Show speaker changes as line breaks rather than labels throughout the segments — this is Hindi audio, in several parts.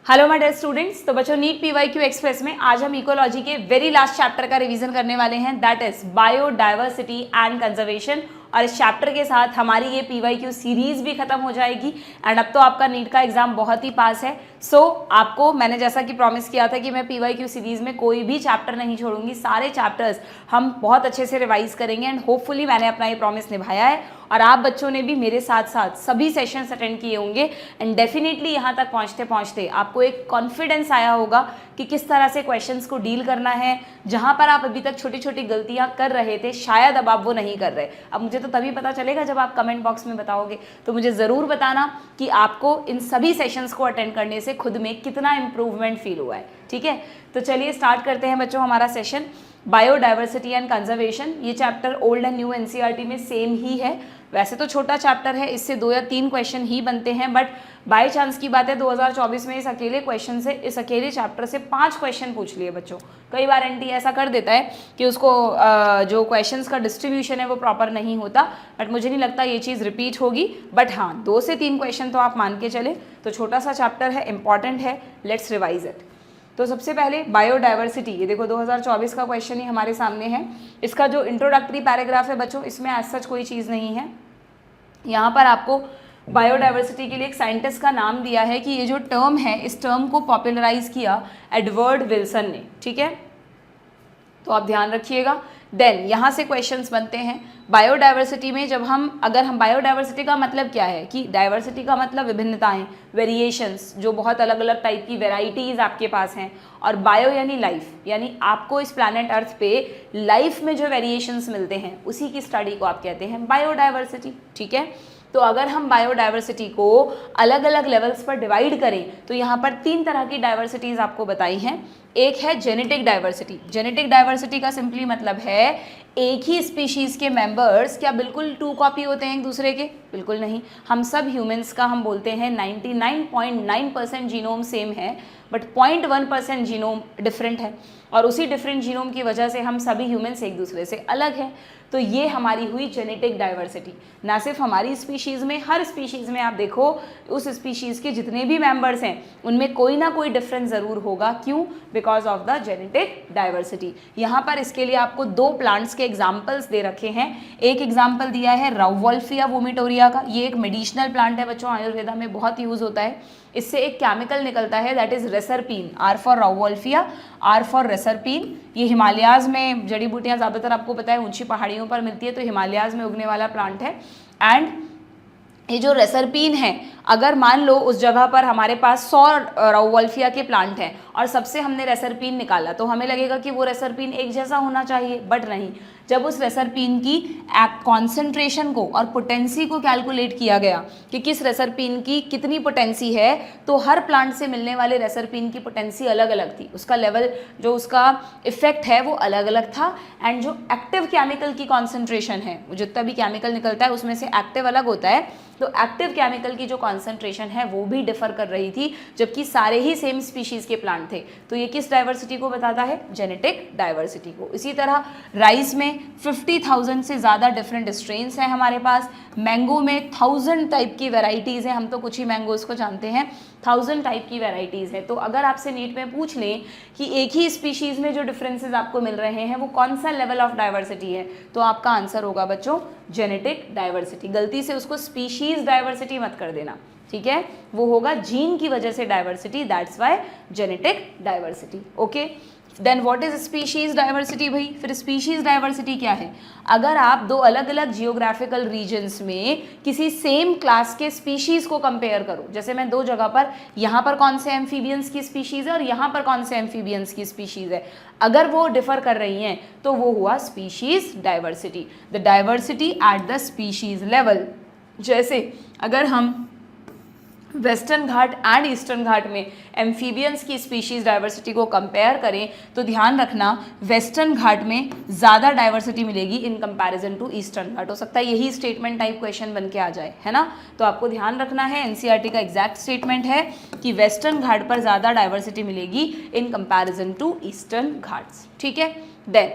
Hello my dear students. तो बच्चों नीट पीवाईक्यू एक्सप्रेस में आज हम इकोलॉजी के वेरी लास्ट चैप्टर का रिवीजन करने वाले हैं, that is biodiversity and conservation. और इस चैप्टर के साथ हमारी ये पीवाईक्यू सीरीज भी खत्म हो जाएगी एंड अब तो आपका नीट का एग्जाम बहुत ही पास है। सो आपको मैंने जैसा कि प्रॉमिस किया था कि मैं पीवाईक्यू सीरीज में कोई भी चैप्टर नहीं छोड़ूंगी, सारे चैप्टर्स हम बहुत अच्छे से रिवाइज करेंगे एंड होपफुली मैंने अपना ये प्रॉमिस निभाया है और आप बच्चों ने भी मेरे साथ साथ सभी सेशंस अटेंड किए होंगे एंड डेफिनेटली यहाँ तक पहुँचते पहुँचते आपको एक कॉन्फिडेंस आया होगा कि किस तरह से क्वेश्चंस को डील करना है। जहाँ पर आप अभी तक छोटी छोटी गलतियाँ कर रहे थे शायद अब आप वो नहीं कर रहे। अब मुझे तो तभी पता चलेगा जब आप कमेंट बॉक्स में बताओगे, तो मुझे ज़रूर बताना कि आपको इन सभी सेशंस को अटेंड करने से खुद में कितना इम्प्रूवमेंट फील हुआ है। ठीक है, तो चलिए स्टार्ट करते हैं बच्चों हमारा सेशन बायोडाइवर्सिटी एंड कंजर्वेशन। ये chapter old and new NCERT में सेम ही है। वैसे तो छोटा चैप्टर है, इससे 2 या 3 क्वेश्चन ही बनते हैं, बट बाय चांस की बात है 2024 में इस अकेले क्वेश्चन से, इस अकेले चैप्टर से 5 क्वेश्चन पूछ लिए बच्चों। कई बार एनटी ऐसा कर देता है कि उसको जो क्वेश्चंस का डिस्ट्रीब्यूशन है वो प्रॉपर नहीं होता, बट मुझे नहीं लगता ये चीज़ रिपीट होगी। बट हाँ, 2 से 3 क्वेश्चन तो आप मान के चले। तो छोटा सा चैप्टर है, इंपॉर्टेंट है, लेट्स रिवाइज इट। तो सबसे पहले बायोडाइवर्सिटी, ये देखो 2024 का क्वेश्चन ही हमारे सामने है। इसका जो इंट्रोडक्टरी पैराग्राफ है बच्चों, इसमें एज सच कोई चीज़ नहीं है। यहाँ पर आपको बायोडाइवर्सिटी के लिए एक साइंटिस्ट का नाम दिया है कि ये जो टर्म है, इस टर्म को पॉपुलराइज किया एडवर्ड विल्सन ने। ठीक है, तो आप ध्यान रखिएगा। देन यहाँ से क्वेश्चंस बनते हैं बायोडाइवर्सिटी में। जब हम बायोडाइवर्सिटी का मतलब क्या है कि डाइवर्सिटी का मतलब विभिन्नताएं, वेरिएशंस, जो बहुत अलग अलग टाइप की वेराइटीज़ आपके पास हैं। और बायो यानी लाइफ, यानी आपको इस प्लैनेट अर्थ पे लाइफ में जो वेरिएशंस मिलते हैं उसी की स्टडी को आप कहते हैं बायोडाइवर्सिटी। ठीक है, तो अगर हम बायोडाइवर्सिटी को अलग अलग लेवल्स पर डिवाइड करें तो यहाँ पर 3 तरह की डाइवर्सिटीज़ आपको बताई हैं। एक है जेनेटिक डाइवर्सिटी। जेनेटिक डाइवर्सिटी का सिंपली मतलब है एक ही स्पीशीज़ के मेंबर्स क्या बिल्कुल 2 कॉपी होते हैं एक दूसरे के? बिल्कुल नहीं। हम सब ह्यूमंस का हम बोलते हैं 99.9% जीनोम सेम है, बट 0.1% जीनोम डिफरेंट है और उसी डिफरेंट जीनोम की वजह से हम सभी ह्यूमंस एक दूसरे से अलग हैं। तो ये हमारी हुई जेनेटिक डाइवर्सिटी। ना सिर्फ हमारी स्पीशीज़ में, हर स्पीशीज़ में आप देखो उस स्पीशीज़ के जितने भी मेंबर्स हैं उनमें कोई ना कोई डिफरेंस ज़रूर होगा। क्यों? Because of the genetic diversity. यहाँ पर इसके लिए आपको 2 प्लांट्स के एग्जाम्पल्स दे रखे हैं। एक एग्जाम्पल दिया है राउवोल्फिया वोमिटोरिया का। ये एक मेडिसिनल प्लांट है बच्चों, आयुर्वेदा में बहुत यूज़ होता है। इससे एक केमिकल निकलता है that is reserpine. R for Rauwolfia, R for reserpine. ये हिमालयाज़ में जड़ी बूटियाँ ज़्यादातर आपको पता है ऊंची पहाड़ियों पर मिलती है, तो हिमालयाज़ में उगने वाला प्लांट है। एंड ये जो रेसरपीन है, अगर मान लो उस जगह पर हमारे पास 100 राउवोल्फिया के प्लांट हैं और सबसे हमने रेसरपीन निकाला, तो हमें लगेगा कि वो रेसरपीन एक जैसा होना चाहिए, बट नहीं। जब उस रेसरपीन की कॉन्सेंट्रेशन को और पोटेंसी को कैलकुलेट किया गया कि किस रेसरपीन की कितनी पोटेंसी है, तो हर प्लांट से मिलने वाले रेसरपीन की पोटेंसी अलग अलग थी। उसका लेवल, जो उसका इफेक्ट है वो अलग अलग था। एंड जो एक्टिव केमिकल की कॉन्सेंट्रेशन है, जितना भी केमिकल निकलता है उसमें से एक्टिव अलग होता है, तो एक्टिव केमिकल की जो कॉन्सेंट्रेशन है वो भी डिफर कर रही थी, जबकि सारे ही सेम स्पीशीज़ के प्लांट थे। तो ये किस डाइवर्सिटी को बताता है? जेनेटिक डाइवर्सिटी को। इसी तरह राइस में 50,000 से ज़्यादा डिफरेंट स्ट्रेन्स हैं हमारे पास। मैंगो में 1000 टाइप की वेराइटीज़ हैं, हम तो कुछ ही मैंगोज़ को जानते हैं, 1000 टाइप की वेराइटीज़ हैं। तो अगर आपसे नीट में पूछ लें कि एक ही स्पीशीज़ में जो डिफरेंसेस आपको मिल रहे हैं वो कौन सा लेवल ऑफ डाइवर्सिटी है, तो आपका आंसर होगा बच्चों जेनेटिक डाइवर्सिटी। गलती से उसको स्पीशीज़ डाइवर्सिटी मत कर देना, ठीक है? वो होगा जीन की वजह से diversity, that's why genetic diversity. Okay, then what is species diversity? भाई फिर स्पीशीज़ डाइवर्सिटी क्या है? अगर आप 2 अलग अलग जियोग्राफिकल रीजन्स में किसी सेम क्लास के स्पीशीज़ को कंपेयर करो, जैसे मैं 2 जगह पर, यहाँ पर कौन से एम्फीबियंस की स्पीशीज़ है और यहाँ पर कौन से एम्फीबियंस की स्पीशीज़ है, अगर वो डिफर कर रही हैं तो वो हुआ species diversity. The diversity at the species level. जैसे अगर हम वेस्टर्न घाट एंड ईस्टर्न घाट में एम्फीबियंस की स्पीशीज़ डाइवर्सिटी को कंपेयर करें तो ध्यान रखना वेस्टर्न घाट में ज़्यादा डाइवर्सिटी मिलेगी इन कंपैरिजन टू ईस्टर्न घाट। हो सकता है यही स्टेटमेंट टाइप क्वेश्चन बन के आ जाए, है ना? तो आपको ध्यान रखना है, एनसीईआरटी का एग्जैक्ट स्टेटमेंट है कि वेस्टर्न घाट पर ज़्यादा डाइवर्सिटी मिलेगी in comparison to eastern Ghats. ठीक है, देन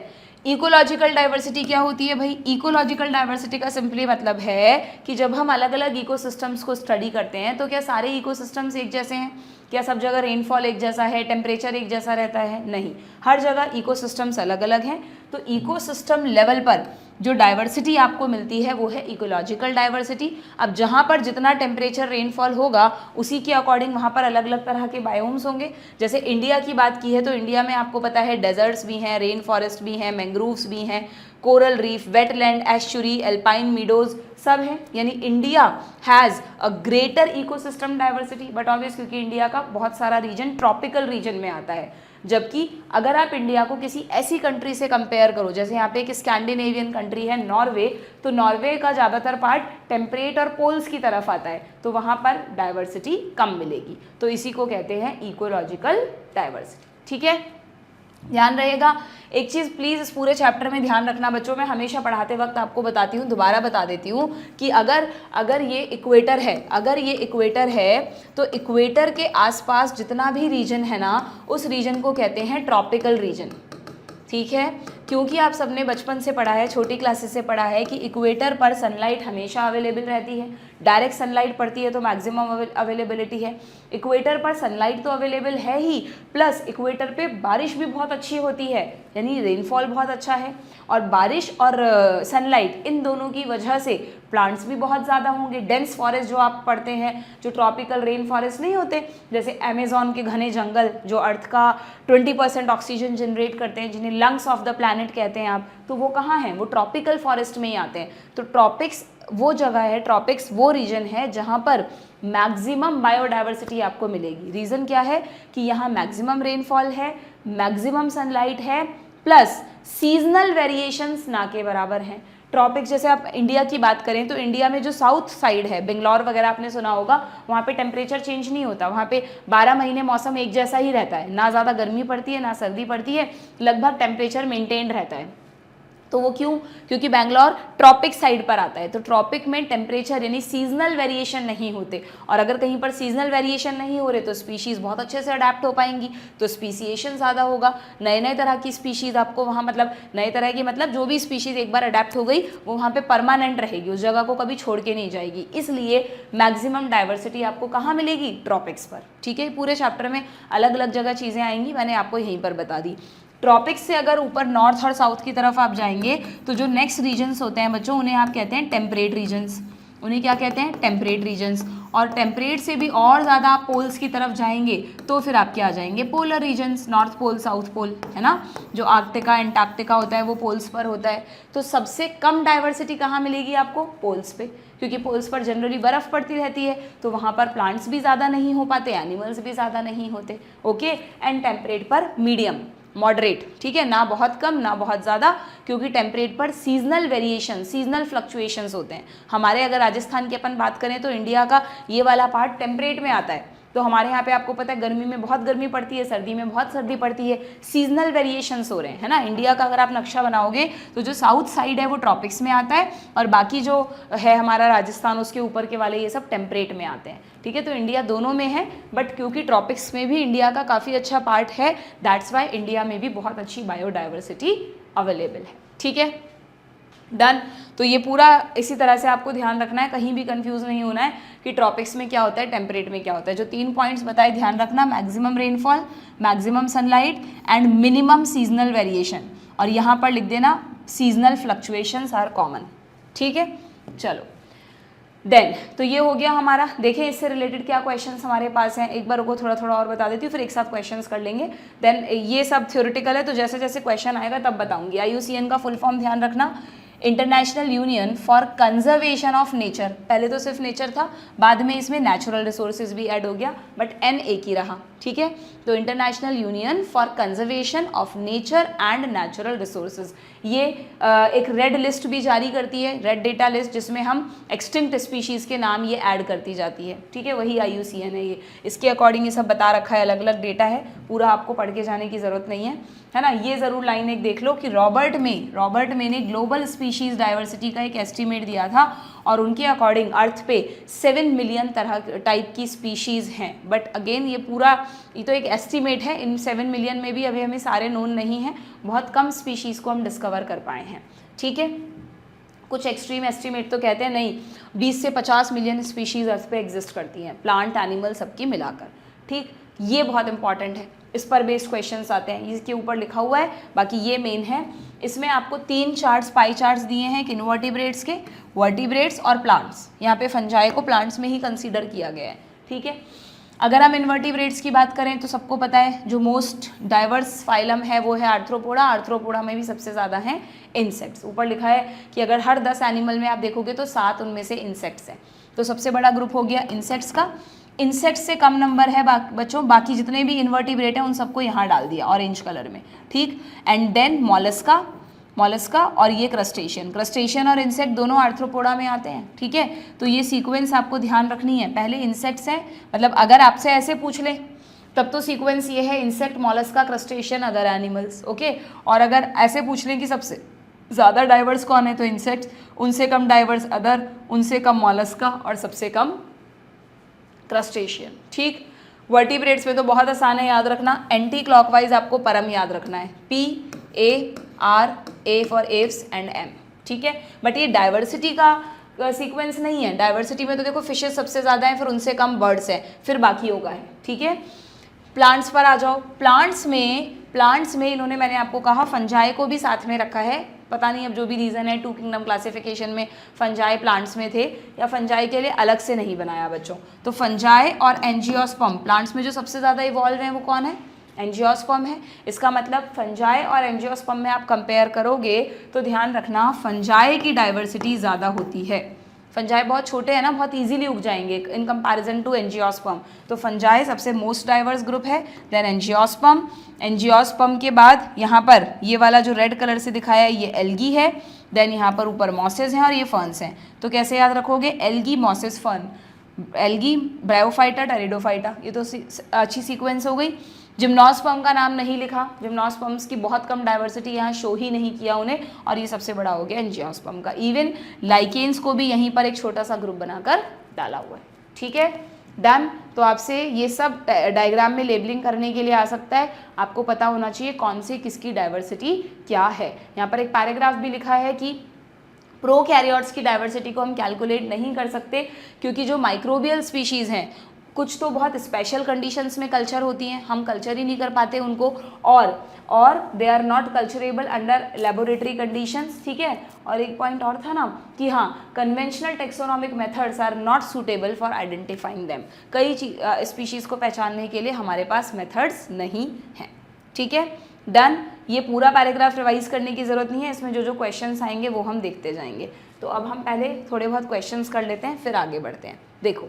इकोलॉजिकल डाइवर्सिटी क्या होती है भाई? इकोलॉजिकल डाइवर्सिटी का सिंपली मतलब है कि जब हम अलग अलग इकोसिस्टम्स को स्टडी करते हैं तो क्या सारे इकोसिस्टम्स एक जैसे हैं? क्या सब जगह रेनफॉल एक जैसा है, टेम्परेचर एक जैसा रहता है? नहीं, हर जगह इकोसिस्टम्स अलग अलग हैं। तो इकोसिस्टम लेवल पर जो डाइवर्सिटी आपको मिलती है वो है इकोलॉजिकल डाइवर्सिटी। अब जहाँ पर जितना टेम्परेचर रेनफॉल होगा उसी के अकॉर्डिंग वहाँ पर अलग अलग तरह के बायोम्स होंगे। जैसे इंडिया की बात की है तो इंडिया में आपको पता है डेजर्ट्स भी हैं, रेन फॉरेस्ट भी हैं, मैंग्रोव्स भी हैं, coral reef, wetland, estuary, alpine meadows सब हैं। यानी India has a greater ecosystem diversity, but obvious क्योंकि इंडिया का बहुत सारा रीजन ट्रॉपिकल रीजन में आता है। जबकि अगर आप इंडिया को किसी ऐसी कंट्री से कंपेयर करो, जैसे यहाँ पे एक स्कैंडिनेवियन कंट्री है नॉर्वे, तो नॉर्वे का ज़्यादातर पार्ट टेम्परेट और पोल्स की तरफ आता है, तो वहाँ पर डाइवर्सिटी कम मिलेगी। तो इसी को कहते हैं इकोलॉजिकल डाइवर्सिटी। ठीक है, ध्यान रहेगा। एक चीज़ प्लीज़ इस पूरे चैप्टर में ध्यान रखना बच्चों, मैं हमेशा पढ़ाते वक्त आपको बताती हूँ, दोबारा बता देती हूँ कि अगर ये इक्वेटर है, अगर ये इक्वेटर है तो इक्वेटर के आसपास जितना भी रीजन है ना, उस रीजन को कहते हैं ट्रॉपिकल रीजन। ठीक है, क्योंकि आप सबने बचपन से पढ़ा है, छोटी क्लासेस से पढ़ा है कि इक्वेटर पर सनलाइट हमेशा अवेलेबल रहती है। डायरेक्ट सनलाइट पड़ती है तो मैक्सिमम अवेलेबिलिटी है। इक्वेटर पर सनलाइट तो अवेलेबल है ही, प्लस इक्वेटर पे बारिश भी बहुत अच्छी होती है, यानी रेनफॉल बहुत अच्छा है। और बारिश और सनलाइट इन दोनों की वजह से प्लांट्स भी बहुत ज़्यादा होंगे। डेंस फॉरेस्ट जो आप पढ़ते हैं, जो ट्रॉपिकल रेन फॉरेस्ट नहीं होते, जैसे अमेज़न के घने जंगल जो अर्थ का 20% ऑक्सीजन जनरेट करते हैं, जिन्हें लंग्स ऑफ द प्लैनेट कहते हैं आप, तो वो कहाँ हैं? वो ट्रॉपिकल फॉरेस्ट में ही आते हैं। तो ट्रॉपिक्स वो जगह है, ट्रॉपिक्स वो रीजन है जहाँ पर मैक्सिमम बायोडाइवर्सिटी आपको मिलेगी। रीज़न क्या है कि यहाँ मैक्सिमम रेनफॉल है, मैक्सिमम सनलाइट है, प्लस सीजनल वेरिएशंस ना के बराबर हैं। ट्रॉपिक्स, जैसे आप इंडिया की बात करें तो इंडिया में जो साउथ साइड है, बेंगलोर वगैरह आपने सुना होगा, वहाँ पे टेम्परेचर चेंज नहीं होता, वहाँ पे 12 महीने मौसम एक जैसा ही रहता है, ना ज़्यादा गर्मी पड़ती है ना सर्दी पड़ती है, लगभग टेम्परेचर मेंटेन रहता है। तो वो क्यों? क्योंकि बेंगलोर ट्रॉपिक साइड पर आता है, तो ट्रॉपिक में टेम्परेचर यानी सीजनल वेरिएशन नहीं होते। और अगर कहीं पर सीजनल वेरिएशन नहीं हो रहे तो स्पीशीज़ बहुत अच्छे से अडेप्ट हो पाएंगी, तो स्पीसीएशन ज़्यादा होगा, नए नए तरह की स्पीशीज़ आपको वहाँ, मतलब नए तरह की, मतलब जो भी स्पीशीज़ एक बार अडेप्ट हो गई वो वहाँ पर परमानेंट रहेगी, उस जगह को कभी छोड़ के नहीं जाएगी। इसलिए मैक्सिमम डाइवर्सिटी आपको कहाँ मिलेगी? ट्रॉपिक्स पर। ठीक है, पूरे चैप्टर में अलग अलग जगह चीज़ें आएंगी, मैंने आपको यहीं पर बता दी। ट्रॉपिक्स से अगर ऊपर नॉर्थ और साउथ की तरफ आप जाएंगे तो जो नेक्स्ट रीजन्स होते हैं बच्चों, उन्हें आप कहते हैं टेम्परेट रीजन्स। उन्हें क्या कहते हैं? Temperate regions. और टेम्परेट से भी और ज़्यादा आप पोल्स की तरफ जाएंगे तो फिर आप क्या आ जाएंगे? Polar regions, North Pole, South Pole, है ना। जो आर्कटिका, एंटार्क्टिका होता है वो पोल्स पर होता है। तो सबसे कम डाइवर्सिटी कहाँ मिलेगी आपको? पोल्स पे, क्योंकि पोल्स पर जनरली बर्फ़ पड़ती रहती है, तो वहाँ पर प्लांट्स भी ज़्यादा नहीं हो पाते, एनिमल्स भी ज़्यादा नहीं होते। ओके, एंड टेम्परेट पर मीडियम, मॉडरेट। ठीक है, ना बहुत कम ना बहुत ज़्यादा, क्योंकि टेम्परेट पर सीजनल वेरिएशन, सीजनल फ्लक्चुएशंस होते हैं। हमारे अगर राजस्थान की अपन बात करें तो इंडिया का ये वाला पार्ट टेम्परेट में आता है, तो हमारे यहाँ पे आपको पता है गर्मी में बहुत गर्मी पड़ती है, सर्दी में बहुत सर्दी पड़ती है, सीजनल वेरिएशंस हो रहे हैं, है ना। इंडिया का अगर आप नक्शा बनाओगे तो जो साउथ साइड है वो ट्रॉपिक्स में आता है, और बाकी जो है हमारा राजस्थान, उसके ऊपर के वाले ये सब टेम्परेट में आते हैं। ठीक है, तो इंडिया दोनों में है, बट क्योंकि ट्रॉपिक्स में भी इंडिया का काफ़ी अच्छा पार्ट है, दैट्स वाई इंडिया में भी बहुत अच्छी बायोडाइवर्सिटी अवेलेबल है। ठीक है, डन। तो ये पूरा इसी तरह से आपको ध्यान रखना है, कहीं भी कंफ्यूज नहीं होना है कि ट्रॉपिक्स में क्या होता है, टेम्परेट में क्या होता है। जो 3 पॉइंट्स बताए ध्यान रखना, maximum rainfall, maximum sunlight and minimum seasonal variation, और यहाँ पर लिख देना सीजनल फ्लक्चुएशंस आर कॉमन। ठीक है, चलो देन, तो ये हो गया हमारा। देखें इससे रिलेटेड क्या क्वेश्चंस हमारे पास हैं, एक बार को थोड़ा थोड़ा और बता देती हूँ, फिर एक साथ क्वेश्चंस कर लेंगे। देन ये सब थ्योरेटिकल है, तो जैसे जैसे क्वेश्चन आएगा तब बताऊंगी। IUCN का फुल फॉर्म ध्यान रखना, international union for conservation of nature. पहले तो सिर्फ नेचर था, बाद में इसमें नेचुरल रिसोर्सेज भी ऐड हो गया, बट N एक ही रहा। ठीक है, तो international union for conservation of nature and natural resources, ये एक रेड लिस्ट भी जारी करती है, रेड डेटा लिस्ट, जिसमें हम एक्सटिंक्ट स्पीशीज़ के नाम ये ऐड करती जाती है। ठीक है, वही IUCN है ये, इसके अकॉर्डिंग ये सब बता रखा है, अलग अलग डेटा है, पूरा आपको पढ़ के जाने की ज़रूरत नहीं है ना। ये ज़रूर लाइन एक देख लो कि रॉबर्ट मे ने ग्लोबल स्पीशीज़ डाइवर्सिटी का एक एस्टीमेट दिया था, और उनके अकॉर्डिंग अर्थ पे 7 मिलियन तरह टाइप की स्पीशीज़ हैं। बट अगेन ये तो एक एस्टिमेट है, इन 7 मिलियन में भी अभी हमें सारे नोन नहीं हैं, बहुत कम स्पीशीज़ को हम डिस्कवर कर पाए हैं। ठीक है, कुछ एक्सट्रीम एस्टिमेट तो कहते हैं नहीं 20 से 50 मिलियन स्पीशीज़ अर्थ पे एग्जिस्ट करती हैं, प्लांट एनिमल सबकी मिलाकर। ठीक, ये बहुत इंपॉर्टेंट है, इस पर बेस्ड क्वेश्चंस आते हैं, इसके ऊपर लिखा हुआ है, बाकी ये मेन है। इसमें आपको 3 चार्ट्स, पाई चार्ट्स दिए हैं कि इनवर्टिब्रेट्स के, वर्टिब्रेट्स और प्लांट्स। यहाँ पे फंजाई को प्लांट्स में ही कंसीडर किया गया है। ठीक है, अगर हम इन्वर्टिब्रेट्स की बात करें तो सबको पता है जो मोस्ट डाइवर्स फाइलम है वो है आर्थ्रोपोडा। आर्थ्रोपोडा में भी सबसे ज़्यादा हैं इंसेक्ट्स। ऊपर लिखा है कि अगर हर 10 एनिमल में आप देखोगे तो 7 उनमें से इंसेक्ट्स हैं, तो सबसे बड़ा ग्रुप हो गया इंसेक्ट्स का। इंसेक्ट्स से कम नंबर है बच्चों, बाकी जितने भी इन्वर्टिब्रेट हैं उन सबको यहाँ डाल दिया ऑरेंज कलर में। ठीक, एंड देन मॉलस्का और ये क्रस्टेशियन और इंसेक्ट दोनों आर्थ्रोपोडा में आते हैं। ठीक है, तो ये सीक्वेंस आपको ध्यान रखनी है। पहले इंसेक्ट्स है, मतलब अगर आपसे ऐसे पूछ ले तब तो सीक्वेंस ये है insect, Mollusca, crustacean, other animals. Okay, और अगर ऐसे पूछ लें कि सबसे ज़्यादा डाइवर्स कौन है तो इंसेक्ट्स, उनसे कम डाइवर्स अदर, उनसे कम मॉलस्का और सबसे कम क्रस्टेशियन। ठीक, वर्टिब्रेट्स में तो बहुत आसान है याद रखना, एंटी क्लॉकवाइज आपको परम याद रखना है, PAR, A for Aves and M। ठीक है, बट ये डाइवर्सिटी का सीक्वेंस नहीं है। डाइवर्सिटी में तो देखो फिशेस सबसे ज़्यादा हैं, फिर उनसे कम बर्ड्स हैं, फिर बाकी होगा है। ठीक है, प्लांट्स पर आ जाओ। प्लांट्स में इन्होंने, मैंने आपको कहा फंजाई को भी साथ में रखा है, पता नहीं अब जो भी रीज़न है, 2 किंगडम क्लासिफिकेशन में फंजाई प्लांट्स में थे या फंजाई के लिए अलग से नहीं बनाया बच्चों। तो फंजाई और एंजियोस्पर्म, प्लांट्स में जो सबसे ज़्यादा इवॉल्व हैं वो कौन है? एंजियोस्पर्म है। इसका मतलब फंजाई और एंजियोस्पर्म में आप कंपेयर करोगे तो ध्यान रखना फंजाई की डाइवर्सिटी ज़्यादा होती है। फंजाई बहुत छोटे हैं ना, बहुत इजीली उग जाएंगे इन कंपैरिजन टू एंजियोस्पर्म, तो फंजाई सबसे मोस्ट डाइवर्स ग्रुप है। देन एंजियोस्पर्म के बाद यहाँ पर ये वाला जो रेड कलर से दिखाया है ये एल्गी है। देन यहाँ पर ऊपर मॉसेस हैं और ये फर्न्स हैं। तो कैसे याद रखोगे? Algae, mosses, fern. Algae, bryophyta, pteridophyta, ये तो अच्छी सीक्वेंस हो गई। जिम्नोस्पर्म का नाम नहीं लिखा, जिम्नोस्पर्म्स की बहुत कम डाइवर्सिटी, यहाँ शो ही नहीं किया उन्हें, और ये सबसे बड़ा हो गया एंजियोस्पर्म का। इवन लाइकेन्स को भी यहीं पर एक छोटा सा ग्रुप बनाकर डाला हुआ है। ठीक है, डन। तो आपसे ये सब डायग्राम में लेबलिंग करने के लिए आ सकता है, आपको पता होना चाहिए कौन सी किसकी डाइवर्सिटी क्या है। यहाँ पर एक पैराग्राफ भी लिखा है कि प्रोकैरियोट्स की डाइवर्सिटी को हम कैलकुलेट नहीं कर सकते क्योंकि जो माइक्रोबियल स्पीशीज़ हैं कुछ तो बहुत स्पेशल कंडीशंस में कल्चर होती हैं, हम कल्चर ही नहीं कर पाते उनको, और they are not culturable under laboratory conditions. ठीक है, और एक पॉइंट और था ना कि हाँ, conventional taxonomic methods are not suitable for identifying them. कई स्पीशीज़ को पहचानने के लिए हमारे पास मेथड्स नहीं हैं। ठीक है, डन। ये पूरा पैराग्राफ रिवाइज करने की ज़रूरत नहीं है, इसमें जो जो क्वेश्चंस आएंगे वो हम देखते जाएंगे। तो अब हम पहले थोड़े बहुत क्वेश्चंस कर लेते हैं, फिर आगे बढ़ते हैं। देखो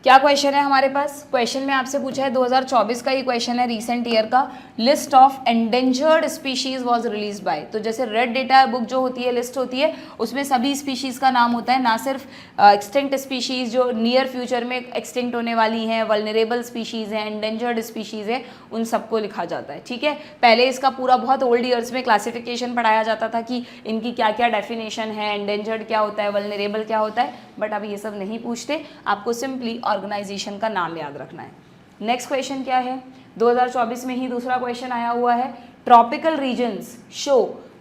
क्या क्वेश्चन है हमारे पास। क्वेश्चन में आपसे पूछा है 2024 का ये क्वेश्चन है, रिसेंट ईयर का। List of endangered species was release by. तो जैसे रेड डेटा बुक जो होती है, लिस्ट होती है, उसमें सभी स्पीशीज़ का नाम होता है, ना सिर्फ एक्सटिंक्ट स्पीशीज़ जो नियर फ्यूचर में एक्सटिंक्ट होने वाली हैं, वल्नरेबल स्पीशीज़ हैं, एंडेंजर्ड स्पीशीज़ है, उन सबको लिखा जाता है। ठीक है, पहले इसका पूरा बहुत ओल्ड ईयर्स में क्लासिफिकेशन पढ़ाया जाता था कि इनकी क्या क्या डेफिनेशन है, एंडेंजर्ड क्या होता है, वल्नरेबल क्या होता है, बट अब ये सब नहीं पूछते, आपको सिंपली ऑर्गेनाइजेशन का नाम याद रखना है। नेक्स्ट क्वेश्चन क्या है, 2024 में ही दूसरा क्वेश्चन आया हुआ है। Tropical regions show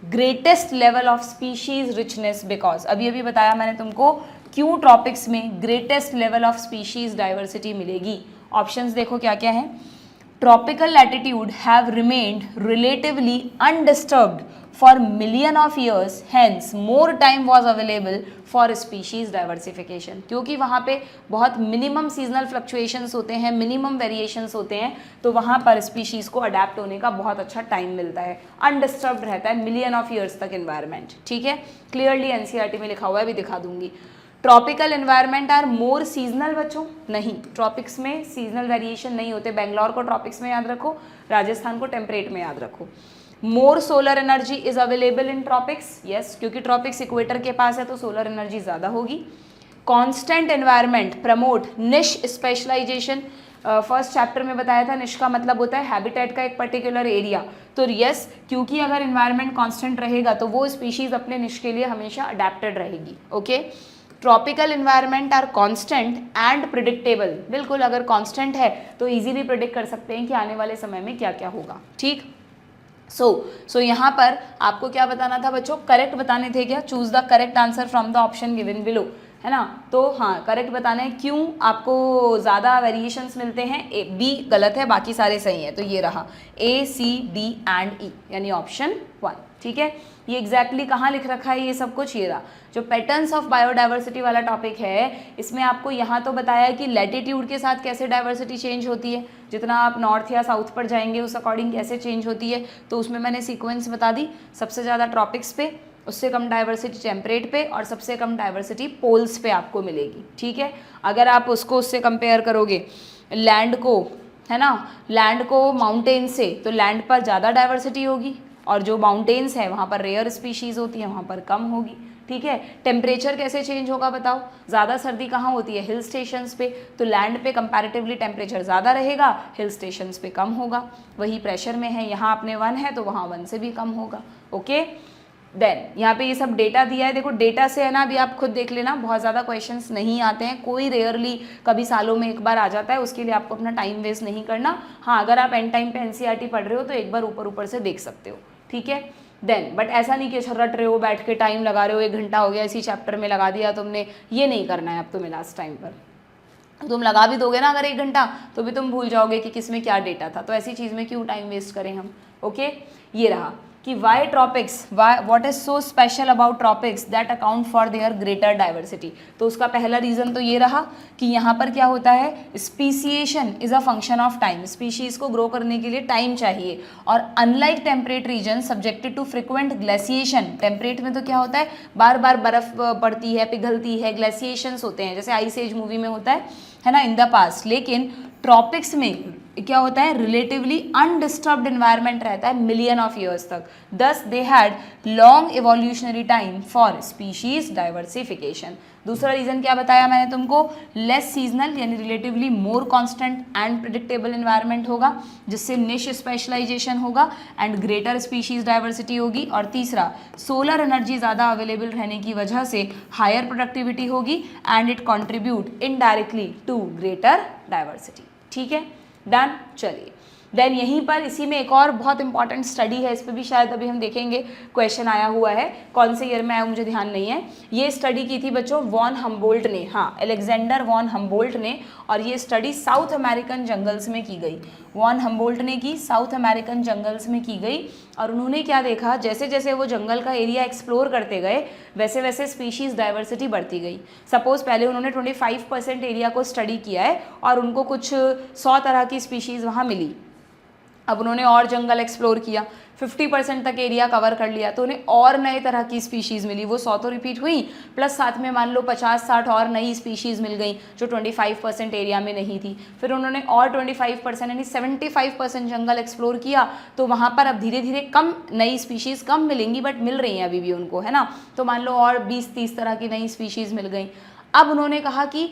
greatest level of species richness because. अभी अभी बताया मैंने तुमको क्यों ट्रॉपिक्स में greatest level of species diversity मिलेगी। ऑप्शंस देखो क्या क्या है। Tropical latitude have remained relatively undisturbed for million of years, hence more time was available for species diversification। क्योंकि वहाँ पे बहुत मिनिमम सीजनल फ्लक्चुएशंस होते हैं, मिनिमम वेरिएशंस होते हैं, तो वहाँ पर स्पीशीज़ को अडेप्ट होने का बहुत अच्छा टाइम मिलता है, अनडिस्टर्ब्ड रहता है मिलियन ऑफ ईयर्स तक इन्वायरमेंट। ठीक है, क्लियरली एनसीईआरटी में लिखा हुआ है, भी दिखा दूंगी। Tropical environment are more seasonal बच्चों, नहीं, ट्रॉपिक्स में सीजनल वेरिएशन नहीं होते। बेंगलोर को ट्रॉपिक्स में याद रखो, राजस्थान को टेम्परेट में याद रखो। More solar energy is available in tropics, yes, क्योंकि ट्रॉपिक्स इक्वेटर के पास है तो सोलर एनर्जी ज़्यादा होगी। Constant environment promote niche specialization. First chapter में बताया था निश का मतलब होता है हैबिटेट का एक पर्टिकुलर एरिया, तो यस, क्योंकि अगर एनवायरनमेंट कांस्टेंट रहेगा तो वो स्पीशीज़ अपने निश के लिए हमेशा अडेप्टेड रहेगी। Okay, tropical environment are constant and predictable, बिल्कुल अगर कांस्टेंट है तो इजीली प्रिडिक्ट कर सकते हैं कि आने वाले समय में क्या क्या होगा, ठीक। सो यहाँ पर आपको क्या बताना था बच्चों, करेक्ट बताने थे क्या, choose the correct answer from the option given below, है ना। तो हाँ करेक्ट बताना है, क्यों आपको ज़्यादा वेरिएशंस मिलते हैं, ए बी गलत है बाकी सारे सही हैं, तो ये रहा ए सी डी एंड ई यानी ऑप्शन 1, ठीक है। ये एग्जैक्टली कहाँ लिख रखा है ये सब कुछ, ये रहा जो पैटर्न्स ऑफ बायोडाइवर्सिटी वाला टॉपिक है, इसमें आपको यहाँ तो बताया है कि लैटिट्यूड के साथ कैसे डाइवर्सिटी चेंज होती है, जितना आप नॉर्थ या साउथ पर जाएंगे उस अकॉर्डिंग कैसे चेंज होती है, तो उसमें मैंने सीक्वेंस बता दी, सबसे ज़्यादा ट्रॉपिक्स पे, उससे कम डाइवर्सिटी टेम्परेट पे और सबसे कम डाइवर्सिटी पोल्स पे आपको मिलेगी, ठीक है। अगर आप उसको उससे कंपेयर करोगे लैंड को, है ना, लैंड को माउंटेन से, तो लैंड पर ज़्यादा डाइवर्सिटी होगी और जो माउंटेन्स है वहाँ पर रेयर स्पीशीज़ होती हैं, वहाँ पर कम होगी, ठीक है। टेम्परेचर कैसे चेंज होगा बताओ, ज़्यादा सर्दी कहाँ होती है, हिल स्टेशंस पे, तो लैंड पे कंपैरेटिवली टेम्परेचर ज़्यादा रहेगा, हिल स्टेशंस पे कम होगा। वही प्रेशर में है, यहाँ अपने 1 है तो वहाँ 1 से भी कम होगा, ओके। देन यहाँ पे ये सब डेटा दिया है, देखो डेटा से है ना, अभी आप खुद देख लेना, बहुत ज़्यादा क्वेश्चंस नहीं आते हैं, कोई रेयरली कभी सालों में एक बार आ जाता है, उसके लिए आपको अपना टाइम वेस्ट नहीं करना। हाँ अगर आप एंड टाइम पे एनसीईआरटी पढ़ रहे हो तो एक बार ऊपर से देख सकते हो, ठीक है। देन बट ऐसा नहीं कि रट रहे हो, बैठ के टाइम लगा रहे हो, 1 घंटा हो गया इसी चैप्टर में लगा दिया तुमने, ये नहीं करना है अब तुम्हें लास्ट टाइम पर। तुम लगा भी दोगे ना अगर 1 घंटा तो भी तुम भूल जाओगे कि किसमें क्या डेटा था, तो ऐसी चीज़ में क्यों टाइम वेस्ट करें हम, ओके। ये रहा कि why tropics, what is so special about tropics that account for their greater diversity. तो उसका पहला रीज़न तो ये रहा कि यहाँ पर क्या होता है, speciation is a function of time, species को ग्रो करने के लिए टाइम चाहिए, और unlike temperate region subjected to frequent glaciation, temperate में तो क्या होता है बार बार बर्फ पड़ती है, पिघलती है, ग्लेसिएशंस होते हैं, जैसे आइस एज मूवी में होता है ना, इन द पास्ट। लेकिन ट्रॉपिक्स में क्या होता है, रिलेटिवली अनडिस्टर्ब्ड इन्वायरमेंट रहता है मिलियन ऑफ ईयर्स तक, दस they had long evolutionary time for species diversification. दूसरा रीजन क्या बताया मैंने तुमको, लेस सीजनल यानी relatively more constant and predictable environment होगा, जिससे निश स्पेशलाइजेशन होगा एंड ग्रेटर स्पीशीज डाइवर्सिटी होगी। और तीसरा, सोलर एनर्जी ज़्यादा अवेलेबल रहने की वजह से हायर प्रोडक्टिविटी होगी and it contribute indirectly to greater diversity, ठीक है, डन। चलिए देन यहीं पर इसी में एक और बहुत इंपॉर्टेंट स्टडी है, इस पर भी शायद अभी हम देखेंगे क्वेश्चन आया हुआ है, कौन से ईयर में आया मुझे ध्यान नहीं है। ये स्टडी की थी बच्चों वॉन हम्बोल्ट ने, हाँ अलेक्जेंडर वॉन हम्बोल्ट ने, और ये स्टडी साउथ अमेरिकन जंगल्स में की गई। वॉन हम्बोल्ट ने की साउथ अमेरिकन जंगल्स में की गई, और उन्होंने क्या देखा, जैसे जैसे वो जंगल का एरिया एक्सप्लोर करते गए वैसे वैसे स्पीशीज़ डाइवर्सिटी बढ़ती गई। सपोज पहले उन्होंने 25% एरिया को स्टडी किया है और उनको कुछ 100 तरह की स्पीशीज़ वहाँ मिली। अब उन्होंने और जंगल एक्सप्लोर किया, 50% तक एरिया कवर कर लिया, तो उन्हें और नए तरह की स्पीशीज़ मिली, वो 100 तो रिपीट हुई, प्लस साथ में मान लो 50-60 और नई स्पीशीज़ मिल गई जो 25% एरिया में नहीं थी। फिर उन्होंने और 25% यानी 75% जंगल एक्सप्लोर किया, तो वहाँ पर अब धीरे धीरे कम नई स्पीशीज़ कम मिलेंगी, बट मिल रही हैं अभी भी उनको, है ना। तो मान लो और 20-30 तरह की नई स्पीशीज़ मिल गई। अब उन्होंने कहा कि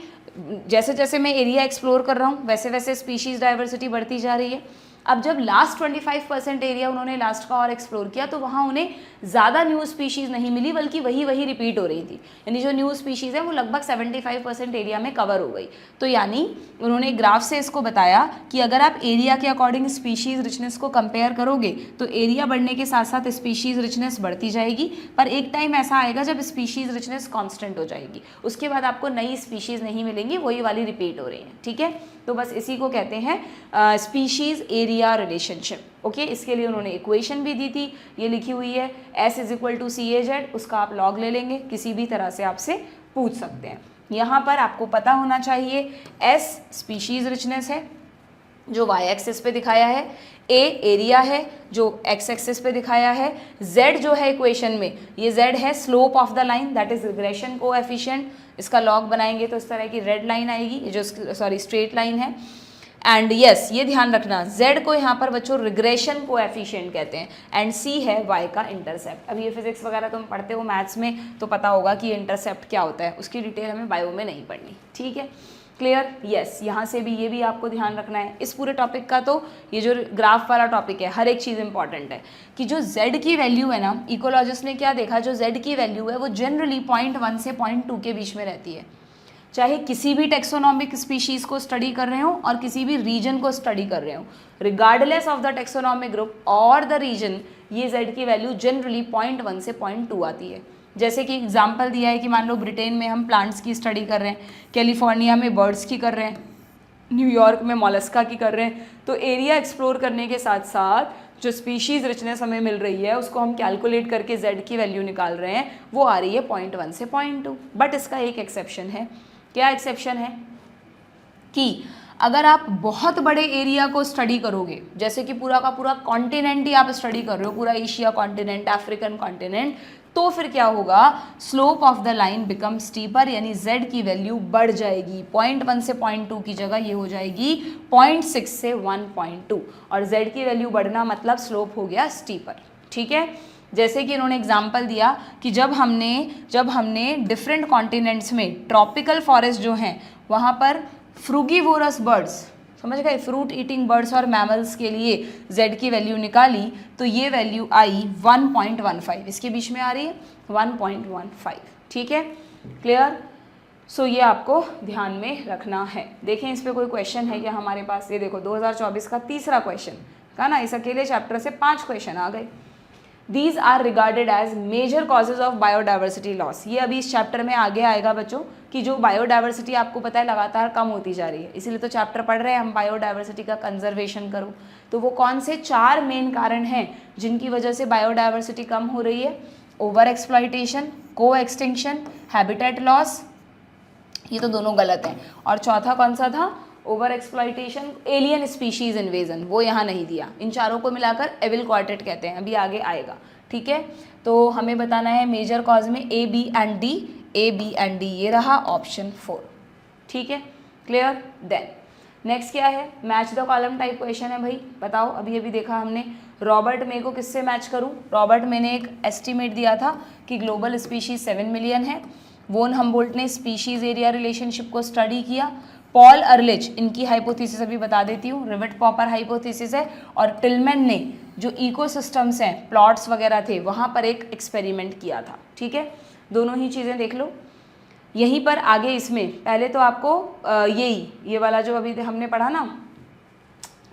जैसे जैसे मैं एरिया एक्सप्लोर कर रहा हूँ वैसे वैसे स्पीशीज़ डाइवर्सिटी बढ़ती जा रही है। अब जब लास्ट 25% एरिया उन्होंने लास्ट का और एक्सप्लोर किया, तो वहाँ उन्हें ज़्यादा न्यू स्पीशीज़ नहीं मिली, बल्कि वही रिपीट हो रही थी, यानी जो न्यू स्पीशीज़ है वो लगभग 75% एरिया में कवर हो गई। तो यानी उन्होंने ग्राफ से इसको बताया कि अगर आप एरिया के अकॉर्डिंग स्पीशीज़ रिचनेस को कंपेयर करोगे तो एरिया बढ़ने के साथ साथ स्पीशीज़ रिचनेस बढ़ती जाएगी, पर एक टाइम ऐसा आएगा जब स्पीशीज़ रिचनेस कॉन्स्टेंट हो जाएगी, उसके बाद आपको नई स्पीशीज़ नहीं मिलेंगी, वही वाली रिपीट हो रही हैं, ठीक है। तो बस इसी को कहते हैं स्पीशीज़ एरिया रिलेशनशिप, ओके। इसके लिए उन्होंने इक्वेशन भी दी थी, ये लिखी हुई है S = CAZ, उसका आप लॉग ले लेंगे, किसी भी तरह से आपसे पूछ सकते हैं। यहाँ पर आपको पता होना चाहिए S स्पीशीज़ रिचनेस है जो y एक्सिस पे दिखाया है, A एरिया है जो x एक्सिस पे दिखाया है, Z जो है इक्वेशन में, ये Z है slope of the line that is regression coefficient, इसका लॉग बनाएंगे तो इस तरह की रेड लाइन आएगी, ये जो स्ट्रेट लाइन है। एंड यस ये ध्यान रखना, Z को यहाँ पर बच्चों रिग्रेशन कोएफिशिएंट कहते हैं, एंड C है y का इंटरसेप्ट। अब ये फिजिक्स वगैरह तुम पढ़ते हो मैथ्स में तो पता होगा कि इंटरसेप्ट क्या होता है, उसकी डिटेल हमें बायो में नहीं पढ़नी, ठीक है। क्लियर? यस, यहाँ से भी ये भी आपको ध्यान रखना है। इस पूरे टॉपिक का तो ये जो ग्राफ वाला टॉपिक है, हर एक चीज़ इंपॉर्टेंट है कि जो z की वैल्यू है ना, इकोलॉजिस्ट ने क्या देखा, जो z की वैल्यू है वो जनरली 0.1 से 0.2 के बीच में रहती है, चाहे किसी भी टेक्सोनॉमिक स्पीशीज़ को स्टडी कर रहे हो और किसी भी रीजन को स्टडी कर रहे हो, regardless of the taxonomic group और द रीजन, ये z की वैल्यू जनरली 0.1 से 0.2 आती है। जैसे कि एग्जाम्पल दिया है कि मान लो ब्रिटेन में हम प्लांट्स की स्टडी कर रहे हैं, कैलिफोर्निया में बर्ड्स की कर रहे हैं, न्यूयॉर्क में मोलस्का की कर रहे हैं, तो एरिया एक्सप्लोर करने के साथ साथ जो स्पीशीज़ रिचनेस हमें मिल रही है उसको हम कैलकुलेट करके z की वैल्यू निकाल रहे हैं, वो आ रही है 0.1 से 0.2। बट इसका एक एक्सेप्शन है। क्या एक्सेप्शन है? कि अगर आप बहुत बड़े एरिया को स्टडी करोगे, जैसे कि पूरा का पूरा कॉन्टिनेंट ही आप स्टडी कर रहे हो, पूरा एशिया कॉन्टिनेंट, अफ्रीकन कॉन्टिनेंट, तो फिर क्या होगा, slope of the line become steeper, यानी z की वैल्यू बढ़ जाएगी। 0.1 से 0.2 की जगह ये हो जाएगी 0.6 से 1.2, और z की वैल्यू बढ़ना मतलब स्लोप हो गया स्टीपर। ठीक है? जैसे कि इन्होंने एग्जाम्पल दिया कि जब हमने डिफरेंट कॉन्टिनेंट्स में ट्रॉपिकल फॉरेस्ट जो हैं वहाँ पर फ्रूगीवोरस बर्ड्स, समझ गए, फ्रूट ईटिंग बर्ड्स और मैमल्स के लिए z की वैल्यू निकाली, तो ये वैल्यू आई 1.15, इसके बीच में आ रही है 1.15। ठीक है? क्लियर? सो ये आपको ध्यान में रखना है। देखें इस पर कोई क्वेश्चन है क्या हमारे पास? ये देखो 2024 का तीसरा क्वेश्चन का ना, इस अकेले चैप्टर से 5 क्वेश्चन आ गए। These are regarded as major causes of biodiversity loss। ये अभी इस चैप्टर में आगे आएगा बच्चों, कि जो बायोडाइवर्सिटी आपको पता है लगातार कम होती जा रही है, इसीलिए तो चैप्टर पढ़ रहे हैं हम, बायोडाइवर्सिटी का कंजर्वेशन करो। तो वो कौन से 4 मेन कारण हैं जिनकी वजह से बायोडाइवर्सिटी कम हो रही है? ओवर एक्सप्लॉयटेशन, को एक्सटिंक्शन, हैबिटेट लॉस, ये तो दोनों गलत हैं। और चौथा कौन सा था? Over exploitation, alien species invasion, वो यहाँ नहीं दिया। इन चारों को मिलाकर एविल क्वार्टेट कहते हैं, अभी आगे आएगा। ठीक है? तो हमें बताना है मेजर कॉज में a b and d, a b and d, ये रहा ऑप्शन 4। ठीक है? क्लियर? देन नेक्स्ट क्या है? Match the column type question है भाई। बताओ, अभी देखा हमने, रॉबर्ट मे को किससे मैच करूँ? रॉबर्ट मे ने एक एस्टिमेट दिया था कि ग्लोबल स्पीशीज 7 मिलियन है। वोन हम्बोल्ट ने स्पीशीज एरिया रिलेशनशिप को स्टडी किया। पॉल अर्लिच, इनकी हाइपोथेसिस अभी बता देती हूँ, रिवेट पॉपर हाइपोथेसिस है। और टिलमैन ने जो इकोसिस्टम्स हैं, प्लॉट्स वगैरह थे, वहाँ पर एक एक्सपेरिमेंट किया था। ठीक है? दोनों ही चीज़ें देख लो। यहीं पर आगे इसमें पहले तो आपको ये वाला जो अभी हमने पढ़ा ना,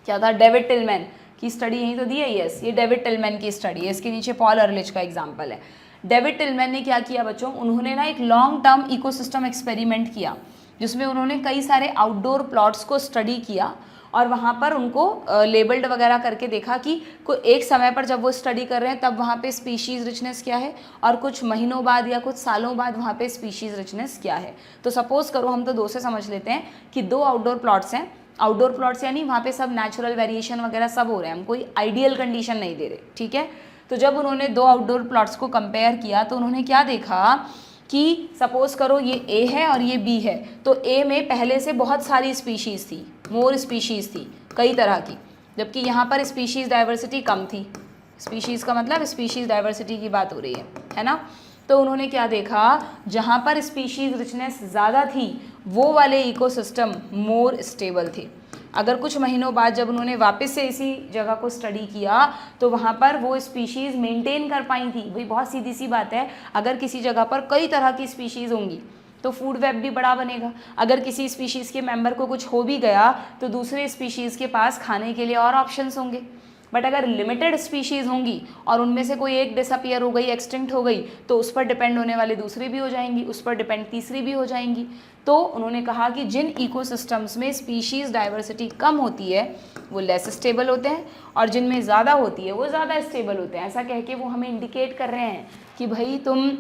क्या था, डेविड टिलमैन की स्टडी यहीं तो दी है। यस, ये डेविड टिलमैन की स्टडी है, इसके नीचे पॉल अर्लिच का एग्जाम्पल है। डेविड टिलमैन ने क्या किया बच्चों, उन्होंने ना एक लॉन्ग टर्म इकोसिस्टम एक्सपेरिमेंट किया, जिसमें उन्होंने कई सारे आउटडोर प्लॉट्स को स्टडी किया और वहाँ पर उनको लेबल्ड वगैरह करके देखा कि कोई एक समय पर जब वो स्टडी कर रहे हैं तब वहाँ पे स्पीशीज़ रिचनेस क्या है, और कुछ महीनों बाद या कुछ सालों बाद वहाँ पे स्पीशीज़ रिचनेस क्या है। तो सपोज़ करो, हम तो 2 से समझ लेते हैं कि 2 आउटडोर प्लॉट्स हैं। आउटडोर प्लॉट्स यानी वहाँ पे सब नेचुरल वेरिएशन वगैरह सब हो रहे हैं, हम कोई आइडियल कंडीशन नहीं दे रहे। ठीक है? तो जब उन्होंने 2 आउटडोर प्लॉट्स को कंपेयर किया तो उन्होंने क्या देखा कि सपोज करो ये ए है और ये बी है, तो ए में पहले से बहुत सारी स्पीशीज़ थी, मोर स्पीशीज़ थी कई तरह की, जबकि यहाँ पर स्पीशीज़ डाइवर्सिटी कम थी। स्पीशीज़ का मतलब स्पीशीज़ डाइवर्सिटी की बात हो रही है ना? तो उन्होंने क्या देखा, जहाँ पर स्पीशीज़ रिचनेस ज़्यादा थी वो वाले इकोसिस्टम मोर स्टेबल थे। अगर कुछ महीनों बाद जब उन्होंने वापस से इसी जगह को स्टडी किया तो वहाँ पर वो स्पीशीज़ मेंटेन कर पाई थी। भाई बहुत सीधी सी बात है, अगर किसी जगह पर कई तरह की स्पीशीज़ होंगी तो फूड वेब भी बड़ा बनेगा। अगर किसी स्पीशीज़ के मेंबर को कुछ हो भी गया तो दूसरे स्पीशीज़ के पास खाने के लिए और ऑप्शंस होंगे। बट अगर लिमिटेड स्पीशीज़ होंगी और उनमें से कोई एक डिसअपियर हो गई, एक्सटिंक्ट हो गई, तो उस पर डिपेंड होने वाले दूसरी भी हो जाएंगी, उस पर डिपेंड तीसरी भी हो जाएंगी। तो उन्होंने कहा कि जिन इकोसिस्टम्स में स्पीशीज़ डाइवर्सिटी कम होती है वो लेस स्टेबल होते हैं और जिनमें ज़्यादा होती है वो ज़्यादा स्टेबल होते हैं। ऐसा कह के वो हमें इंडिकेट कर रहे हैं कि भाई तुम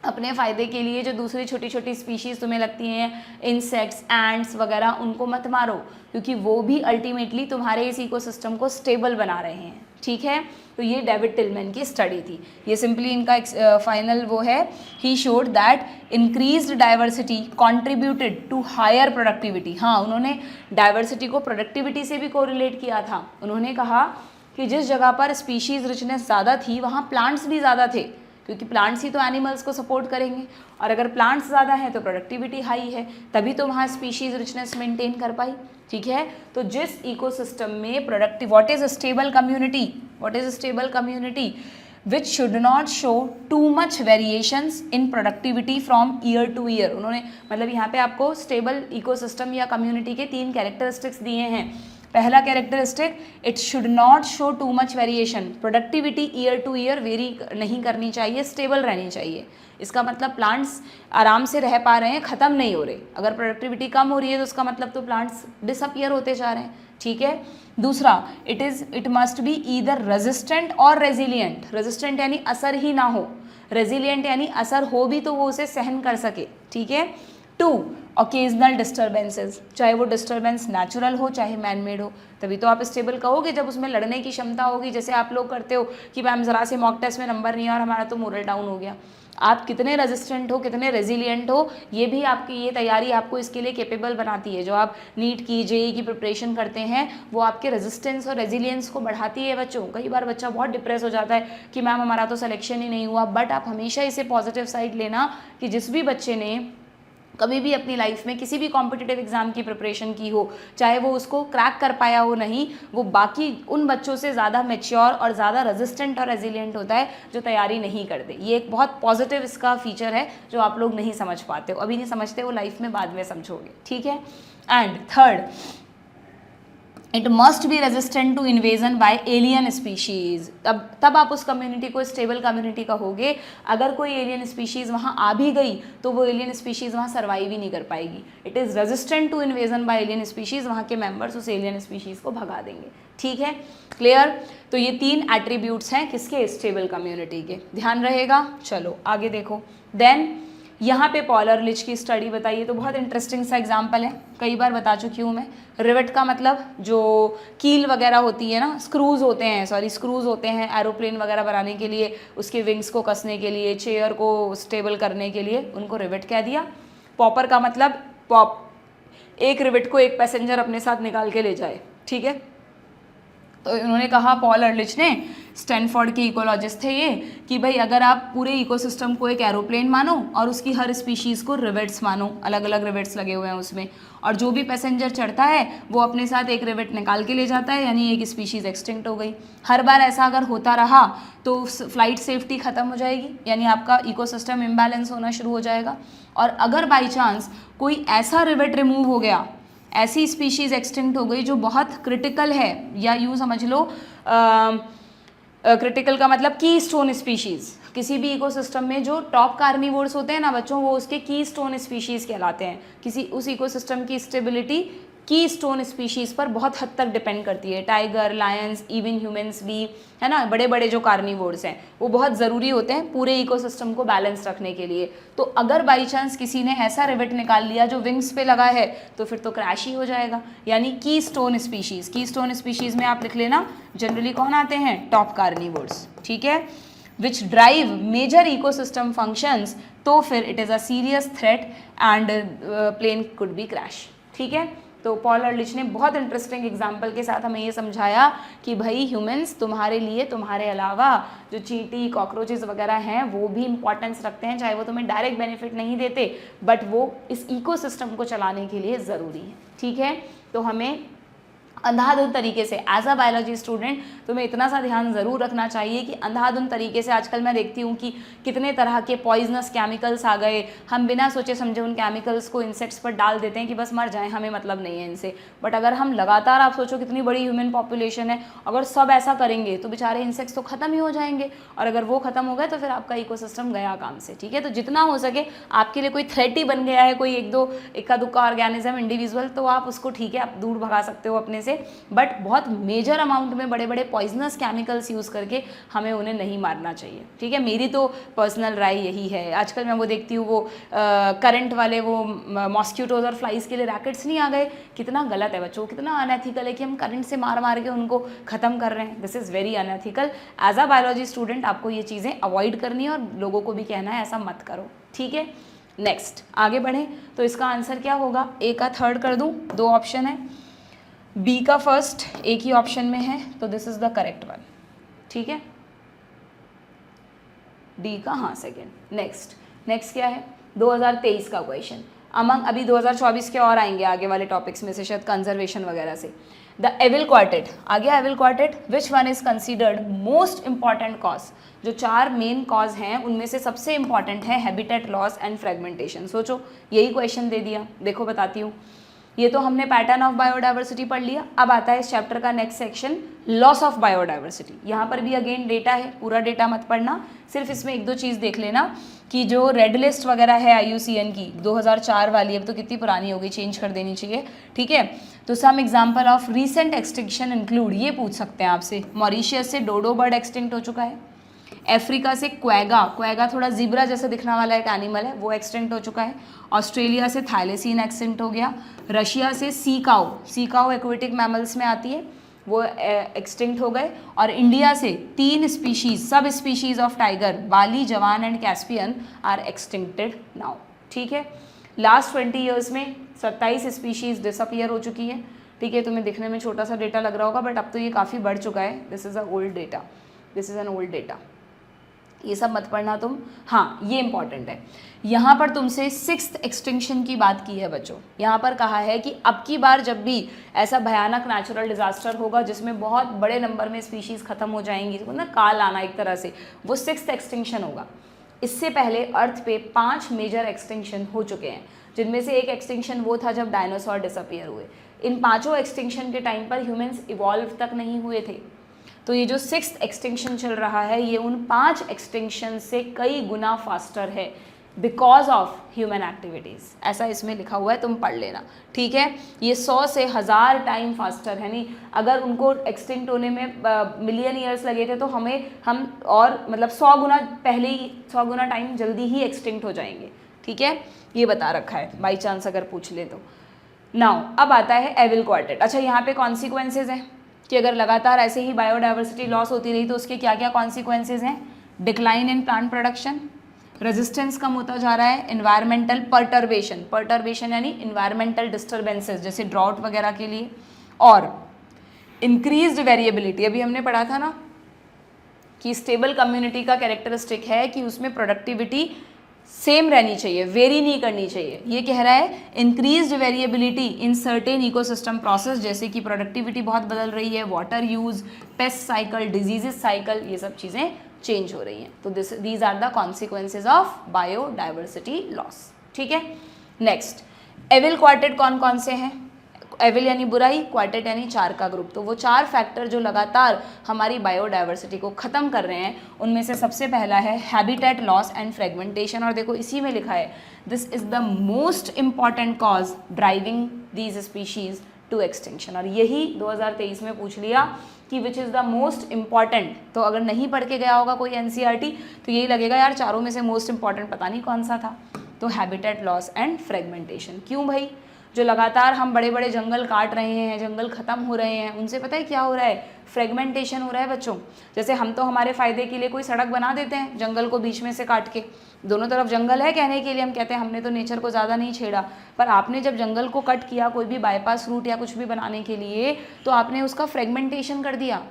अपने फ़ायदे के लिए जो दूसरी छोटी छोटी स्पीशीज़ तुम्हें लगती हैं, इंसेक्ट्स, एंट्स वगैरह, उनको मत मारो, क्योंकि वो भी अल्टीमेटली तुम्हारे इस इकोसिस्टम को स्टेबल बना रहे हैं। ठीक है? तो ये डेविड टिलमैन की स्टडी थी। ये सिंपली इनका फाइनल वो है, he showed that increased diversity contributed to higher productivity. हाँ, उन्होंने डाइवर्सिटी को प्रोडक्टिविटी से भी कोरिलेट किया था। उन्होंने कहा कि जिस जगह पर स्पीशीज़ रिचनेस ज़्यादा थी वहाँ प्लांट्स भी ज़्यादा थे, क्योंकि प्लांट्स ही तो एनिमल्स को सपोर्ट करेंगे, और अगर प्लांट्स ज़्यादा हैं तो प्रोडक्टिविटी हाई है, तभी तो वहाँ स्पीशीज रिचनेस मेंटेन कर पाई। ठीक है, तो जिस इकोसिस्टम में productive, what is stable community, what is stable community which should not show too much variations in productivity from year two year. उन्होंने मतलब यहाँ पे आपको स्टेबल इकोसिस्टम या कम्युनिटी के 3 कैरेक्टरिस्टिक्स दिए हैं। पहला characteristic, it should not show too much variation, productivity year two year very नहीं करनी चाहिए, स्टेबल रहनी चाहिए। इसका मतलब प्लांट्स आराम से रह पा रहे हैं, ख़त्म नहीं हो रहे। अगर प्रोडक्टिविटी कम हो रही है तो उसका मतलब तो प्लांट्स डिसअपियर होते जा रहे हैं। ठीक है, दूसरा, it must be either resistant और रेजिलियंट। रेजिस्टेंट यानी असर ही ना हो, रेजिलियंट यानी असर हो भी तो वो उसे सहन कर सके। ठीक है, 2, ओकेजनल डिस्टर्बेंसेज, चाहे वो डिस्टर्बेंस नेचुरल हो चाहे मैन मेड हो, तभी तो आप स्टेबल कहोगे जब उसमें लड़ने की क्षमता होगी। जैसे आप लोग करते हो कि मैम ज़रा से मॉक टेस्ट में नंबर नहीं आया और हमारा तो मोरल डाउन हो गया। आप कितने रेजिस्टेंट हो, कितने रेजिलियंट हो, ये भी आपकी ये तैयारी आपको इसके लिए कैपेबल बनाती है। जो आप नीट की, जेईई की प्रिपरेशन करते हैं वो आपके रेजिस्टेंस और रेजिलियंस को बढ़ाती है बच्चों। कई बार बच्चा बहुत डिप्रेस हो जाता है कि मैम हमारा तो सिलेक्शन ही नहीं हुआ, बट आप हमेशा इसे पॉजिटिव साइड लेना कि जिस भी बच्चे ने कभी भी अपनी लाइफ में किसी भी कॉम्पिटिटिव एग्जाम की प्रिपरेशन की हो, चाहे वो उसको क्रैक कर पाया हो नहीं, वो बाकी उन बच्चों से ज़्यादा मैच्योर और ज़्यादा रेजिस्टेंट और रेजिलियंट होता है जो तैयारी नहीं करते। ये एक बहुत पॉजिटिव इसका फीचर है जो आप लोग नहीं समझ पाते हो, अभी नहीं समझते, वो लाइफ में बाद में समझोगे। ठीक है, and third, it must be resistant to invasion by alien species. तब आप उस कम्युनिटी को स्टेबल कम्युनिटी कहोगे। अगर कोई एलियन स्पीशीज़ वहाँ आ भी गई तो वो एलियन स्पीशीज़ वहाँ सर्वाइव ही नहीं कर पाएगी। It is resistant to invasion by alien species, वहाँ के मेंबर्स उस एलियन स्पीशीज़ को भगा देंगे। ठीक है, क्लियर? तो ये 3 एट्रीब्यूट्स हैं किसके, स्टेबल कम्युनिटी के, ध्यान रहेगा। चलो आगे देखो। देन यहाँ पे पॉल अर्लिच की स्टडी बताइए, तो बहुत इंटरेस्टिंग सा एग्जाम्पल है, कई बार बता चुकी हूँ मैं। रिवेट का मतलब जो कील वगैरह होती है ना, स्क्रूज होते हैं एरोप्लेन वगैरह बनाने के लिए, उसके विंग्स को कसने के लिए, चेयर को स्टेबल करने के लिए, उनको रिवेट कह दिया। पॉपर का मतलब पॉप, एक रिवेट को एक पैसेंजर अपने साथ निकाल के ले जाए। ठीक है, तो उन्होंने कहा, पॉल अर्लिच ने, स्टैनफोर्ड के इकोलॉजिस्ट थे ये, कि भाई अगर आप पूरे इकोसिस्टम को एक एरोप्लेन मानो और उसकी हर स्पीशीज़ को रिवेट्स मानो, अलग अलग रिवेट्स लगे हुए हैं उसमें, और जो भी पैसेंजर चढ़ता है वो अपने साथ एक रिवेट निकाल के ले जाता है, यानी एक स्पीशीज़ एक्सटिंक्ट हो गई। हर बार ऐसा अगर होता रहा तो फ्लाइट सेफ्टी ख़त्म हो जाएगी, यानी आपका इकोसिस्टम इम्बैलेंस होना शुरू हो जाएगा। और अगर बाई चांस कोई ऐसा रिवेट रिमूव हो गया, ऐसी स्पीशीज़ एक्सटिंक्ट हो गई जो बहुत क्रिटिकल है, या यूँ समझ लो क्रिटिकल का मतलब की स्टोन स्पीशीज़, किसी भी इकोसिस्टम में जो टॉप कार्निवोर्स होते हैं ना बच्चों, वो उसके की स्टोन स्पीशीज़ कहलाते हैं। किसी उस इकोसिस्टम की स्टेबिलिटी की स्टोन स्पीशीज़ पर बहुत हद तक डिपेंड करती है। टाइगर, लायंस, इवन ह्यूमंस भी, है ना, बड़े बड़े जो कार्निवोर्स हैं वो बहुत ज़रूरी होते हैं पूरे इकोसिस्टम को बैलेंस रखने के लिए। तो अगर बाई चांस किसी ने ऐसा रिवेट निकाल लिया जो विंग्स पे लगा है तो फिर तो क्रैश ही हो जाएगा। यानी की स्टोन स्पीशीज़ में आप लिख लेना, जनरली कौन आते हैं, टॉप कार्निवोर्स। ठीक है, which drive major ecosystem functions, तो फिर it is a serious threat and plane could be crash. ठीक है, तो पॉल अर्लिच ने बहुत इंटरेस्टिंग एग्जाम्पल के साथ हमें ये समझाया कि भाई ह्यूमंस तुम्हारे लिए, तुम्हारे अलावा जो चींटी, कॉकरोचेस वगैरह हैं वो भी इंपॉर्टेंस रखते हैं, चाहे वो तुम्हें डायरेक्ट बेनिफिट नहीं देते, बट वो इस इकोसिस्टम को चलाने के लिए ज़रूरी है। ठीक है, तो हमें अंधाधुंध तरीके से एज अ बायोलॉजी स्टूडेंट तुम्हें इतना सा ध्यान ज़रूर रखना चाहिए कि अंधाधुंध तरीके से आजकल मैं देखती हूँ कि कितने तरह के पॉइजनस केमिकल्स आ गए, हम बिना सोचे समझे उन केमिकल्स को इंसेक्ट्स पर डाल देते हैं कि बस मर जाएं, हमें मतलब नहीं है इनसे। बट अगर हम लगातार, आप सोचो कितनी बड़ी ह्यूमन पॉपुलेशन है, अगर सब ऐसा करेंगे तो बेचारे इंसेक्ट्स तो ख़त्म ही हो जाएंगे, और अगर वो ख़त्म हो गए तो फिर आपका इकोसिस्टम गया काम से। ठीक है, तो जितना हो सके आपके लिए कोई थ्रेट ही बन गया है, कोई एक दो इक्का दुक्का ऑर्गेनिज्म इंडिविजुअल, तो आप उसको ठीक है आप दूर भगा सकते हो अपने से, बट बहुत मेजर अमाउंट में बड़े बड़े पॉइजनस केमिकल्स यूज़ करके हमें उन्हें नहीं मारना चाहिए। ठीक है, मेरी तो पर्सनल राय यही है। आजकल मैं वो देखती हूँ, वो करंट वाले वो मॉस्किटोज और फ्लाइज के लिए रैकेट्स नहीं आ गए, कितना गलत है बच्चों, कितना अनएथिकल है कि हम करंट से मार मार के उनको ख़त्म कर रहे हैं। This is very unethical. As a biology student आपको ये चीज़ें अवॉइड करनी है और लोगों को भी कहना है ऐसा मत करो। ठीक है, नेक्स्ट आगे बढ़ें, तो इसका आंसर क्या होगा, ए का थर्ड कर दूँ, 2 ऑप्शन है, बी का फर्स्ट एक ही ऑप्शन में है, तो this is the correct one. ठीक है, डी का, हाँ सेकेंड। नेक्स्ट क्या है 2023 का क्वेश्चन, अमंग अभी 2024 के और आएंगे आगे वाले टॉपिक्स में से, शायद कंजर्वेशन वगैरह से। द एविल क्वार्टेट, आ गया evil quartet, which one is considered most important cause, जो 4 मेन कॉज हैं उनमें से सबसे इंपॉर्टेंट है हैबिटेट लॉस एंड फ्रेगमेंटेशन। सोचो, यही क्वेश्चन दे दिया, देखो बताती हूँ। ये तो हमने पैटर्न ऑफ बायोडाइवर्सिटी पढ़ लिया, अब आता है इस चैप्टर का next section, loss of biodiversity. यहाँ पर भी अगेन डेटा है, पूरा डेटा मत पढ़ना, सिर्फ इसमें 1-2 चीज़ देख लेना कि जो रेड लिस्ट वगैरह है IUCN की 2004 वाली, अब तो कितनी पुरानी हो गई, चेंज कर देनी चाहिए, ठीक है। तो some example of recent extinction include, ये पूछ सकते हैं आपसे, मॉरिशियस से डोडो बर्ड एक्सटिंक्ट हो चुका है, अफ्रीका से क्वेगा थोड़ा जीब्रा जैसे दिखने वाला एक एनिमल है, वो एक्सटिंक्ट हो चुका है, ऑस्ट्रेलिया से थाइलेसीन एक्सटिंक्ट हो गया, रशिया से सी काऊ एक्वेटिक मैमल्स में आती है, वो एक्सटिंक्ट हो गए, और इंडिया से 3 स्पीशीज, सब स्पीशीज ऑफ टाइगर, बाली, जवान and Caspian are extincted now, ठीक है। लास्ट 20 ईयर्स में 27 स्पीशीज डिसअपियर हो चुकी है, ठीक है। तुम्हें दिखने में छोटा सा डेटा लग रहा होगा, बट अब तो ये काफ़ी बढ़ चुका है, this is an old data, ये सब मत पढ़ना तुम। हाँ, ये इंपॉर्टेंट है, यहाँ पर तुमसे 6th एक्सटिंक्शन की बात की है बच्चों। यहाँ पर कहा है कि अब की बार जब भी ऐसा भयानक नेचुरल डिजास्टर होगा जिसमें बहुत बड़े नंबर में स्पीशीज़ खत्म हो जाएंगी, ना काल आना एक तरह से, वो 6th एक्सटिंक्शन होगा। इससे पहले अर्थ पे 5 मेजर एक्सटिंक्शन हो चुके हैं, जिनमें से एक एक्सटिंक्शन वो था जब डायनासोर डिसअपियर हुए। इन 5 एक्सटिंक्शन के टाइम पर ह्यूमंस इवॉल्व तक नहीं हुए थे, तो ये जो 6th एक्सटिंक्शन चल रहा है ये उन 5 एक्सटिंक्शन से कई गुना फास्टर है, बिकॉज ऑफ ह्यूमन एक्टिविटीज़, ऐसा इसमें लिखा हुआ है, तुम पढ़ लेना, ठीक है। ये 100 से 1000 टाइम फास्टर है, नहीं अगर उनको एक्सटिंक्ट होने में मिलियन ईयर्स लगे थे तो हम और मतलब 100 गुना पहले ही, 100 गुना टाइम जल्दी ही एक्सटिंक्ट हो जाएंगे, ठीक है। ये बता रखा है बाई चांस अगर पूछ ले तो। नाउ अब आता है एविल क्वार्टेट। अच्छा, यहाँ पे कॉन्सिक्वेंसेज हैं कि अगर लगातार ऐसे ही बायोडाइवर्सिटी लॉस होती रही तो उसके क्या क्या कॉन्सिक्वेंसेज हैं। Decline in plant production, resistance कम होता जा रहा है, इन्वायरमेंटल पर्टर्बेशन यानी इन्वायरमेंटल डिस्टर्बेंसेस जैसे ड्रॉट वगैरह के लिए, और इंक्रीज्ड वेरिएबिलिटी, अभी हमने पढ़ा था ना कि स्टेबल कम्युनिटी का कैरेक्टरिस्टिक है कि उसमें प्रोडक्टिविटी सेम रहनी चाहिए, वेरी नहीं करनी चाहिए। ये कह रहा है increased variability in certain ecosystem process, जैसे कि प्रोडक्टिविटी बहुत बदल रही है, water use, pest cycle, diseases cycle, ये सब चीज़ें चेंज हो रही हैं। तो these are the consequences of biodiversity loss, ठीक है। नेक्स्ट, एविल क्वार्टेट कौन कौन से हैं। एविल यानी बुराई, क्वार्टेट यानी 4 का ग्रुप। तो वो 4 फैक्टर जो लगातार हमारी बायोडाइवर्सिटी को ख़त्म कर रहे हैं, उनमें से सबसे पहला है हैबिटेट लॉस एंड फ्रेगमेंटेशन। और देखो इसी में लिखा है this is the most important cause driving these species to extinction. और यही 2023 में पूछ लिया कि which is the most important. तो अगर नहीं पढ़ के गया होगा कोई NCERT तो यही लगेगा यार चारों में से मोस्ट इम्पॉर्टेंट पता नहीं कौन सा था। तो हैबिटेट लॉस एंड फ्रेगमेंटेशन। क्यों भाई, जो लगातार हम बड़े बड़े जंगल काट रहे हैं, जंगल ख़त्म हो रहे हैं, उनसे पता है क्या हो रहा है, फ्रेगमेंटेशन हो रहा है बच्चों। जैसे हम तो हमारे फ़ायदे के लिए कोई सड़क बना देते हैं जंगल को बीच में से काट के, दोनों तरफ जंगल है कहने के लिए, हम कहते हैं हमने तो नेचर को ज़्यादा नहीं छेड़ा, पर आपने जब जंगल को कट किया कोई भी बाईपास रूट या कुछ भी बनाने के लिए, तो आपने उसका फ्रेगमेंटेशन कर दिया।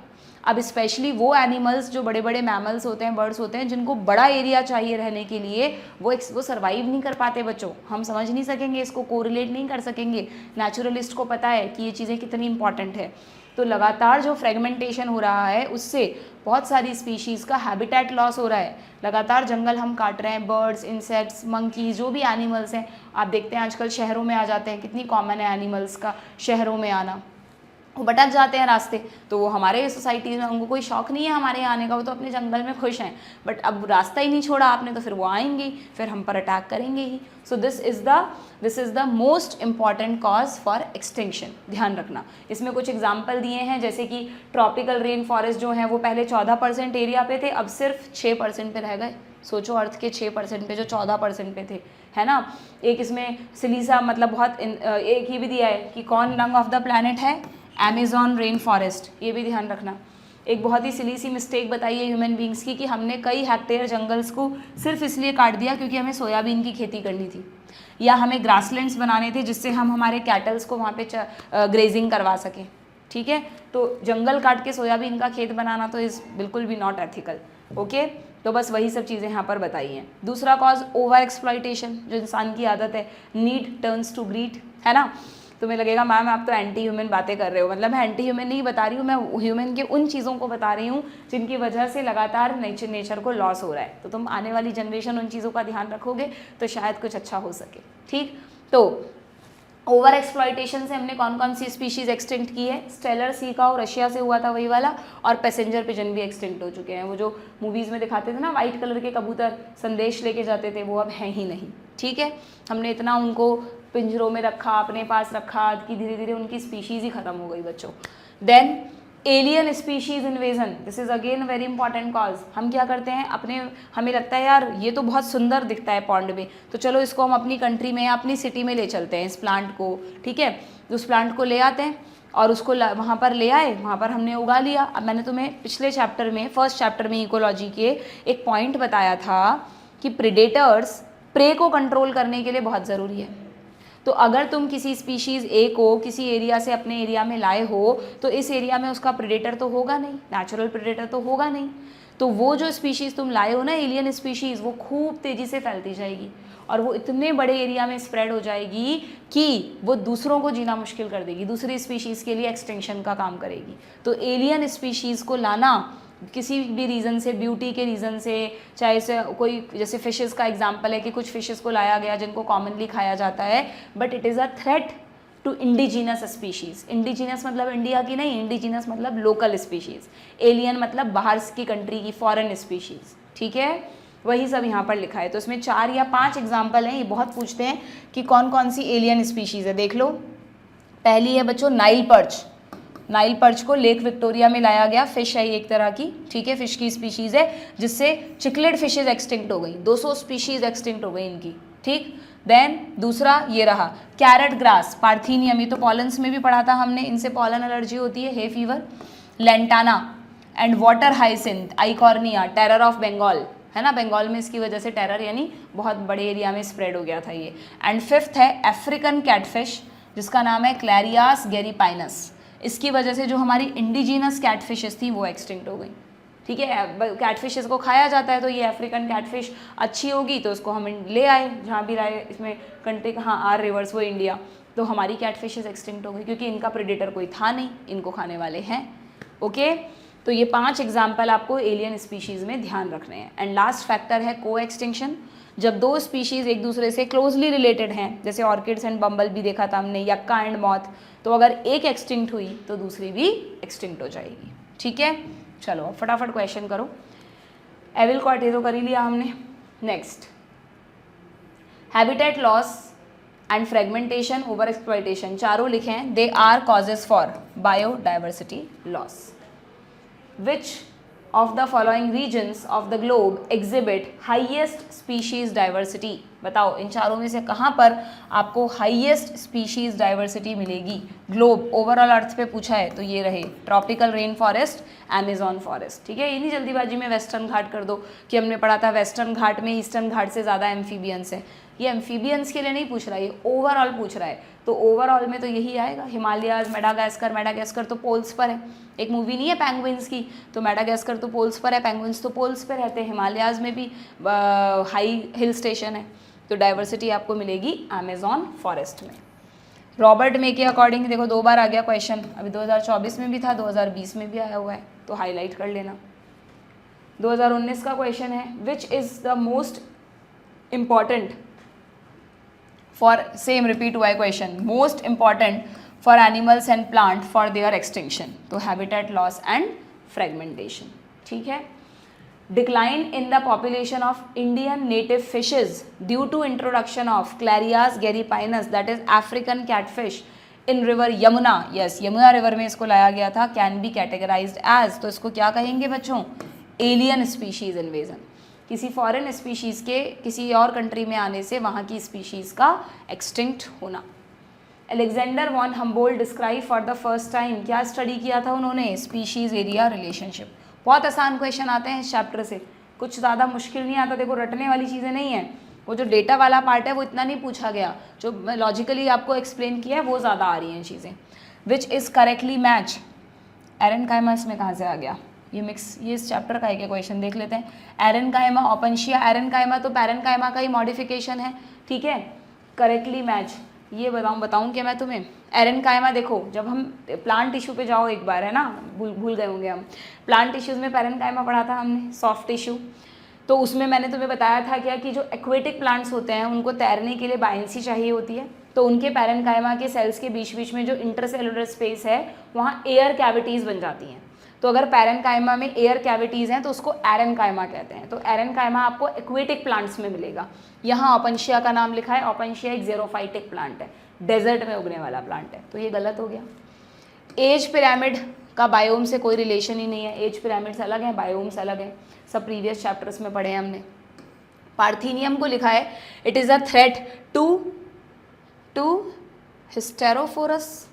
अब स्पेशली वो एनिमल्स जो बड़े बड़े मैमल्स होते हैं, बर्ड्स होते हैं, जिनको बड़ा एरिया चाहिए रहने के लिए, वो सर्वाइव नहीं कर पाते बच्चों। हम समझ नहीं सकेंगे, इसको कोरिलेट नहीं कर सकेंगे। नेचुरलिस्ट को पता है कि ये चीज़ें कितनी इंपॉर्टेंट है। तो लगातार जो फ्रेगमेंटेशन हो रहा है उससे बहुत सारी स्पीशीज़ का हैबिटेट लॉस हो रहा है। लगातार जंगल हम काट रहे हैं, बर्ड्स, इंसेक्ट्स, मंकीज, जो भी एनिमल्स हैं, आप देखते हैं आजकल शहरों में आ जाते हैं, कितनी कॉमन है एनिमल्स का शहरों में आना। वो भटक जाते हैं रास्ते, तो वो हमारे सोसाइटी में उनको कोई शौक नहीं है हमारे यहाँ आने का, वो तो अपने जंगल में खुश हैं। बट अब रास्ता ही नहीं छोड़ा आपने, तो फिर वो आएंगे, फिर हम पर अटैक करेंगे ही। So this is the most important cause for extinction. ध्यान रखना, इसमें कुछ एग्जाम्पल दिए हैं, जैसे कि ट्रॉपिकल रेन फॉरेस्ट जो हैं वो पहले 14% एरिया पे थे, अब सिर्फ 6% पे रह गए। सोचो, अर्थ के 6% पे जो 14% पे थे, है ना। एक इसमें सिलीसा, मतलब बहुत एक ये भी दिया है कि कौन लंग ऑफ द प्लैनेट है, अमेज़ॉन रेन फॉरेस्ट। ये भी ध्यान रखना। एक बहुत ही सिली सी मिस्टेक बताई है ह्यूमन बींग्स की कि हमने कई हेक्टेयर जंगल्स को सिर्फ इसलिए काट दिया क्योंकि हमें सोयाबीन की खेती करनी थी, या हमें ग्रासलैंड्स बनाने थे जिससे हम हमारे कैटल्स को वहाँ पे ग्रेजिंग करवा सकें। ठीक है। तो जंगल काट के सोयाबीन का खेत बनाना तो इज़ बिल्कुल भी नॉट एथिकल। ओके, तो बस वही सब चीज़ें यहाँ पर बताई हैं। दूसरा कॉज ओवर एक्सप्लॉइटेशन, जो इंसान की आदत है, नीड टर्न्स टू ग्रीड, है ना। तुम्हें लगेगा मैम आप तो एंटी ह्यूमन बातें कर रहे हो, मतलब मैं एंटी ह्यूमन नहीं बता रही हूँ, मैं ह्यूमन के उन चीज़ों को बता रही हूँ जिनकी वजह से लगातार नेचर को लॉस हो रहा है। तो तुम आने वाली जनरेशन उन चीज़ों का ध्यान रखोगे तो शायद कुछ अच्छा हो सके। ठीक, तो ओवर एक्सप्लॉइटेशन से हमने कौन कौन सी स्पीशीज़ एक्सटिंक्ट की है? स्टेलर सी काऊ रशिया से हुआ था वही वाला, और पैसेंजर पिजन भी एक्सटिंक्ट हो चुके हैं। वो जो मूवीज़ में दिखाते थे ना, वाइट कलर के कबूतर संदेश लेके जाते थे, वो अब हैं ही नहीं। ठीक है, हमने इतना उनको पिंजरों में रखा, अपने पास रखा कि धीरे धीरे उनकी स्पीशीज़ ही ख़त्म हो गई बच्चों। Then alien species invasion, this is again very important cause. हम क्या करते हैं, अपने हमें लगता है यार ये तो बहुत सुंदर दिखता है पॉन्ड में, तो चलो इसको हम अपनी कंट्री में या अपनी सिटी में ले चलते हैं इस प्लांट को। ठीक है, उस प्लांट को ले आते हैं और उसको वहाँ पर ले आए, वहाँ पर हमने उगा लिया। अब मैंने तुम्हें पिछले चैप्टर में, फर्स्ट चैप्टर में इकोलॉजी के एक पॉइंट बताया था कि प्रेडेटर्स प्रे को कंट्रोल करने के लिए बहुत ज़रूरी है। तो अगर तुम किसी स्पीशीज़ ए को किसी एरिया से अपने एरिया में लाए हो तो इस एरिया में उसका प्रेडेटर तो होगा नहीं, नेचुरल प्रेडेटर तो होगा नहीं। तो वो जो स्पीशीज़ तुम लाए हो ना, एलियन स्पीशीज़, वो खूब तेज़ी से फैलती जाएगी और वो इतने बड़े एरिया में स्प्रेड हो जाएगी कि वो दूसरों को जीना मुश्किल कर देगी, दूसरी स्पीशीज़ के लिए एक्सटिंक्शन का काम करेगी। तो एलियन स्पीशीज़ को लाना किसी भी रीज़न से, ब्यूटी के रीज़न से, चाहे से कोई, जैसे फिशेस का एग्जांपल है कि कुछ फिशेस को लाया गया जिनको कॉमनली खाया जाता है, but it is a threat to indigenous species. Indigenous मतलब इंडिया की नहीं, इंडिजीनस मतलब लोकल स्पीशीज़, एलियन मतलब बाहर की कंट्री की, फॉरेन स्पीशीज़। ठीक है, वही सब यहाँ पर लिखा है। तो इसमें 4 या 5 एग्जाम्पल हैं, ये बहुत पूछते हैं कि कौन कौन सी एलियन स्पीशीज़ है। देख लो, पहली है बच्चों नाइल पर्च। नाइल पर्च को लेक विक्टोरिया में लाया गया, फिश है एक तरह की, ठीक है, फिश की स्पीशीज़ है, जिससे चिकलेट फिशेज एक्सटिंक्ट हो गई, 200 स्पीशीज़ एक्सटिंक्ट हो गई इनकी। ठीक, देन दूसरा ये रहा कैरेट ग्रास, पार्थीनियम, ये तो पॉलन्स में भी पढ़ा था हमने, इनसे पॉलन एलर्जी होती है, hay fever. Lantana and water hyacinth, Eichhornia, terror of Bengal, है ना, बंगाल में इसकी वजह से टेरर यानी बहुत बड़े एरिया में स्प्रेड हो गया था ये। एंड फिफ्थ है अफ्रीकन कैटफिश, जिसका नाम है क्लैरियास गैरीपाइनस। इसकी वजह से जो हमारी इंडिजीनस कैटफिशेस थी वो एक्सटिंक्ट हो गई। ठीक है, कैटफिशेस को खाया जाता है, तो ये अफ्रीकन कैटफिश अच्छी होगी तो उसको हम ले आए, जहाँ भी लाए, इसमें कंट्री कहाँ, आर रिवर्स, वो इंडिया, तो हमारी कैटफिशेस एक्सटिंक्ट हो गई क्योंकि इनका प्रेडेटर कोई था नहीं, इनको खाने वाले हैं। ओके, तो ये 5 एग्जाम्पल आपको एलियन स्पीशीज़ में ध्यान रखने हैं। एंड लास्ट फैक्टर है को एक्सटिंक्शन, जब 2 स्पीशीज़ एक दूसरे से क्लोजली रिलेटेड हैं, जैसे ऑर्किड्स एंड बम्बल भी देखा था हमने, यक्का एंड मॉथ, तो अगर एक एक्सटिंक्ट हुई तो दूसरी भी एक्सटिंक्ट हो जाएगी। ठीक है, चलो अब फटाफट क्वेश्चन करो। एविल कॉट ये तो कर ही लिया हमने। Next, habitat loss and fragmentation, over exploitation, चारों लिखे हैं, they are causes for biodiversity loss. Which of the following regions of the globe exhibit highest species diversity? बताओ इन चारों में से कहाँ पर आपको हाईएस्ट स्पीशीज डाइवर्सिटी मिलेगी? ग्लोब, ओवरऑल अर्थ पे पूछा है तो ये रहे tropical rain forest, Amazon forest. ठीक है, ये नहीं जल्दीबाजी में वेस्टर्न घाट कर दो कि हमने पढ़ा था वेस्टर्न घाट में ईस्टर्न घाट से ज़्यादा एम्फीबियंस है। ये एम्फीबियंस के लिए नहीं पूछ रहा है, ये ओवरऑल पूछ रहा है, तो ओवरऑल में तो यही आएगा, हिमालयाज, मेडागास्कर, मेडागास्कर तो पोल्स पर है, एक मूवी नहीं है पेंगुइन्स की, तो मेडागास्कर तो पोल्स पर है, पेंगुइन्स तो पोल्स पर रहते हैं, हिमालयाज में भी हाई हिल स्टेशन है, तो डाइवर्सिटी आपको मिलेगी अमेजॉन फॉरेस्ट में। रॉबर्ट मे के अकॉर्डिंग देखो 2 बार आ गया क्वेश्चन, अभी 2024 में भी था, 2020 में भी आया हुआ है, तो हाईलाइट कर लेना। 2019 का क्वेश्चन है, which is the most important for, same repeat हुआ है question, most important for animals and plant for their extinction, तो हैबिटेट लॉस एंड फ्रेगमेंटेशन। ठीक है, decline in the population of Indian native fishes due to introduction of Clarias gariepinus, that is African catfish in river Yamuna, yes Yamuna river में इसको लाया गया था, कैन बी कैटेगराइज्ड एज, तो इसको क्या कहेंगे बच्चों? एलियन स्पीशीज इन्वेजन, किसी फॉरेन स्पीशीज़ के किसी और कंट्री में आने से वहाँ की स्पीशीज़ का एक्सटिंक्ट होना। Alexander von Humboldt describe for the first time, क्या स्टडी किया था उन्होंने? Species area relationship. बहुत आसान क्वेश्चन आते हैं इस चैप्टर से, कुछ ज़्यादा मुश्किल नहीं आता, देखो रटने वाली चीज़ें नहीं है, वो जो डेटा वाला पार्ट है वो इतना नहीं पूछा गया, जो लॉजिकली आपको एक्सप्लेन किया है वो ज़्यादा आ रही हैं चीज़ें। Which is correctly match. Aerenchyma इसमें कहाँ से आ गया, ये मिक्स, ये इस चैप्टर का है क्या, क्वेश्चन देख लेते हैं। एरेनकाइमा, ओपनशिया, एरेनकाइमा तो पैरेनकाइमा का ही मॉडिफिकेशन है, ठीक है। करेक्टली मैच, ये बताऊँ क्या मैं तुम्हें। एरेनकाइमा देखो, जब हम प्लांट टिश्यू पे जाओ एक बार, है ना, भूल गए होंगे हम, प्लांट टिश्यूज़ में पैरेनकाइमा पढ़ा था हमने, सॉफ्ट टिश्यू। तो उसमें मैंने तुम्हें बताया था क्या कि जो एक्वेटिक प्लांट्स होते हैं उनको तैरने के लिए बायंसी चाहिए होती है, तो उनके पैरेनकाइमा के सेल्स के बीच बीच में जो इंटरसेलुलर स्पेस है वहाँ एयर कैविटीज़ बन जाती हैं। तो अगर पैरेनकाइमा में एयर कैविटीज़ हैं तो उसको एरेनकाइमा कहते हैं। तो एरेनकाइमा आपको एक्वेटिक प्लांट्स में मिलेगा। यहाँ ओपनशिया का नाम लिखा है, ओपनशिया एक ज़ेरोफाइटिक प्लांट है, डेजर्ट में उगने वाला प्लांट है, तो ये गलत हो गया। एज पिरामिड का बायोम से कोई रिलेशन ही नहीं है, एज पिरामिड्स अलग हैं, बायोम्स अलग हैं, सब प्रीवियस चैप्टर्स में पढ़े हैं हमने। पार्थेनियम को लिखा है it is a threat to hysterophorus,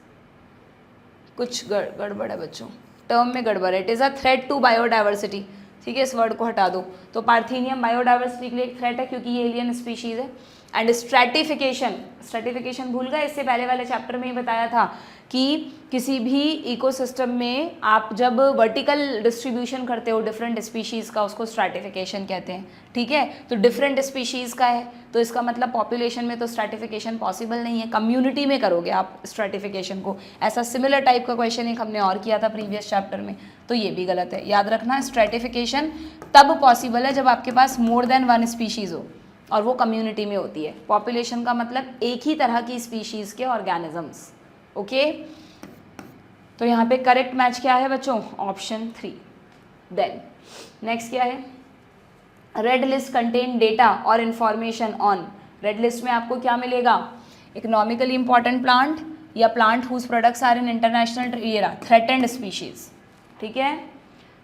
कुछ गड़बड़ है बच्चों, टर्म में गड़बड़ है। It is a threat to biodiversity, ठीक है, इस वर्ड को हटा दो। तो पार्थेनियम बायोडाइवर्सिटी के लिए एक थ्रेट है क्योंकि ये एलियन स्पीशीज़ है। एंड स्ट्रैटिफिकेशन भूल गए, इससे पहले वाले चैप्टर में ही बताया था कि किसी भी इकोसिस्टम में आप जब वर्टिकल डिस्ट्रीब्यूशन करते हो डिफरेंट स्पीशीज़ का, उसको स्ट्रैटिफिकेशन कहते हैं, ठीक है। तो डिफरेंट स्पीशीज़ का है, तो इसका मतलब पॉपुलेशन में तो स्ट्रैटिफिकेशन पॉसिबल नहीं है, कम्युनिटी में करोगे आप स्ट्रैटिफिकेशन को। ऐसा सिमिलर टाइप का क्वेश्चन एक हमने और किया था प्रीवियस चैप्टर में, तो ये भी गलत है। याद रखना, स्ट्रैटिफिकेशन तब पॉसिबल है जब आपके पास मोर देन वन स्पीशीज़ हो और वो कम्युनिटी में होती है। पॉपुलेशन का मतलब एक ही तरह की स्पीशीज़ के ऑर्गेनिजम्स, ओके। तो यहाँ पे करेक्ट मैच क्या है बच्चों, ऑप्शन 3। देन नेक्स्ट क्या है, रेड लिस्ट कंटेन डेटा और इन्फॉर्मेशन ऑन। रेड लिस्ट में आपको क्या मिलेगा, इकोनॉमिकली इंपॉर्टेंट प्लांट या plant whose products are in international ये थ्रेटेंड स्पीशीज, ठीक है,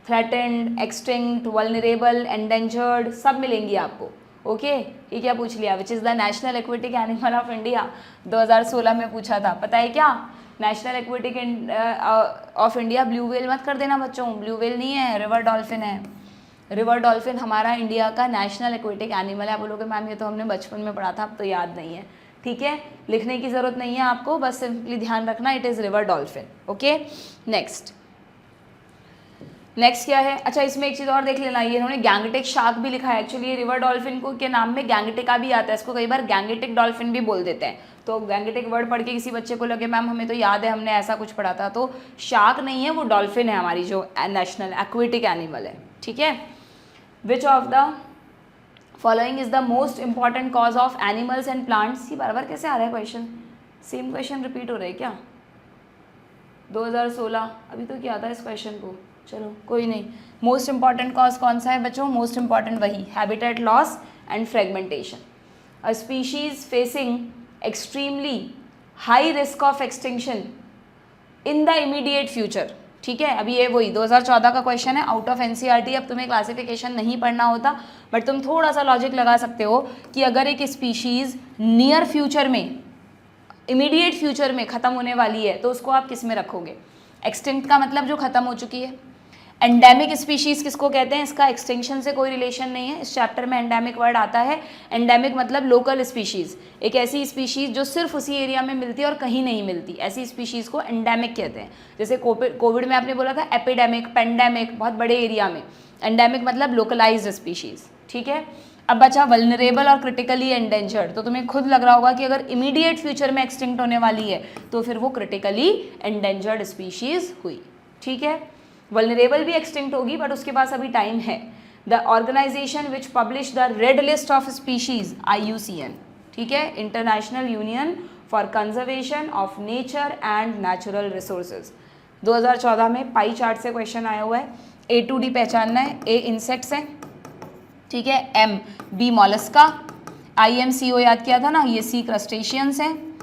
थ्रेटेंड, एक्सटिंक्ट, वल्नरेबल, एंडेंजर्ड सब मिलेंगी आपको, ओके। ये क्या पूछ लिया, विच is the national aquatic animal of India, 2016 में पूछा था, पता है क्या, national aquatic of India blue whale मत कर देना बच्चों, ब्लू व्हेल नहीं है, रिवर डॉल्फिन है। रिवर डॉल्फिन हमारा इंडिया का नेशनल एक्वेटिक एनिमल है। आप बोलोगे मैम ये तो हमने बचपन में पढ़ा था, अब तो याद नहीं है, ठीक है, लिखने की ज़रूरत नहीं है आपको, बस सिंपली ध्यान रखना it is river dolphin, okay. Next क्या है, अच्छा इसमें एक चीज़ और देख लेना, ये इन्होंने गैंगटिक शार्क भी लिखा है। एक्चुअली ये रिवर डॉल्फिन को के नाम में गैंगटिका भी आता है, इसको कई बार गैंगटिक डॉल्फिन भी बोल देते हैं। तो गैंगटिक वर्ड पढ़ के किसी बच्चे को लगे मैम हमें तो याद है हमने ऐसा कुछ पढ़ा था, तो शार्क नहीं है, वो डॉल्फिन है हमारी जो नेशनल एक्वेटिक एनिमल है, ठीक है। Which of the following is the most important cause of animals and plants. ये बार बार कैसे आ रहा है क्वेश्चन, सेम क्वेश्चन रिपीट हो रहा है क्या, 2016 अभी तो क्या था इस क्वेश्चन को, चलो कोई नहीं। मोस्ट इंपॉर्टेंट कॉज कौन सा है बच्चों, मोस्ट इंपॉर्टेंट वही, habitat loss and fragmentation. A species facing extremely high risk of extinction in the immediate future, ठीक है। अभी ये वही 2014 का क्वेश्चन है, आउट ऑफ एनसीईआरटी। अब तुम्हें क्लासिफिकेशन नहीं पढ़ना होता, बट तुम थोड़ा सा लॉजिक लगा सकते हो कि अगर एक स्पीशीज़ नियर फ्यूचर में, इमीडिएट फ्यूचर में ख़त्म होने वाली है, तो उसको आप किस में रखोगे। एक्सटिंक्ट का मतलब जो ख़त्म हो चुकी है। एंडेमिक स्पीशीज़ किसको कहते हैं, इसका एक्सटिंक्शन से कोई रिलेशन नहीं है, इस चैप्टर में एंडेमिक वर्ड आता है। एंडेमिक मतलब लोकल स्पीशीज़, एक ऐसी स्पीशीज़ जो सिर्फ उसी एरिया में मिलती है और कहीं नहीं मिलती, ऐसी स्पीशीज़ को एंडेमिक कहते हैं। जैसे कोविड में आपने बोला था एपिडेमिक, पेंडेमिक, बहुत बड़े एरिया में। एंडेमिक मतलब लोकलाइज्ड स्पीशीज़, ठीक है। अब बचा वल्नरेबल और क्रिटिकली एंडेंजर्ड। तो तुम्हें खुद लग रहा होगा कि अगर इमीडिएट फ्यूचर में एक्सटिंक्ट होने वाली है तो फिर वो क्रिटिकली एंडेंजर्ड स्पीशीज़ हुई, ठीक है। वल्नरेबल भी एक्सटिंक्ट होगी बट उसके पास अभी टाइम है। The organisation which publish the red list of species, IUCN, ठीक है, international union for conservation of nature and natural resources. 2014 में पाई चार्ट से क्वेश्चन आया हुआ है। A to D पहचानना है, A इंसेक्ट्स है, ठीक है, M B मॉलस्का, IMCO याद किया था ना, ये C क्रस्टेशियंस हैं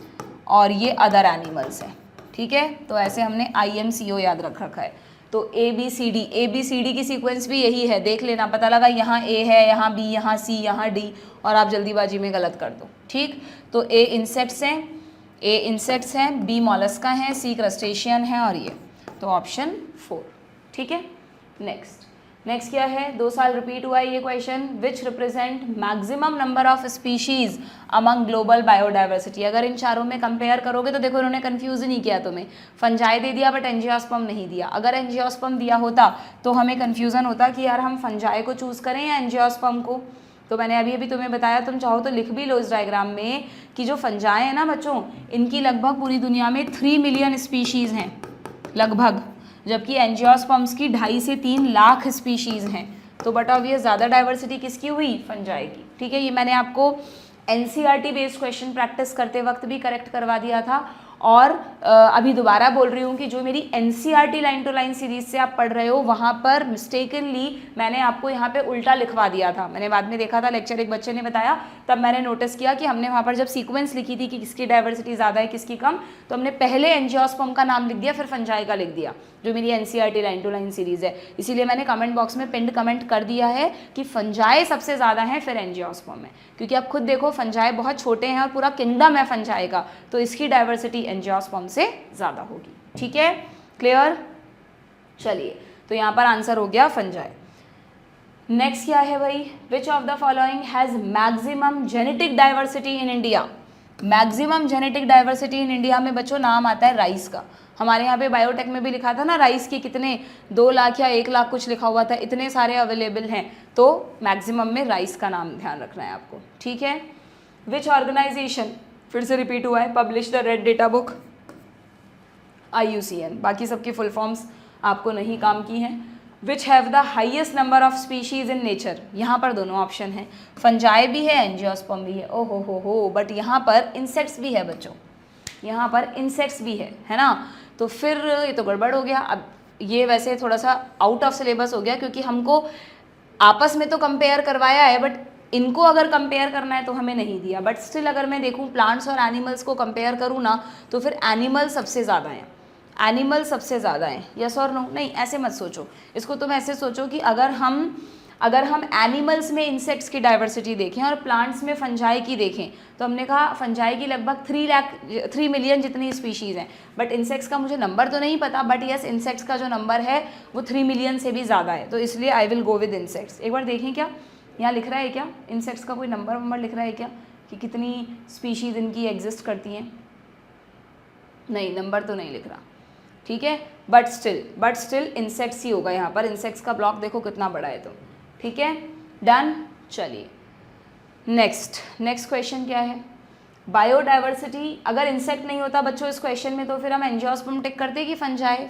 और ये अदर एनिमल्स हैं, ठीक है। तो ऐसे हमने IMCO याद रखा है। तो ABCD की सीक्वेंस भी यही है, देख लेना, पता लगा यहाँ A है, यहाँ B, यहाँ C, यहाँ D, और आप जल्दीबाजी में गलत कर दो, ठीक। तो A इंसेक्ट्स हैं, B मॉलस्का हैं, C क्रस्टेशियन है और ये, तो ऑप्शन 4, ठीक है। नेक्स्ट क्या है, 2 साल रिपीट हुआ है ये question, which represent maximum number of species among global biodiversity. अगर इन चारों में कंपेयर करोगे तो देखो इन्होंने कंफ्यूज नहीं किया तुम्हें, फंजाई दे दिया बट एंजियोस्पर्म नहीं दिया। अगर एंजियोस्पर्म दिया होता तो हमें कन्फ्यूजन होता कि यार हम फंजाई को चूज़ करें या एंजियोस्पर्म को। तो मैंने अभी अभी तुम्हें बताया, तुम चाहो तो लिख भी लो इस डायग्राम में कि जो फंजाई है ना बच्चों, इनकी लगभग पूरी दुनिया में 3 मिलियन स्पीशीज़ हैं लगभग, जबकि एंजियोस्पर्म्स की 2.5 से 3 लाख स्पीशीज़ हैं। तो बट ऑब्वियस ज़्यादा डाइवर्सिटी किसकी हुई, फंजाई की। ठीक है, ये मैंने आपको एनसीईआरटी बेस्ड क्वेश्चन प्रैक्टिस करते वक्त भी करेक्ट करवा दिया था, और अभी दोबारा बोल रही हूँ कि जो मेरी NCERT line to line series से आप पढ़ रहे हो वहाँ पर मिस्टेकनली मैंने आपको यहाँ पे उल्टा लिखवा दिया था। मैंने बाद में देखा था लेक्चर, एक बच्चे ने बताया, तब मैंने नोटिस किया कि हमने वहाँ पर जब सीक्वेंस लिखी थी कि किसकी डाइवर्सिटी ज़्यादा है किसकी कम, तो हमने पहले एंजियोस्पर्म का नाम लिख दिया फिर फंजाई का लिख दिया, जो मेरी NCERT line to line series है। इसीलिए मैंने कमेंट बॉक्स में पिंड कमेंट कर दिया है कि फंजाई सबसे ज़्यादा है फिर एंजियोस्पर्म है, क्योंकि आप खुद देखो फंजाई बहुत छोटे हैं और पूरा किंगडम है फंजाई का, तो इसकी डाइवर्सिटी एंजियोस्पर्म से ज़्यादा होगी। ठीक है, क्लियर। चलिए, तो यहाँ पर आंसर हो गया फंजाई। नेक्स्ट क्या है भाई, which of the following has maximum genetic diversity in India. Maximum genetic diversity in India में बच्चों नाम आता है राइस का। हमारे यहाँ पे बायोटेक में भी लिखा था ना राइस के कितने 2 लाख या 1 लाख कुछ लिखा हुआ था, इतने सारे अवेलेबल हैं, तो मैक्सिमम में राइस का नाम ध्यान रखना है आपको। ठीक है, विच ऑर्गेनाइजेशन, फिर से रिपीट हुआ है, publish the red data book, IUCN, बाकी सबकी फुल फॉर्म्स आपको नहीं काम की हैं। Which have the highest number of species in nature, यहाँ पर दोनों ऑप्शन हैं, फंजाई भी है एंजियोस्पर्म भी है, ओ हो, बट यहाँ पर इंसेक्ट्स भी है बच्चों, यहाँ पर इंसेक्ट्स भी है ना, तो फिर ये तो गड़बड़ हो गया। अब ये वैसे थोड़ा सा आउट ऑफ सिलेबस हो गया, क्योंकि हमको आपस में तो कंपेयर करवाया है बट इनको अगर कंपेयर करना है तो हमें नहीं दिया। बट स्टिल अगर मैं देखूँ प्लांट्स और एनिमल्स को कंपेयर करूँ ना, तो फिर एनिमल सबसे ज़्यादा हैं, एनिमल सबसे ज़्यादा हैं, यस और नो। नहीं, ऐसे मत सोचो इसको, तुम ऐसे सोचो कि अगर हम एनिमल्स में इंसेक्ट्स की डाइवर्सिटी देखें और प्लांट्स में फंजाई की देखें, तो हमने कहा फंजाई की लगभग 3 मिलियन जितनी स्पीशीज़ हैं, बट इंसेक्ट्स का मुझे नंबर तो नहीं पता, बट यस इंसेक्ट्स का जो नंबर है वो 3 मिलियन से भी ज़्यादा है, तो इसलिए I will go with insects. एक बार देखें क्या यहाँ लिख रहा है क्या, इंसेक्ट्स का कोई नंबर लिख रहा है क्या कि कितनी स्पीशीज़ इनकी एग्जिस्ट करती हैं, नहीं नंबर तो नहीं लिख रहा। ठीक है, बट स्टिल इंसेक्ट्स ही होगा यहाँ पर, इंसेक्ट्स का ब्लॉक देखो कितना बड़ा है। तो ठीक है, डन। चलिए नेक्स्ट क्वेश्चन क्या है, बायोडाइवर्सिटी। अगर इंसेक्ट नहीं होता बच्चों इस क्वेश्चन में, तो फिर हम एंजियोस्पर्म टिक करते कि फंजाई।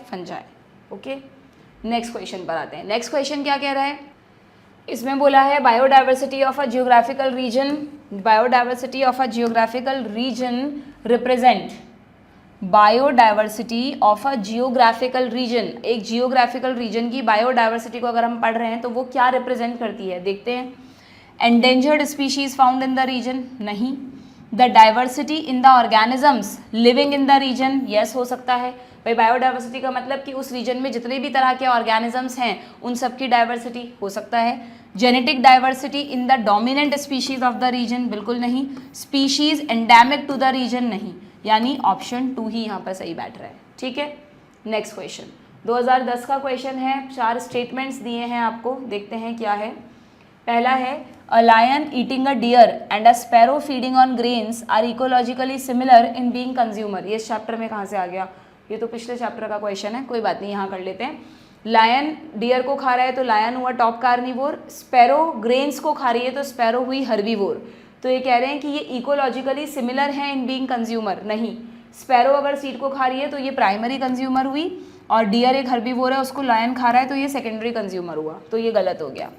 ओके, नेक्स्ट क्वेश्चन पर आते हैं। नेक्स्ट क्वेश्चन क्या कह रहा है, इसमें बोला है biodiversity of a geographical region represent, biodiversity of a geographical region, एक जियोग्राफिकल रीजन की बायोडाइवर्सिटी को अगर हम पढ़ रहे हैं तो वो क्या रिप्रेजेंट करती है, देखते हैं। Endangered species found in the region, नहीं। The diversity in the organisms living in the region, yes हो सकता है भाई। बायोडाइवर्सिटी का मतलब कि उस रीजन में जितने भी तरह के ऑर्गेनिजम्स हैं उन सबकी डाइवर्सिटी हो सकता है। Genetic diversity in the dominant species of the region, बिल्कुल नहीं। Species endemic to the region, नहीं, यानी ऑप्शन 2 ही यहाँ पर सही बैठ रहा है। ठीक है, नेक्स्ट क्वेश्चन 2010 का क्वेश्चन है, 4 स्टेटमेंट्स दिए हैं आपको, देखते हैं क्या है। पहला है a lion eating a deer and a sparrow feeding on grains are ecologically similar in being consumer. ये इस चैप्टर में कहाँ से आ गया, ये तो पिछले चैप्टर का क्वेश्चन है, कोई बात नहीं यहाँ कर लेते हैं। लायन डियर को खा रहा है तो लायन हुआ टॉप कार्निवोर, स्पैरो ग्रेन्स को खा रही है तो स्पैरो हुई हर्बीवोर। तो ये कह रहे हैं कि ये इकोलॉजिकली सिमिलर है इन बीइंग कंज्यूमर, नहीं। स्पैरो अगर सीड को खा रही है तो ये प्राइमरी कंज्यूमर हुई, और डियर एक हर्बीवोर है उसको लायन खा रहा है तो ये सेकेंडरी कंज्यूमर हुआ, तो ये गलत हो गया।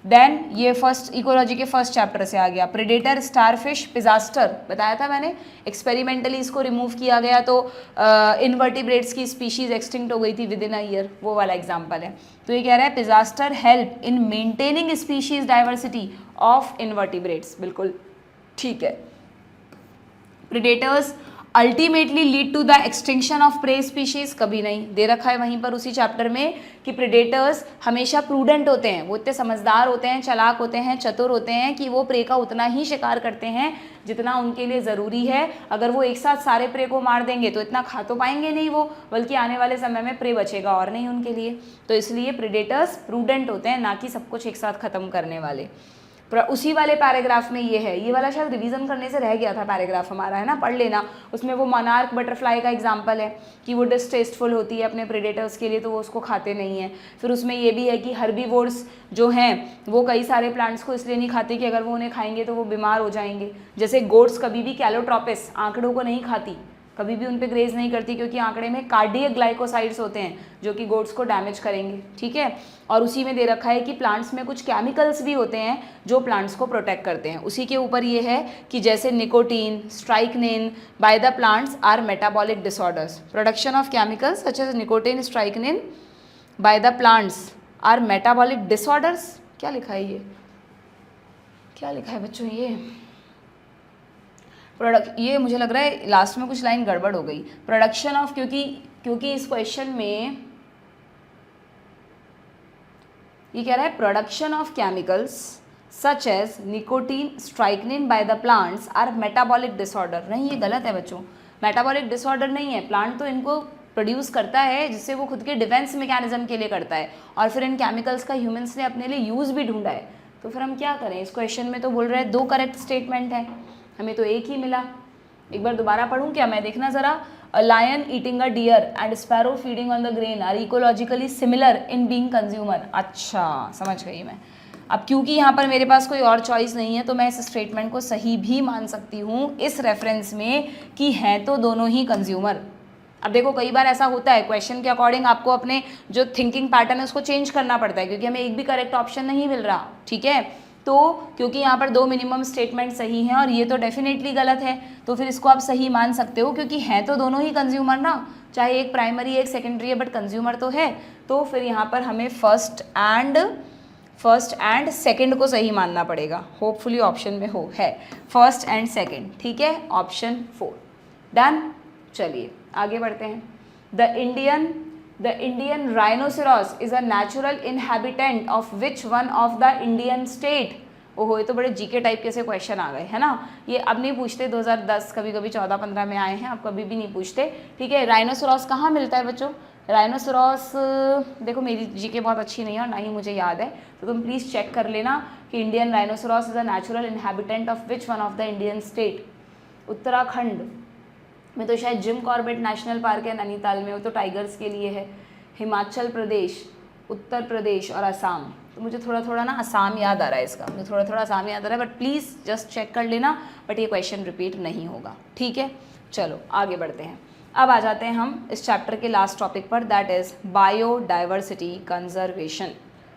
देन ये फर्स्ट इकोलॉजी के फर्स्ट चैप्टर से आ गया। प्रेडेटर, स्टारफिश, पिजास्टर बताया था मैंने, एक्सपेरिमेंटली इसको रिमूव किया गया तो इनवर्टिब्रेट्स की स्पीशीज एक्सटिंक्ट हो गई थी विद इन अ ईयर, वो वाला एग्जाम्पल है। तो ये कह रहा है predator help in maintaining species diversity of invertebrates, बिल्कुल ठीक है। Predators ultimately lead to the extinction of prey species, कभी नहीं। दे रखा है वहीं पर उसी चैप्टर में कि प्रेडेटर्स हमेशा प्रूडेंट होते हैं, वो इतने समझदार होते हैं, चालाक होते हैं, चतुर होते हैं कि वो प्रे का उतना ही शिकार करते हैं जितना उनके लिए ज़रूरी है। अगर वो एक साथ सारे प्रे को मार देंगे तो इतना खा तो पाएंगे नहीं वो, बल्कि आने वाले समय में प्रे बचेगा और नहीं उनके लिए। तो इसलिए प्रेडेटर्स प्रूडेंट होते हैं, ना कि सब कुछ एक साथ ख़त्म करने वाले। उसी वाले पैराग्राफ में ये है, ये वाला शायद रिवीजन करने से रह गया था पैराग्राफ हमारा, है ना, पढ़ लेना। उसमें वो मोनार्क बटरफ्लाई का एग्जांपल है कि वो डिसटेस्टफुल होती है अपने प्रेडेटर्स के लिए, तो वो उसको खाते नहीं है। फिर उसमें ये भी है कि हर्बीवोर्स जो हैं वो कई सारे प्लांट्स को इसलिए नहीं खाते कि अगर वो उन्हें खाएंगे तो वो बीमार हो जाएंगे। जैसे गोट्स कभी भी कैलोट्रोपिस आंकड़ों को नहीं खाती, कभी भी उन पे ग्रेज नहीं करती, क्योंकि आंकड़े में कार्डियक ग्लाइकोसाइड्स होते हैं जो कि गोट्स को डैमेज करेंगे, ठीक है। और उसी में दे रखा है कि प्लांट्स में कुछ केमिकल्स भी होते हैं जो प्लांट्स को प्रोटेक्ट करते हैं। उसी के ऊपर ये है कि जैसे nicotine, strychnine by the plants are metabolic disorders. Production of chemicals such as nicotine, strychnine by the plants are metabolic disorders. क्या लिखा है ये, क्या लिखा है बच्चों ये प्रोडक्ट, ये मुझे लग रहा है लास्ट में कुछ लाइन गड़बड़ हो गई। प्रोडक्शन ऑफ, क्योंकि इस क्वेश्चन में ये कह रहा है production of chemicals such as nicotine, strychnine by the plants are metabolic disorder. नहीं, ये गलत है बच्चों, मेटाबॉलिक डिसऑर्डर नहीं है। प्लांट तो इनको प्रोड्यूस करता है जिससे वो खुद के डिफेंस मैकेनिज्म के लिए करता है, और फिर इन केमिकल्स का ह्यूमंस ने अपने लिए यूज़ भी ढूंढा है। तो फिर हम क्या करें, इस क्वेश्चन में तो बोल रहे हैं 2 करेक्ट स्टेटमेंट है, हमें तो एक ही मिला। एक बार दोबारा पढ़ूं क्या मैं, देखना ज़रा। A lion eating a deer and sparrow feeding on the grain are ecologically similar in being consumer. अच्छा, समझ गई मैं। अब क्योंकि यहाँ पर मेरे पास कोई और चॉइस नहीं है तो मैं इस स्टेटमेंट को सही भी मान सकती हूँ इस रेफरेंस में कि हैं तो दोनों ही कंज्यूमर। अब देखो कई बार ऐसा होता है क्वेश्चन के अकॉर्डिंग आपको अपने जो थिंकिंग पैटर्न है उसको चेंज करना पड़ता है, क्योंकि हमें एक भी करेक्ट ऑप्शन नहीं मिल रहा, ठीक है। तो क्योंकि यहाँ पर 2 मिनिमम स्टेटमेंट सही हैं और ये तो डेफिनेटली गलत है, तो फिर इसको आप सही मान सकते हो क्योंकि हैं तो दोनों ही कंज्यूमर ना, चाहे एक प्राइमरी एक सेकेंडरी है, बट कंज्यूमर तो है। तो फिर यहाँ पर हमें फर्स्ट एंड सेकंड को सही मानना पड़ेगा। होपफुली ऑप्शन में हो, है फर्स्ट एंड सेकंड, ठीक है, ऑप्शन 4 डन। चलिए आगे बढ़ते हैं। The Indian rhinoceros is a natural inhabitant of which one of the Indian state. ओहो, ये तो बड़े जीके टाइप के से क्वेश्चन आ गए, है ना। ये अब नहीं पूछते, 2010 कभी कभी 14-15 में आए हैं, अब कभी भी नहीं पूछते, ठीक है। राइनोसेरॉस कहाँ मिलता है बच्चों, राइनोसेरॉस देखो मेरी जीके बहुत अच्छी नहीं है और ना ही मुझे याद है, तो तुम प्लीज़ चेक कर लेना कि Indian rhinoceros is a natural inhabitant of which one of the Indian state. Uttarakhand में तो शायद जिम कॉर्बेट नेशनल पार्क है नैनीताल में, वो तो टाइगर्स के लिए है। हिमाचल प्रदेश, उत्तर प्रदेश और असम, तो मुझे थोड़ा थोड़ा ना असम याद आ रहा है इसका, मुझे थोड़ा थोड़ा असम याद आ रहा है, बट प्लीज़ जस्ट चेक कर लेना, बट ये क्वेश्चन रिपीट नहीं होगा, ठीक है। चलो आगे बढ़ते हैं। अब आ जाते हैं हम इस चैप्टर के लास्ट टॉपिक पर, दैट इज़ बायोडाइवर्सिटी कंजर्वेशन।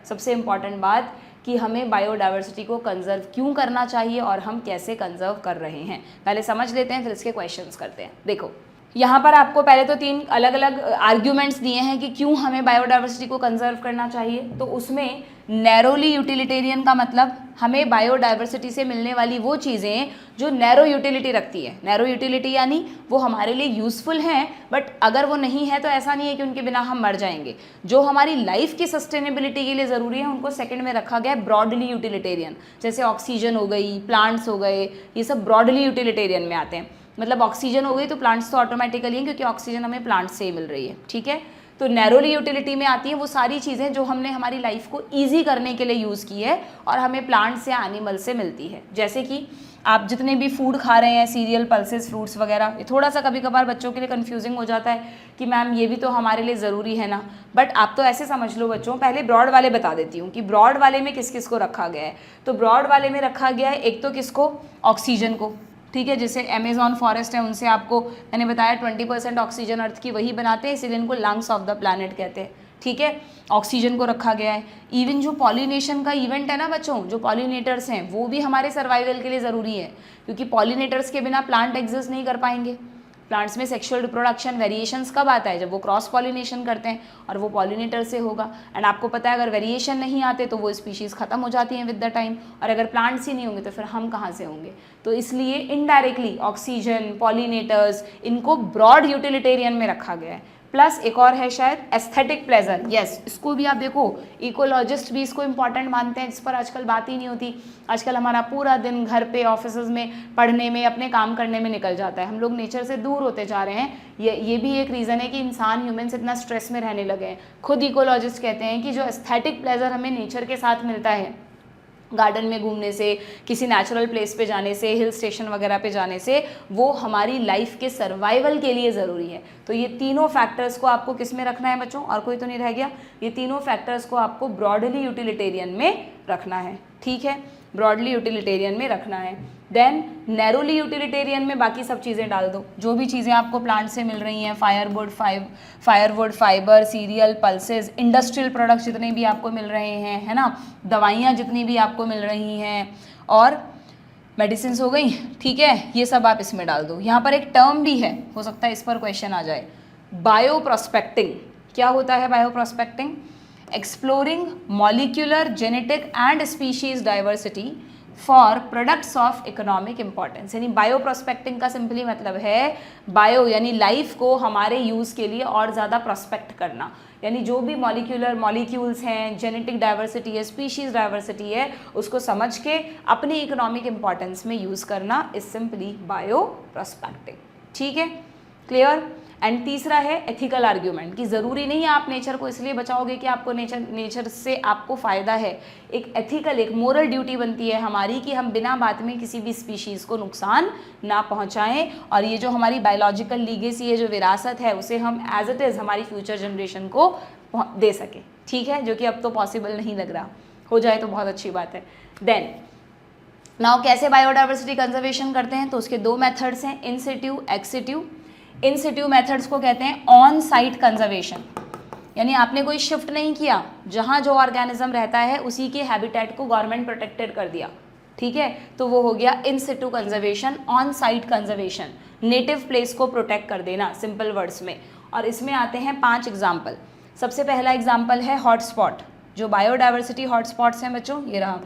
सबसे इम्पॉर्टेंट बात कि हमें बायोडाइवर्सिटी को कंजर्व क्यों करना चाहिए और हम कैसे कंजर्व कर रहे हैं, पहले समझ लेते हैं, फिर इसके क्वेश्चंस करते हैं। देखो यहाँ पर आपको पहले तो 3 अलग अलग आर्ग्यूमेंट्स दिए हैं कि क्यों हमें बायोडाइवर्सिटी को कंजर्व करना चाहिए। तो उसमें नैरोली यूटिलिटेरियन का मतलब हमें बायोडाइवर्सिटी से मिलने वाली वो चीज़ें जो नैरो यूटिलिटी रखती है। नैरो यूटिलिटी यानी वो हमारे लिए यूज़फुल हैं, बट अगर वो नहीं है तो ऐसा नहीं है कि उनके बिना हम मर जाएंगे। जो हमारी लाइफ की सस्टेनेबिलिटी के लिए ज़रूरी है उनको सेकंड में रखा गया है ब्रॉडली यूटिलिटेरियन। जैसे ऑक्सीजन हो गई, प्लांट्स हो गए, ये सब ब्रॉडली यूटिलिटेरियन में आते हैं। मतलब ऑक्सीजन हो गई तो प्लांट्स तो ऑटोमेटिकली हैं क्योंकि ऑक्सीजन हमें प्लांट से ही मिल रही है, ठीक है। तो नैरोली यूटिलिटी में आती है वो सारी चीज़ें जो हमने हमारी लाइफ को ईजी करने के लिए यूज़ की है और हमें प्लांट्स या एनिमल से मिलती है। जैसे कि आप जितने भी फूड खा रहे हैं, सीरियल, पल्सेस, फ्रूट्स वगैरह, ये थोड़ा सा कभी कभार बच्चों के लिए कन्फ्यूजिंग हो जाता है कि मैम ये भी तो हमारे लिए ज़रूरी है ना, बट आप तो ऐसे समझ लो बच्चों, पहले ब्रॉड वाले बता देती हूँ कि ब्रॉड वाले में किस किस को रखा गया है। तो ब्रॉड वाले में रखा गया है एक तो किसको, ऑक्सीजन को, ठीक है। जैसे अमेजॉन फॉरेस्ट है, उनसे आपको मैंने बताया 20% ऑक्सीजन अर्थ की वही बनाते हैं, इसीलिए इनको लंग्स ऑफ द प्लैनेट कहते हैं, ठीक है। ऑक्सीजन को रखा गया है। इवन जो पॉलिनेशन का इवेंट है ना बच्चों, जो पॉलिनेटर्स हैं वो भी हमारे सर्वाइवल के लिए ज़रूरी है, क्योंकि पॉलिनेटर्स के बिना प्लांट एग्जिस्ट नहीं कर पाएंगे। प्लांट्स में सेक्सुअल रिप्रोडक्शन वेरिएशंस कब आता है? जब वो क्रॉस पॉलिनेशन करते हैं और वो पॉलिनेटर से होगा। एंड आपको पता है अगर वेरिएशन नहीं आते तो वो स्पीशीज़ खत्म हो जाती हैं विद द टाइम, और अगर प्लांट्स ही नहीं होंगे तो फिर हम कहाँ से होंगे? तो इसलिए इनडायरेक्टली ऑक्सीजन, पॉलिनेटर्स, इनको ब्रॉड यूटिलिटेरियन में रखा गया है। प्लस एक और है शायद एस्थेटिक प्लेजर, यस, इसको भी आप देखो, इकोलॉजिस्ट भी इसको इंपॉर्टेंट मानते हैं, जिस पर आजकल बात ही नहीं होती। आजकल हमारा पूरा दिन घर पे, ऑफिसेज में, पढ़ने में, अपने काम करने में निकल जाता है, हम लोग नेचर से दूर होते जा रहे हैं। ये भी एक रीज़न है कि इंसान, ह्यूमन्स इतना स्ट्रेस में रहने लगे हैं। खुद इकोलॉजिस्ट कहते हैं कि जो एस्थेटिक प्लेजर हमें नेचर के साथ मिलता है, गार्डन में घूमने से, किसी नेचुरल प्लेस पे जाने से, हिल स्टेशन वगैरह पे जाने से, वो हमारी लाइफ के सर्वाइवल के लिए ज़रूरी है। तो ये तीनों फैक्टर्स को आपको किस में रखना है बच्चों? और कोई तो नहीं रह गया? ये तीनों फैक्टर्स को आपको ब्रॉडली यूटिलिटेरियन में रखना है, ठीक है, ब्रॉडली यूटिलिटेरियन में रखना है। देन नैरोली यूटिलिटेरियन में बाकी सब चीज़ें डाल दो, जो भी चीज़ें आपको प्लांट से मिल रही हैं, firewood, fibre, serial, pulses, industrial products जितने भी आपको मिल रहे हैं, है ना, दवाइयाँ जितनी भी आपको मिल रही हैं, और मेडिसिन हो गई, ठीक है, ये सब आप इसमें डाल दो। यहाँ पर एक टर्म भी है, हो सकता है इस पर क्वेश्चन आ जाए, बायो प्रोस्पेक्टिंग। क्या होता है bio prospecting? Exploring molecular, genetic and species diversity for products of economic importance. यानी बायो प्रोस्पेक्टिंग का सिंपली मतलब है बायो यानी लाइफ को हमारे यूज़ के लिए और ज़्यादा प्रोस्पेक्ट करना, यानी जो भी मॉलिक्यूल्स हैं, जेनेटिक डाइवर्सिटी है, स्पीशीज डाइवर्सिटी है, उसको समझ के अपनी इकोनॉमिक इंपॉर्टेंस में यूज़ करना इज सिंपली बायो प्रोस्पेक्टिंग, ठीक है, क्लियर। एंड तीसरा है एथिकल आर्ग्यूमेंट, कि ज़रूरी नहीं है आप नेचर को इसलिए बचाओगे कि आपको नेचर से आपको फ़ायदा है। एक एथिकल, एक मोरल ड्यूटी बनती है हमारी कि हम बिना बात में किसी भी स्पीशीज़ को नुकसान ना पहुंचाएं, और ये जो हमारी बायोलॉजिकल लीगेसी है, जो विरासत है, उसे हम एज इट इज़ हमारी फ्यूचर जनरेशन को दे सकें, ठीक है, जो कि अब तो पॉसिबल नहीं लग रहा। हो जाए तो बहुत अच्छी बात है। देन नाउ कैसे बायोडाइवर्सिटी कंजर्वेशन करते हैं? तो उसके दो मेथड्स हैं, इन सिट्यू, एक्स सिट्यू। इन सिट्यू मेथड्स को कहते हैं ऑन साइट कंजर्वेशन, यानी आपने कोई शिफ्ट नहीं किया, जहाँ जो ऑर्गेनिज्म रहता है उसी के हैबिटेट को गवर्नमेंट प्रोटेक्टेड कर दिया, ठीक है, तो वो हो गया in situ conservation, on site conservation, native place को प्रोटेक्ट कर देना सिंपल वर्ड्स में। और इसमें आते हैं 5 एग्जाम्पल। सबसे पहला एग्जाम्पल है हॉटस्पॉट। जो बायोडाइवर्सिटी हॉटस्पॉट्स हैं बच्चों, ये रहा,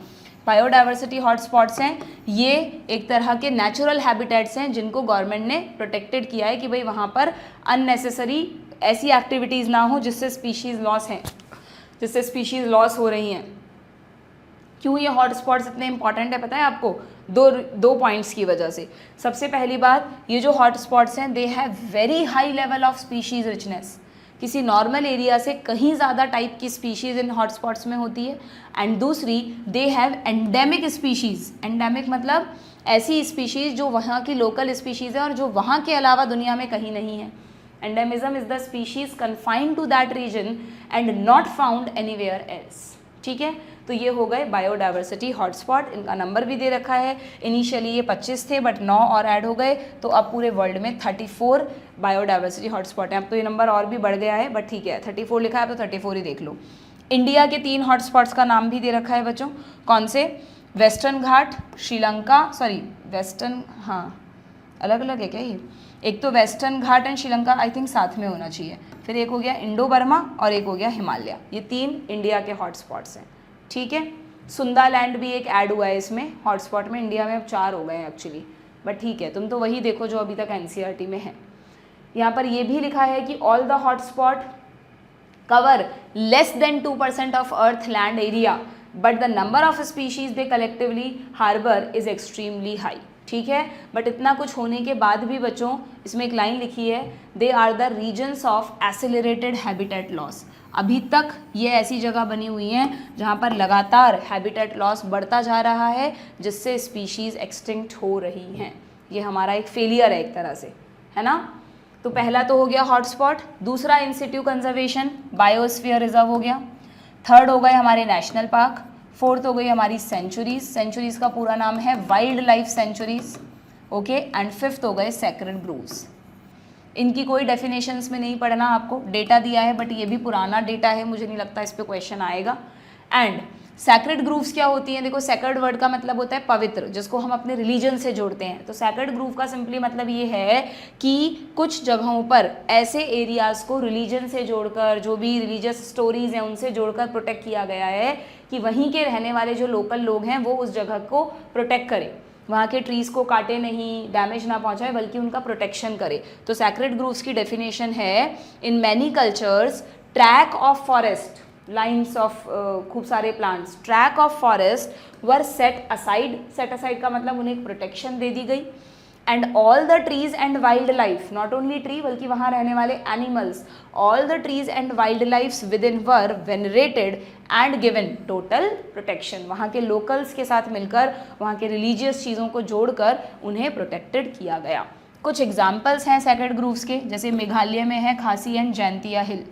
बायोडाइवर्सिटी हॉटस्पॉट्स हैं, ये एक तरह के नेचुरल हैबिटेट्स हैं जिनको गवर्नमेंट ने प्रोटेक्टेड किया है कि भाई वहाँ पर अननेसेसरी ऐसी एक्टिविटीज़ ना हो जिससे स्पीशीज़ लॉस हैं, जिससे स्पीशीज़ लॉस हो रही हैं। क्यों ये हॉटस्पॉट्स इतने इंपॉर्टेंट है पता है आपको? दो पॉइंट्स की वजह से। सबसे पहली बात, ये जो हॉटस्पॉट्स हैं they have very high level of species richness, किसी नॉर्मल एरिया से कहीं ज़्यादा टाइप की स्पीशीज़ इन हॉटस्पॉट्स में होती है। एंड दूसरी, they have endemic species. Endemic मतलब ऐसी स्पीशीज़ जो वहाँ की लोकल स्पीशीज़ है और जो वहाँ के अलावा दुनिया में कहीं नहीं है। Endemism is the species confined to that region and not found anywhere else, ठीक है। तो ये हो गए बायोडाइवर्सिटी हॉटस्पॉट, इनका नंबर भी दे रखा है। इनिशियली ये 25 थे बट 9 और ऐड हो गए, तो अब पूरे वर्ल्ड में 34 बायोडाइवर्सिटी हॉटस्पॉट हैं। अब तो ये नंबर और भी बढ़ गया है बट ठीक है, 34 लिखा है तो 34 ही देख लो। इंडिया के 3 हॉटस्पॉट्स का नाम भी दे रखा है बच्चों, कौन से? वेस्टर्न घाट, श्रीलंका, सॉरी वेस्टर्न, हाँ अलग अलग है क्या ये? एक तो western Ghat and Sri Lanka I think साथ में होना चाहिए, फिर एक हो गया इंडो बर्मा और एक हो गया हिमालय। ये 3 इंडिया के हॉटस्पॉट्स हैं, ठीक है। सुंदा लैंड भी एक ऐड हुआ है इसमें हॉटस्पॉट में, इंडिया में अब 4 हो गए हैं एक्चुअली, बट ठीक है, तुम तो वही देखो जो अभी तक एनसीईआरटी में है। यहाँ पर ये भी लिखा है कि all the hotspot cover less than 2% of earth land area but the number of species they collectively harbour is extremely high, ठीक है। बट इतना कुछ होने के बाद भी बच्चों इसमें एक लाइन लिखी है, they are the regions of accelerated habitat loss. अभी तक ये ऐसी जगह बनी हुई हैं जहाँ पर लगातार हैबिटेट लॉस बढ़ता जा रहा है, जिससे स्पीशीज़ एक्सटिंक्ट हो रही हैं। ये हमारा एक फेलियर है एक तरह से, है ना। तो पहला तो हो गया हॉटस्पॉट, दूसरा इन सिट्यू कंजर्वेशन, बायोस्फीयर रिजर्व हो गया, थर्ड हो गए हमारे नेशनल पार्क, फोर्थ हो गई हमारी सेंचुरीज, सेंचुरीज का पूरा नाम है wild life sanctuaries, okay, and fifth हो गए सेक्रेड ग्रोव्स। इनकी कोई डेफिनेशंस में नहीं पढ़ना आपको, डेटा दिया है बट ये भी पुराना डेटा है, मुझे नहीं लगता इस पर क्वेश्चन आएगा। एंड सैक्रेड ग्रूव्स क्या होती हैं? देखो सैक्रेड वर्ड का मतलब होता है पवित्र, जिसको हम अपने रिलीजन से जोड़ते हैं। तो सैक्रेड ग्रूव का सिंपली मतलब ये है कि कुछ जगहों पर ऐसे एरियाज को रिलीजन से जोड़कर, जो भी रिलीजियस स्टोरीज हैं उनसे जोड़कर प्रोटेक्ट किया गया है कि वहीं के रहने वाले जो लोकल लोग हैं वो उस जगह को प्रोटेक्ट करें, वहाँ के ट्रीज़ को काटे नहीं, डैमेज ना पहुँचाए, बल्कि उनका प्रोटेक्शन करे। तो सैक्रेड ग्रूव्स की डेफिनेशन है, in many cultures tract of forest, lines of खूब सारे plants, tract of forest were set aside, set aside का मतलब उन्हें एक प्रोटेक्शन दे दी गई, and all the trees and wildlife, not only tree बल्कि वहाँ रहने वाले animals, all the trees and wildlifes within were venerated and given total protection. वहाँ के लोकल्स के साथ मिलकर, वहाँ के रिलीजियस चीज़ों को जोड़कर उन्हें प्रोटेक्टेड किया गया। कुछ एग्जाम्पल्स हैं सैक्रेड ग्रूव्स के, जैसे मेघालय में है खासी एंड जैंतिया हिल,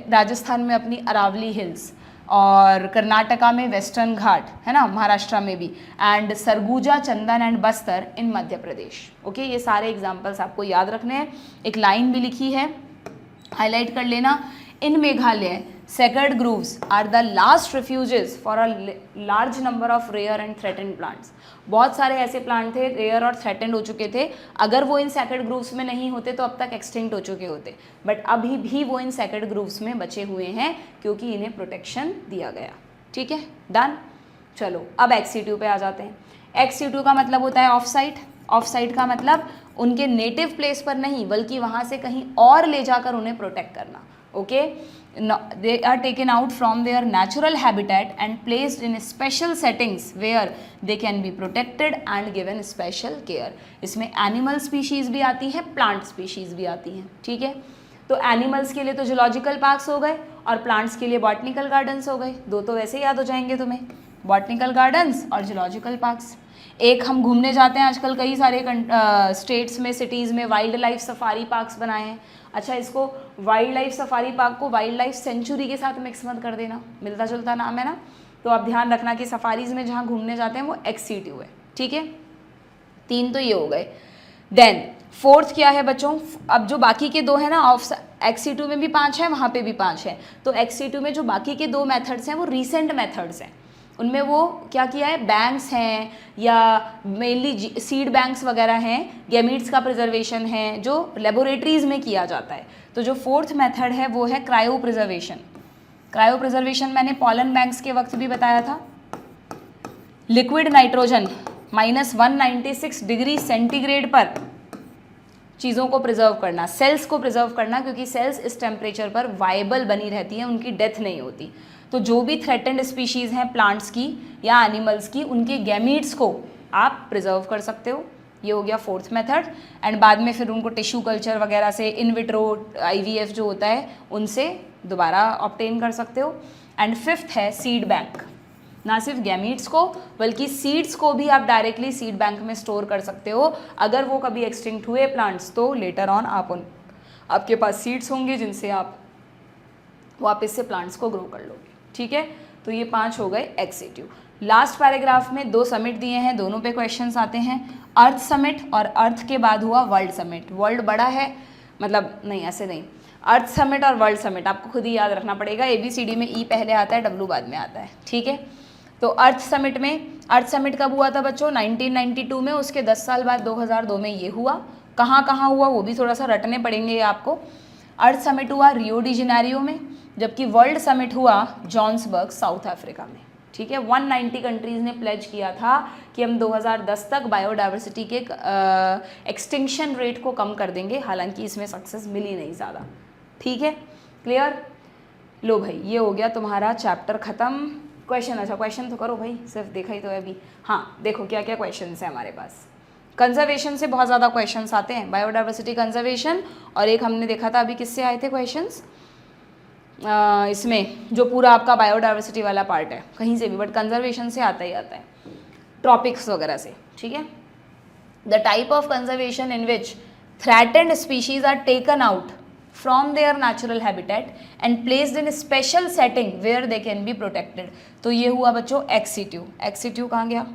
राजस्थान में अपनी अरावली हिल्स, और कर्नाटका में वेस्टर्न घाट है ना, महाराष्ट्र में भी, and Surguja, Chandan and Bastar in Madhya Pradesh. Okay, ये सारे एग्जाम्पल्स आपको याद रखने हैं। एक लाइन भी लिखी है, हाईलाइट कर लेना। In Meghalaya sacred groves are the last refuges for a large number of rare and threatened plants. बहुत सारे ऐसे प्लांट थे रेयर और थ्रेटेंड हो चुके थे, अगर वो इन सैक्रेड ग्रूव्स में नहीं होते तो अब तक एक्सटिंक्ट हो चुके होते, बट अभी भी वो इन सैक्रेड ग्रूव्स में बचे हुए हैं क्योंकि इन्हें प्रोटेक्शन दिया गया। ठीक है, डन। चलो अब एक्स-सिटू पे आ जाते हैं। एक्स-सिटू का मतलब होता है ऑफ साइट। ऑफ साइट का मतलब उनके नेटिव प्लेस पर नहीं बल्कि वहाँ से कहीं और ले जाकर उन्हें प्रोटेक्ट करना। Okay, they are taken out from their natural habitat and placed in special settings where they can be protected and given special care। इसमें एनिमल स्पीशीज़ भी आती हैं, प्लांट स्पीशीज़ भी आती हैं। ठीक है, तो एनिमल्स के लिए तो जूलॉजिकल पार्क्स हो गए और प्लांट्स के लिए बॉटनिकल गार्डन्स हो गए। दो तो वैसे याद हो जाएंगे तुम्हें, बॉटनिकल गार्डन्स और जूलॉजिकल पार्क्स। एक हम घूमने जाते हैं आजकल कई सारे स्टेट्स में, सिटीज़ में वाइल्ड लाइफ सफारी पार्क्स बनाए हैं। अच्छा, इसको वाइल्ड लाइफ सफारी पार्क को वाइल्ड लाइफ सेंचुरी के साथ मिक्स मत कर देना, मिलता जुलता नाम है ना। तो आप ध्यान रखना कि सफारीज़ में जहाँ घूमने जाते हैं वो एक्स-सिटू है। ठीक है, 3 तो ये हो गए। देन फोर्थ क्या है बच्चों? अब जो बाकी के 2 हैं ना, ऑफ एक्स-सिटू में भी 5 है, वहाँ पे भी 5 है। तो एक्स-सिटू में जो बाकी के 2 मेथड्स हैं वो रिसेंट मेथड्स हैं। उनमें वो क्या किया है, बैंक्स हैं या मेनली सीड बैंक्स वगैरह हैं, गैमीट्स का प्रिजर्वेशन है जो लेबोरेटरीज़ में किया जाता है। तो जो फोर्थ मेथड है वो है क्रायो प्रिजर्वेशन। क्रायो प्रिजर्वेशन मैंने पॉलन बैंक्स के वक्त भी बताया था। लिक्विड नाइट्रोजन -196 डिग्री सेंटीग्रेड पर चीज़ों को प्रिजर्व करना, सेल्स को प्रिजर्व करना, क्योंकि सेल्स इस टेम्परेचर पर वाइबल बनी रहती हैं, उनकी डेथ नहीं होती। तो जो भी थ्रेटेंड स्पीशीज़ हैं प्लांट्स की या एनिमल्स की, उनके गैमीट्स को आप प्रिजर्व कर सकते हो। ये हो गया फोर्थ मेथड। एंड बाद में फिर उनको टिश्यू कल्चर वगैरह से, इन विट्रो IVF जो होता है उनसे दोबारा ऑब्टेन कर सकते हो। एंड फिफ्थ है सीड बैंक। ना सिर्फ गैमीट्स को बल्कि सीड्स को भी आप डायरेक्टली सीड बैंक में स्टोर कर सकते हो। अगर वो कभी एक्सटिंक्ट हुए प्लांट्स तो लेटर ऑन आपके पास सीड्स होंगे जिनसे आप वापस से प्लांट्स को ग्रो कर लोगे। ठीक है, तो ये 5 हो गए एक्स-सिटू। लास्ट पैराग्राफ में 2 समिट दिए हैं, दोनों पे क्वेश्चंस आते हैं। अर्थ समिट और अर्थ के बाद हुआ वर्ल्ड समिट। वर्ल्ड बड़ा है, मतलब नहीं ऐसे नहीं, अर्थ समिट और वर्ल्ड समिट आपको खुद ही याद रखना पड़ेगा। ABCD में E पहले आता है, W बाद में आता है। ठीक है, तो अर्थ समिट कब हुआ था बच्चों? 1992 में। उसके 10 साल बाद 2002 में ये हुआ। कहाँ हुआ वो भी थोड़ा सा रटने पड़ेंगे आपको। अर्थ समिट हुआ रियो डी जेनेरियो में, जबकि वर्ल्ड समिट हुआ जोहान्सबर्ग साउथ अफ्रीका में। ठीक है, 190 कंट्रीज़ ने प्लेज किया था कि हम 2010 तक बायोडाइवर्सिटी के एक्सटिंक्शन रेट को कम कर देंगे। हालांकि इसमें सक्सेस मिली नहीं ज़्यादा। ठीक है, क्लियर? लो भाई, ये हो गया तुम्हारा चैप्टर ख़त्म। क्वेश्चन, अच्छा क्वेश्चन तो करो भाई, सिर्फ देखा ही तो है अभी। हाँ, देखो क्या क्या क्वेश्चन हैं हमारे पास। कंजर्वेशन से बहुत ज़्यादा क्वेश्चंस आते हैं, बायोडाइवर्सिटी कंजर्वेशन, और एक हमने देखा था अभी किससे आए थे क्वेश्चंस, इसमें जो पूरा आपका बायोडाइवर्सिटी वाला पार्ट है कहीं से भी, बट कंजर्वेशन से आता ही आता है, ट्रॉपिक्स वगैरह से। ठीक है, the type of conservation in which threatened species are taken out from their natural habitat and placed in special setting where they can be protected. तो ये हुआ बच्चों एक्स-सिटू। एक्स-सिटू कहाँ गया?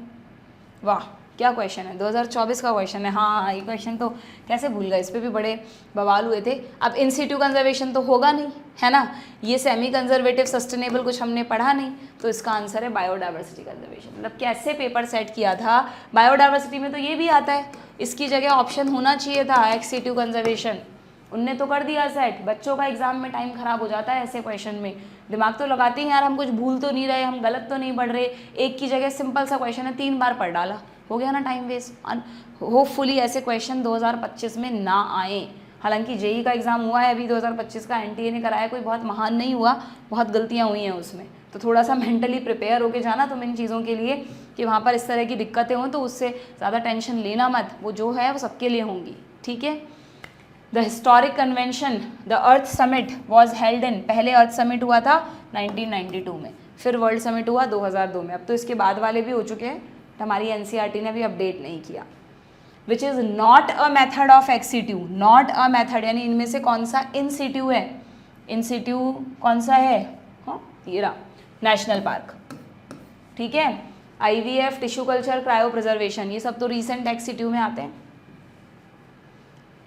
वाह, क्या क्वेश्चन है? 2024 का क्वेश्चन है। हाँ, ये क्वेश्चन तो कैसे भूल गए, इस पे भी बड़े बवाल हुए थे। अब इन सिटू कंजर्वेशन तो होगा नहीं, है ना, ये सेमी कंजर्वेटिव सस्टेनेबल कुछ हमने पढ़ा नहीं, तो इसका आंसर है बायोडाइवर्सिटी कंजर्वेशन। मतलब कैसे पेपर सेट किया था, बायोडाइवर्सिटी में तो ये भी आता है, इसकी जगह ऑप्शन होना चाहिए था एक्स सिटू कंजर्वेशन, उनने तो कर दिया सेट। बच्चों का एग्जाम में टाइम खराब हो जाता है ऐसे क्वेश्चन में, दिमाग तो लगाते हैं यार, हम कुछ भूल तो नहीं रहे, हम गलत तो नहीं पढ़ रहे, एक की जगह सिंपल सा क्वेश्चन है 3 बार पढ़ डाला, हो गया ना टाइम वेस्ट। होपफुली ऐसे क्वेश्चन 2025 में ना आए। हालांकि जेई का एग्जाम हुआ है अभी 2025 का, एनटीए ने कराया, कोई बहुत महान नहीं हुआ, बहुत गलतियाँ हुई हैं उसमें, तो थोड़ा सा मेंटली प्रिपेयर होके जाना तुम इन चीज़ों के लिए कि वहाँ पर इस तरह की दिक्कतें हों, तो उससे ज़्यादा टेंशन लेना मत, वो जो है वो सबके लिए होंगी, ठीक है। The historic convention the earth summit was held in, पहले अर्थ समिट हुआ था 1992 में, फिर वर्ल्ड समिट हुआ 2002 में, अब तो इसके बाद वाले भी हो चुके हैं, हमारी एनसीईआरटी ने अभी अपडेट नहीं किया। Which is not a method of ex situ, not a method यानी इनमें से कौन सा इन सिट्यू है, इन सिट्यू कौन सा है, हाँ ये रहा, नेशनल पार्क, ठीक है। IVF, tissue culture, cryo preservation, ये सब तो रिसेंट एक्स सिट्यू में आते हैं।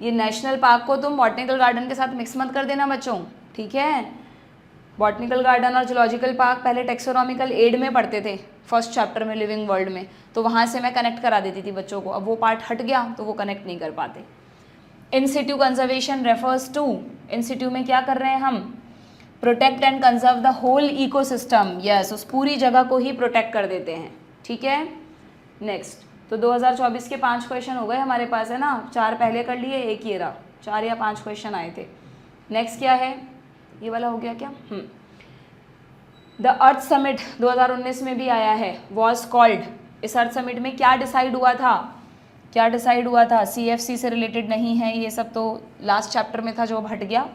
ये नेशनल पार्क को तुम बॉटनिकल गार्डन के साथ मिक्स मत कर देना बच्चों, ठीक है। बॉटनिकल गार्डन और जूलॉजिकल पार्क पहले टेक्सोनॉमिकल एड में पढ़ते थे फर्स्ट चैप्टर में लिविंग वर्ल्ड में, तो वहाँ से मैं कनेक्ट करा देती थी बच्चों को, अब वो पार्ट हट गया तो वो कनेक्ट नहीं कर पाते। In situ conservation refers to, in situ में क्या कर रहे हैं हम, protect and conserve the whole ecosystem, yes, उस पूरी जगह को ही प्रोटेक्ट कर देते हैं, ठीक है। नेक्स्ट, तो 2024 के 5 क्वेश्चन हो गए हमारे पास, है ना, 4 पहले कर लिए, एक ये रहा, 4 या 5 क्वेश्चन आए थे। नेक्स्ट क्या है, ये वाला हो गया क्या, द अर्थ समिट 2019 में भी आया है, वॉज कॉल्ड, इस अर्थ समिट में क्या डिसाइड हुआ था, क्या डिसाइड हुआ था, CFC से रिलेटेड नहीं है, ये सब तो लास्ट चैप्टर में था जो अब हट गया।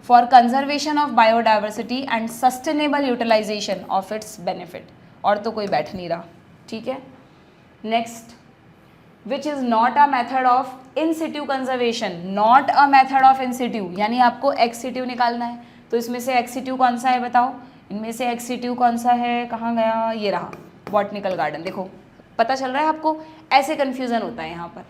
For conservation of biodiversity and sustainable utilization of its benefit, और तो कोई बैठ नहीं रहा, ठीक है। Next, which is not a method of in situ conservation, not a method of in situ यानी आपको एक्स सिट्यू निकालना है, तो इसमें से एक्स सिट्यू कौन सा है बताओ, इनमें से एक्स सिट्यू कौन सा है, कहाँ गया, ये रहा, बॉटनिकल गार्डन। देखो पता चल रहा है आपको, ऐसे कन्फ्यूज़न होता है यहाँ पर,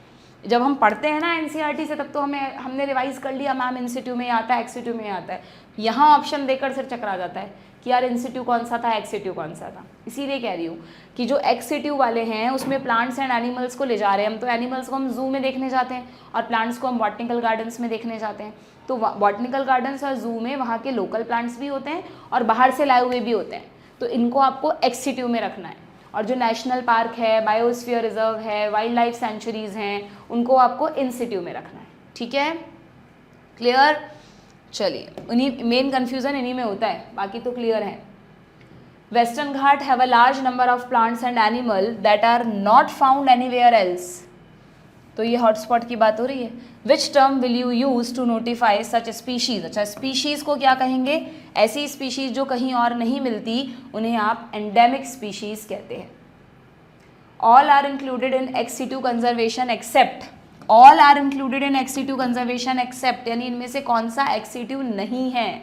जब हम पढ़ते हैं ना एनसीईआरटी से तब तो हमने रिवाइज कर लिया, मैम इन सिट्यू में आता है, एक्स सिट्यू में आता है, यहाँ ऑप्शन देकर सिर चकरा जाता है कि यार इन सिट्यू कौन सा था, एक्स सिट्यू कौन सा था। इसीलिए कह रही हूँ कि जो एक्स सिट्यू वाले हैं उसमें प्लांट्स एंड एनिमल्स को ले जा रहे हैं हम, तो एनिमल्स को हम जू में देखने जाते हैं और प्लांट्स को हम बॉटनिकल गार्डन्स में देखने जाते हैं, तो बॉटनिकल गार्डन्स और जू में वहाँ के लोकल प्लांट्स भी होते हैं और बाहर से लाए हुए भी होते हैं, तो इनको आपको एक्स सिट्यू में रखना है। और जो नेशनल पार्क है, बायोस्फीयर रिजर्व है, वाइल्ड लाइफ सेंचुरीज हैं, उनको आपको इन सिट्यू में रखना है, ठीक है, क्लियर। चलिए, उन्हीं मेन कन्फ्यूज़न इन्हीं में होता है, बाकी तो क्लियर है। Western Ghat have a large number of plants and animal that are not found anywhere else, तो ये हॉटस्पॉट की बात हो रही है। Which term will you use to notify such species, अच्छा स्पीशीज़ को क्या कहेंगे, ऐसी स्पीशीज़ जो कहीं और नहीं मिलती उन्हें आप एंडेमिक स्पीशीज़ कहते हैं। All are included in ex situ conservation except, all are included in ex situ conservation except यानी इनमें से कौन सा एक्स सिट्यू नहीं है,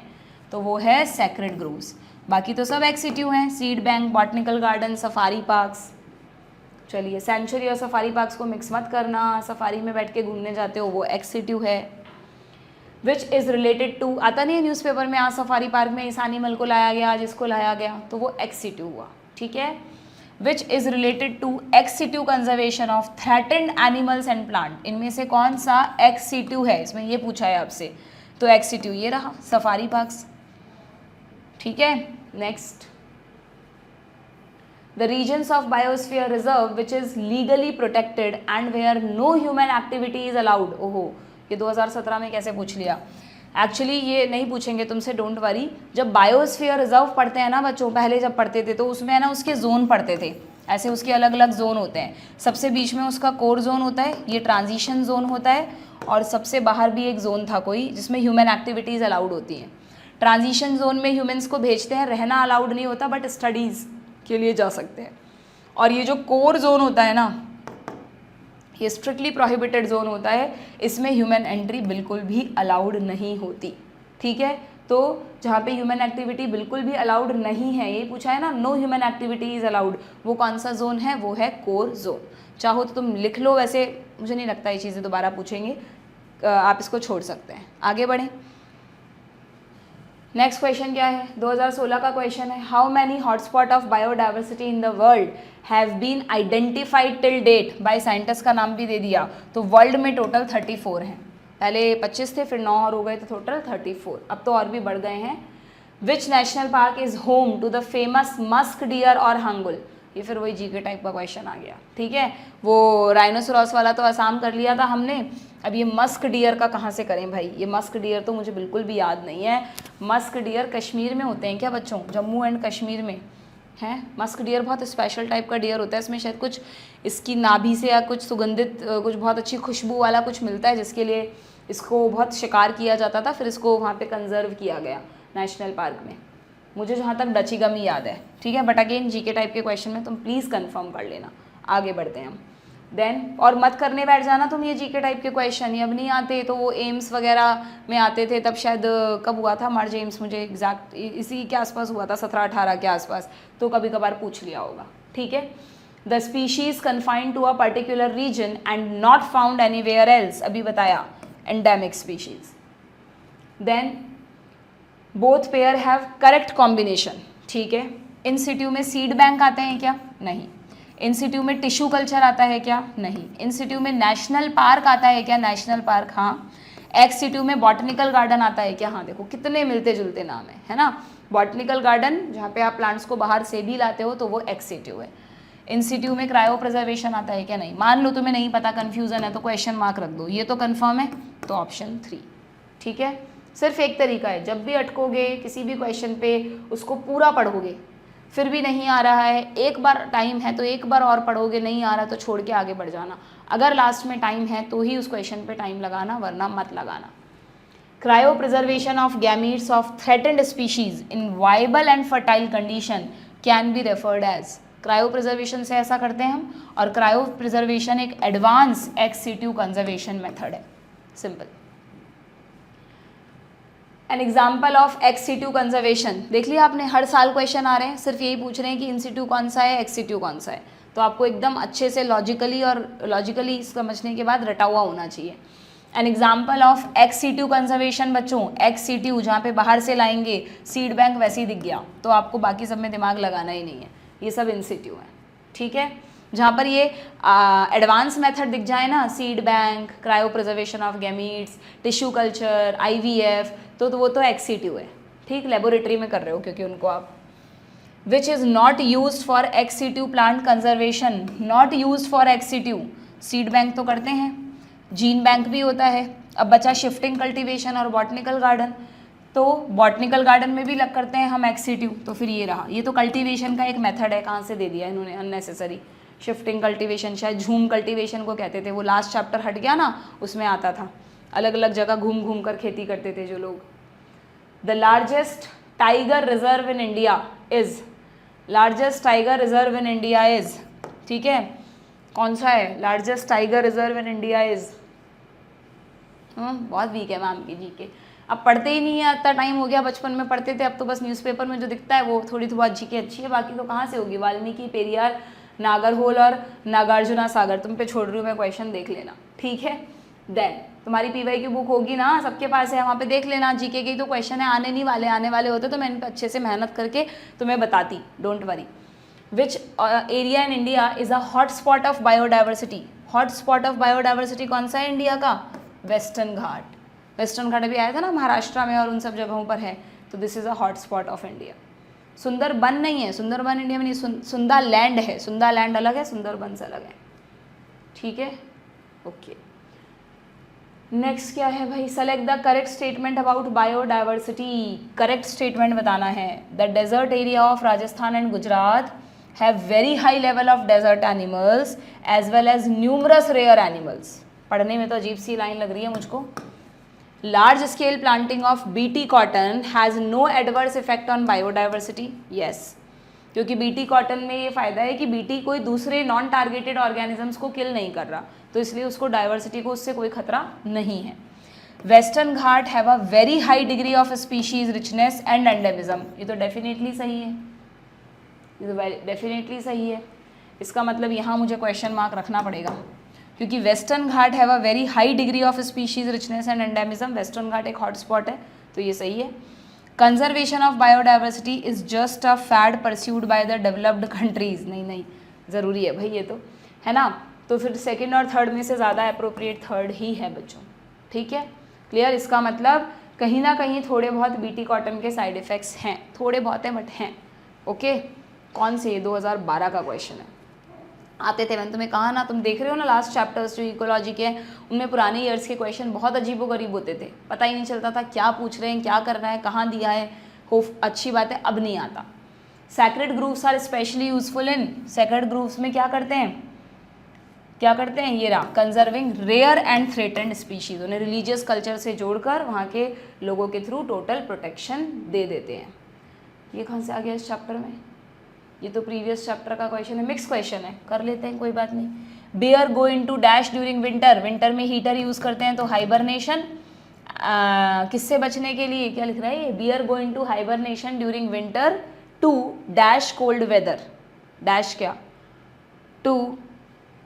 तो वो है सैक्रेड ग्रोव्स, बाकी तो सब एक्स सिट्यू हैं, seed bank, botanical garden, safari parks. चलिए, सेंचुरी और सफारी पार्क्स को मिक्स मत करना, सफारी में बैठ के घूमने जाते हो वो एक्स सिट्यू है। विच इज़ रिलेटेड टू, आता नहीं है न्यूज़पेपर में आज सफारी पार्क में इस एनिमल को लाया गया, आज इसको लाया गया, तो वो एक्स सिट्यू हुआ, ठीक है। Which is related to ex situ conservation of threatened animals and plant, इनमें से कौन सा एक्स सिट्यू है, इसमें ये पूछा है आपसे, तो एक्स सिट्यू ये रहा, सफारी पार्क्स, ठीक है। Next, the regions of biosphere reserve which is legally protected and where no human activity is allowed, ओहो ये 2017 में कैसे पूछ लिया, एक्चुअली ये नहीं पूछेंगे तुमसे, डोंट वरी। जब बायोस्फीयर रिजर्व पढ़ते हैं ना बच्चों, पहले जब पढ़ते थे तो उसमें है ना उसके जोन पढ़ते थे, ऐसे उसके अलग अलग जोन होते हैं, सबसे बीच में उसका कोर जोन होता है, ये ट्रांजिशन जोन होता है, और सबसे बाहर भी एक जोन था कोई जिसमें ह्यूमन एक्टिविटीज़ अलाउड होती हैं। ट्रांजिशन जोन में ह्यूमन्स को भेजते हैं, रहना अलाउड नहीं होता बट स्टडीज़ के लिए जा सकते हैं, और ये जो कोर जोन होता है ना, ये स्ट्रिक्टली प्रोहिबिटेड जोन होता है, इसमें ह्यूमन एंट्री बिल्कुल भी अलाउड नहीं होती, ठीक है। तो जहाँ पे ह्यूमन एक्टिविटी बिल्कुल भी अलाउड नहीं है, ये पूछा है ना, no human activity is allowed, वो कौन सा जोन है, वो है कोर जोन। चाहो तो तुम लिख लो, वैसे मुझे नहीं लगता ये चीज़ें दोबारा पूछेंगे, आप इसको छोड़ सकते हैं। आगे बढ़ें। नेक्स्ट क्वेश्चन क्या है, 2016 का क्वेश्चन है, how many hotspot of biodiversity in the world have been identified till date by scientist का नाम भी दे दिया, तो वर्ल्ड में टोटल 34 हैं। पहले 25 थे, फिर 9 और हो गए, तो टोटल 34, अब तो और भी बढ़ गए हैं। Which national park is home to the famous musk deer और हंगुल, ये फिर वही जीके टाइप का क्वेश्चन आ गया, ठीक है। वो राइनोसोरस वाला तो आसाम कर लिया था हमने, अब ये मस्क डियर का कहाँ से करें भाई, ये मस्क डियर तो मुझे बिल्कुल भी याद नहीं है। मस्क डियर कश्मीर में होते हैं क्या बच्चों, जम्मू एंड कश्मीर में हैं। मस्क डियर बहुत स्पेशल टाइप का डियर होता है, इसमें शायद कुछ इसकी नाभि से या कुछ सुगंधित कुछ बहुत अच्छी खुशबू वाला कुछ मिलता है, जिसके लिए इसको बहुत शिकार किया जाता था, फिर इसको वहाँ पे कंजर्व किया गया नेशनल पार्क में, मुझे जहाँ तक डचीगमी याद है, ठीक है। बट अगेन जीके टाइप के क्वेश्चन में तुम प्लीज़ कंफर्म कर लेना। आगे बढ़ते हैं हम। देन और मत करने बैठ जाना तुम ये जीके टाइप के क्वेश्चन, ये अब नहीं आते, तो वो एम्स वगैरह में आते थे तब, शायद कब हुआ था मार्च एम्स, मुझे एग्जैक्ट इसी के आसपास हुआ था, 17-18 के आसपास, तो कभी कभार पूछ लिया होगा, ठीक है। The species confined to a particular region and not found anywhere else, अभी बताया, endemic species. Then both pair have correct combination, ठीक है। इन सिट्यू में सीड बैंक आते हैं क्या, नहीं। इन सिट्यू में टिश्यू कल्चर आता है क्या, नहीं। इन सिट्यू में नेशनल पार्क आता है क्या, नेशनल पार्क, हाँ। एक्स सिट्यू में बॉटनिकल गार्डन आता है क्या, हाँ। देखो कितने मिलते जुलते नाम है ना। बॉटनिकल गार्डन जहाँ पे आप प्लांट्स को बाहर से भी लाते हो, तो वो एक्स सिट्यू है। इन सिट्यू में क्रायो प्रिजर्वेशन आता है क्या, नहीं। मान लो तुम्हें नहीं पता, कन्फ्यूजन है, तो क्वेश्चन मार्क रख दो, ये तो कन्फर्म है, तो ऑप्शन 3, ठीक है। सिर्फ एक तरीका है, जब भी अटकोगे किसी भी क्वेश्चन पे उसको पूरा पढ़ोगे, फिर भी नहीं आ रहा है, एक बार टाइम है तो एक बार और पढ़ोगे, नहीं आ रहा तो छोड़ के आगे बढ़ जाना। अगर लास्ट में टाइम है तो ही उस क्वेश्चन पे टाइम लगाना, वरना मत लगाना। Cryopreservation of gametes of threatened species in viable and fertile condition can be referred as, cryopreservation से ऐसा करते हैं हम, और क्रायो प्रिजर्वेशन एक advance ex situ conservation method है, simple. An example of ex situ conservation, देख लिया आपने, हर साल क्वेश्चन आ रहे हैं, सिर्फ यही पूछ रहे हैं कि इन सिट्यू कौन सा है, एक्स सिट्यू कौन सा है, तो आपको एकदम अच्छे से लॉजिकली समझने के बाद रटा हुआ होना चाहिए। An example of ex situ conservation बच्चों, एक्स सिट्यू जहाँ पे बाहर से लाएंगे, सीड बैंक वैसे ही दिख गया, तो आपको बाकी सब में दिमाग लगाना ही नहीं है, ये सब इन सिट्यू है, ठीक है। जहाँ पर ये एडवांस मेथड दिख जाए ना, seed bank, cryo preservation of gametes, tissue culture, IVF, तो वो तो एक्स सिट्यू है, ठीक, लेबोरेटरी में कर रहे हो क्योंकि उनको आप। Which is not use for ex situ plant conservation, not use for ex situ, seed bank तो करते हैं, जीन बैंक भी होता है। अब बचा शिफ्टिंग कल्टीवेशन और बॉटनिकल गार्डन, तो बॉटनिकल गार्डन में भी लग करते हैं हम एक्स सिट्यू, तो फिर ये रहा, ये तो कल्टीवेशन का एक मेथड है, कहाँ से दे दिया इन्होंने अननेसेसरी। शिफ्टिंग कल्टीवेशन शायद झूम कल्टीवेशन को कहते थे, वो लास्ट चैप्टर हट गया ना, उसमें आता था, अलग अलग जगह घूम घूम कर खेती करते थे जो लोग। The largest tiger reserve in India is, largest tiger reserve in India is, ठीक है, कौन सा है largest tiger reserve in India is. बहुत वीक है मैम की जीके, अब पढ़ते ही नहीं है, इतना टाइम हो गया, बचपन में पढ़ते थे, अब तो बस न्यूज़पेपर में जो दिखता है वो थोड़ी बहुत जीके अच्छी है, बाकी तो कहाँ से होगी। वाल्मीकि, पेरियार, नागरहोल और नागार्जुना सागर, तुम पे छोड़ रही हूँ मैं, क्वेश्चन देख लेना, ठीक है। देन तुम्हारी PY की बुक होगी ना, सबके पास है, वहाँ पे देख लेना, जीके के तो क्वेश्चन है, आने नहीं वाले, आने वाले होते तो मैं इन पर अच्छे से मेहनत करके तुम्हें बताती, don't worry. Which area in India is a hot spot of biodiversity, hot spot of biodiversity कौन सा है इंडिया का, वेस्टर्न घाट। वेस्टर्न घाट भी आया था ना महाराष्ट्र में और उन सब जगहों पर है, तो this is a hot spot of India. Sundarban नहीं है, सुंदरबन इंडिया में नहीं, सुंदर लैंड है, सुंदर लैंड अलग है, सुंदरबन से अलग है, ठीक है, ओके। नेक्स्ट क्या है भाई, select the correct statement about biodiversity, correct statement बताना है। The desert area of Rajasthan and Gujarat have very high level of desert animals as well as numerous rare animals, पढ़ने में तो अजीब सी लाइन लग रही है मुझको। Large scale planting of BT cotton has no adverse effect on biodiversity, yes, क्योंकि BT कॉटन में ये फ़ायदा है कि BT कोई दूसरे नॉन टारगेटेड ऑर्गेनिजम्स को किल नहीं कर रहा, तो इसलिए उसको डाइवर्सिटी को उससे कोई खतरा नहीं है। Western Ghat have a very high degree of species richness and endemism. ये तो डेफिनेटली सही है, ये तो डेफिनेटली सही है। इसका मतलब यहाँ मुझे क्वेश्चन मार्क रखना पड़ेगा, क्योंकि Western Ghat have a very high degree of species richness and endemism. Western Ghat एक हॉटस्पॉट है, तो ये सही है। Conservation of biodiversity is just a fad pursued by the developed countries. नहीं, ज़रूरी है भाई ये तो, है ना। तो फिर सेकेंड और थर्ड में से ज़्यादा अप्रोप्रिएट थर्ड ही है बच्चों, ठीक है, क्लियर। इसका मतलब कहीं ना कहीं थोड़े बहुत बीटी कॉटन के साइड इफ़ेक्ट्स हैं, थोड़े बहुत हैं बट हैं, ओके। कौन से, 2012 का क्वेश्चन है, आते थे, मैंने तुम्हें कहा ना, तुम देख रहे हो ना लास्ट चैप्टर्स जो इकोलॉजी के हैं, उनमें पुराने ईयर्स के क्वेश्चन बहुत अजीबोगरीब होते थे, पता ही नहीं चलता था क्या पूछ रहे हैं, क्या करना है, कहाँ दिया है। हो अच्छी बात है, अब नहीं आता। Sacred groves are specially useful in, sacred groves में क्या करते हैं, ये रहा, conserving rare and threatened species. उन्हें रिलीजियस कल्चर से जोड़कर वहाँ के लोगों के थ्रू टोटल प्रोटेक्शन दे देते हैं। ये कहाँ से आ गया इस चैप्टर में, ये तो प्रीवियस चैप्टर का क्वेश्चन है, मिक्स क्वेश्चन है, कर लेते हैं, कोई बात नहीं। Bear go into dash during winter, winter में हीटर यूज़ करते हैं तो हाइबरनेशन, किससे बचने के लिए, क्या लिख रहा है ये, bear go into hibernation during winter to dash cold weather, dash क्या, to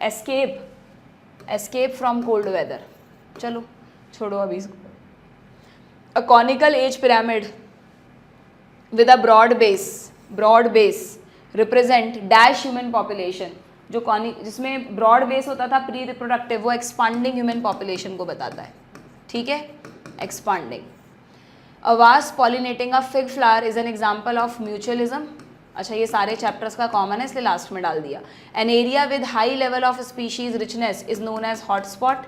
escape from cold weather. चलो छोड़ो अभी इसको। A conical age pyramid with a broad base represent dash human population. जो जिसमें ब्रॉड बेस होता था प्री रिप्रोडक्टिव, वो एक्सपांडिंग ह्यूमन पॉपुलेशन को बताता है, ठीक है, expanding. A wasp pollinating a fig flower is an example of mutualism. अच्छा, ये सारे चैप्टर्स का कॉमन है इसलिए लास्ट में डाल दिया। An area with high level of species richness is known as hotspot.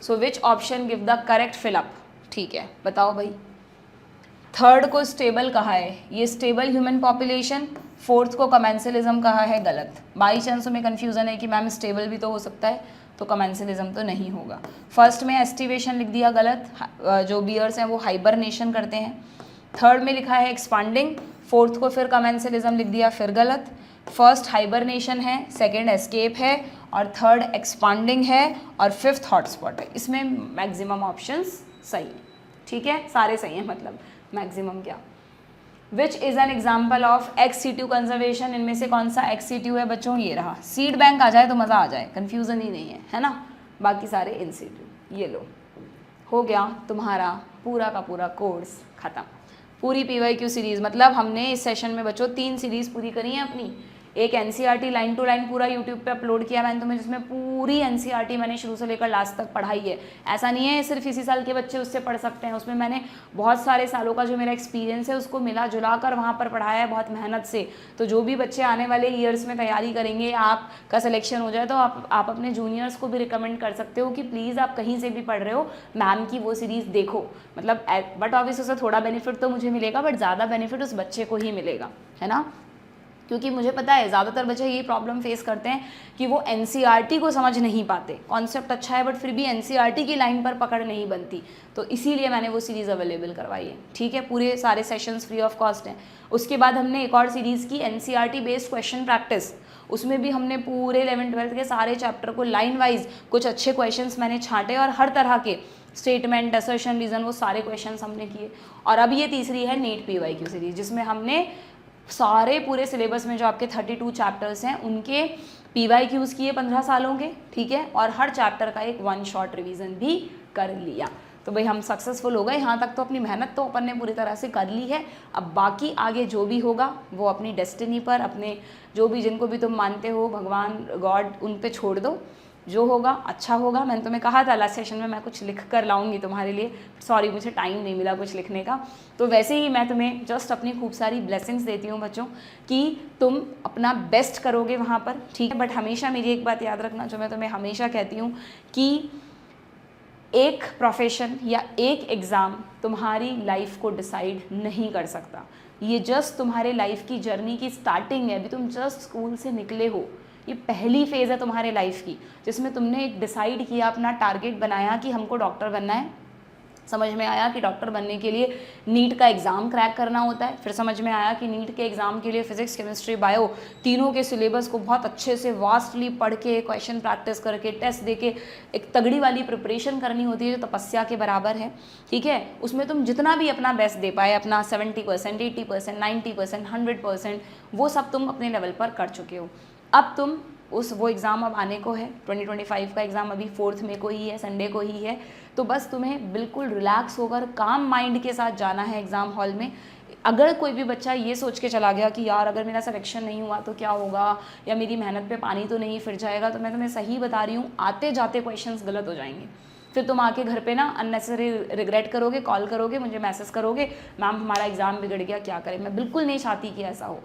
So which option give the correct fill up, ठीक है, बताओ भाई। थर्ड को स्टेबल कहा है, ये स्टेबल ह्यूमन पॉपुलेशन। फोर्थ को कमेंसलिज्म कहा है, गलत। बाई चांस में कन्फ्यूजन है कि मैम स्टेबल भी तो हो सकता है, तो कमेंसलिज्म तो नहीं होगा। फर्स्ट में एस्टिवेशन लिख दिया, गलत, जो बियर्स हैं वो हाइबरनेशन करते हैं। थर्ड में लिखा है एक्सपांडिंग, फोर्थ को फिर कमेंसलिज्म लिख दिया, फिर गलत। फर्स्ट हाइबरनेशन है, सेकेंड एस्केप है, और थर्ड एक्सपांडिंग है, और फिफ्थ हॉटस्पॉट है। इसमें मैक्सिमम ऑप्शंस सही है, ठीक है, सारे सही हैं, मतलब मैक्सिमम क्या। Which is an example of ex situ conservation, इनमें से कौन सा एक्स सीट्यू है बच्चों, ये रहा। सीड बैंक आ जाए तो मज़ा आ जाए, कन्फ्यूज़न ही नहीं है ना, बाकी सारे इन सीट्यू। ये लो, हो गया तुम्हारा पूरा का पूरा कोर्स ख़त्म। पूरी PYQ सीरीज़, मतलब हमने इस सेशन में बच्चों 3 सीरीज़ पूरी करी है अपनी। एक NCERT लाइन टू लाइन पूरा यूट्यूब पे अपलोड किया मैंने तुम्हें, जिसमें पूरी NCERT मैंने शुरू से लेकर लास्ट तक पढ़ाई है। ऐसा नहीं है सिर्फ इसी साल के बच्चे उससे पढ़ सकते हैं, उसमें मैंने बहुत सारे सालों का जो मेरा एक्सपीरियंस है उसको मिला जुला कर वहाँ पर पढ़ाया है बहुत मेहनत से। तो जो भी बच्चे आने वाले ईयर्स में तैयारी करेंगे, आपका सिलेक्शन हो जाए तो आप अपने जूनियर्स को भी रिकमेंड कर सकते हो कि प्लीज़ आप कहीं से भी पढ़ रहे हो मैम की वो सीरीज़ देखो। मतलब बट ऑब्वियस उससे थोड़ा बेनिफिट तो मुझे मिलेगा, बट ज़्यादा बेनिफिट उस बच्चे को ही मिलेगा, है ना। क्योंकि मुझे पता है ज़्यादातर बच्चे ये प्रॉब्लम फेस करते हैं कि वो NCERT को समझ नहीं पाते। कॉन्सेप्ट अच्छा है बट फिर भी NCERT की लाइन पर पकड़ नहीं बनती, तो इसीलिए मैंने वो सीरीज़ अवेलेबल करवाई है, ठीक है। पूरे सारे सेशंस फ्री ऑफ कॉस्ट हैं। उसके बाद हमने एक और सीरीज़ की NCERT बेस्ड क्वेश्चन प्रैक्टिस, उसमें भी हमने पूरे 11th-12th के सारे चैप्टर को लाइन वाइज कुछ अच्छे क्वेश्चंस मैंने छांटे, और हर तरह के स्टेटमेंट, असर्शन, रीज़न, वो सारे क्वेश्चंस हमने किए। और अब ये तीसरी है नीट PYQ सीरीज़, जिसमें हमने सारे पूरे सिलेबस में जो आपके 32 चैप्टर्स हैं उनके PYQs किए 15 सालों के, ठीक है, और हर चैप्टर का एक 1 शॉर्ट रिवीजन भी कर लिया। तो भाई हम सक्सेसफुल हो गए, यहाँ तक तो अपनी मेहनत तो अपन ने पूरी तरह से कर ली है। अब बाकी आगे जो भी होगा वो अपनी डेस्टिनी पर, अपने जो भी जिनको भी तुम मानते हो, भगवान, गॉड, उन पे छोड़ दो। जो होगा अच्छा होगा। मैंने तुम्हें कहा था लास्ट सेशन में मैं कुछ लिख कर लाऊंगी तुम्हारे लिए, सॉरी मुझे टाइम नहीं मिला कुछ लिखने का। तो वैसे ही मैं तुम्हें जस्ट अपनी खूब सारी ब्लेसिंग्स देती हूँ बच्चों कि तुम अपना बेस्ट करोगे वहाँ पर, ठीक है। बट हमेशा मेरी एक बात याद रखना, जो मैं तुम्हें हमेशा कहती हूँ कि एक प्रोफेशन या एक एग्ज़ाम तुम्हारी लाइफ को डिसाइड नहीं कर सकता। ये जस्ट तुम्हारे लाइफ की जर्नी की स्टार्टिंग है। अभी तुम जस्ट स्कूल से निकले हो, ये पहली फेज़ है तुम्हारे लाइफ की, जिसमें तुमने एक डिसाइड किया, अपना टारगेट बनाया कि हमको डॉक्टर बनना है, समझ में आया कि डॉक्टर बनने के लिए नीट का एग्ज़ाम क्रैक करना होता है। फिर समझ में आया कि नीट के एग्ज़ाम के लिए फिजिक्स, केमिस्ट्री, बायो तीनों के सिलेबस को बहुत अच्छे से वास्टली पढ़ के, क्वेश्चन प्रैक्टिस करके, टेस्ट दे के एक तगड़ी वाली प्रिपरेशन करनी होती है जो तपस्या के बराबर है। ठीक है, उसमें तुम जितना भी अपना बेस्ट दे पाए, अपना 70%, 80%, 90%, 100%, वो सब तुम अपने लेवल पर कर चुके हो। अब तुम वो एग्ज़ाम अब आने को है, 2025 का एग्ज़ाम अभी 4 मई को ही है, संडे को ही है। तो बस तुम्हें बिल्कुल रिलैक्स होकर काम माइंड के साथ जाना है एग्ज़ाम हॉल में। अगर कोई भी बच्चा ये सोच के चला गया कि यार अगर मेरा सिलेक्शन नहीं हुआ तो क्या होगा, या मेरी मेहनत पे पानी तो नहीं फिर जाएगा, तो मैं तुम्हें सही बता रही हूँ, आते जाते क्वेश्चंस गलत हो जाएंगे। फिर तुम आके घर पे ना अननेसेसरी रिग्रेट करोगे, कॉल करोगे, मुझे मैसेज करोगे, मैम हमारा एग्ज़ाम बिगड़ गया, क्या करें। मैं बिल्कुल नहीं चाहती कि ऐसा हो।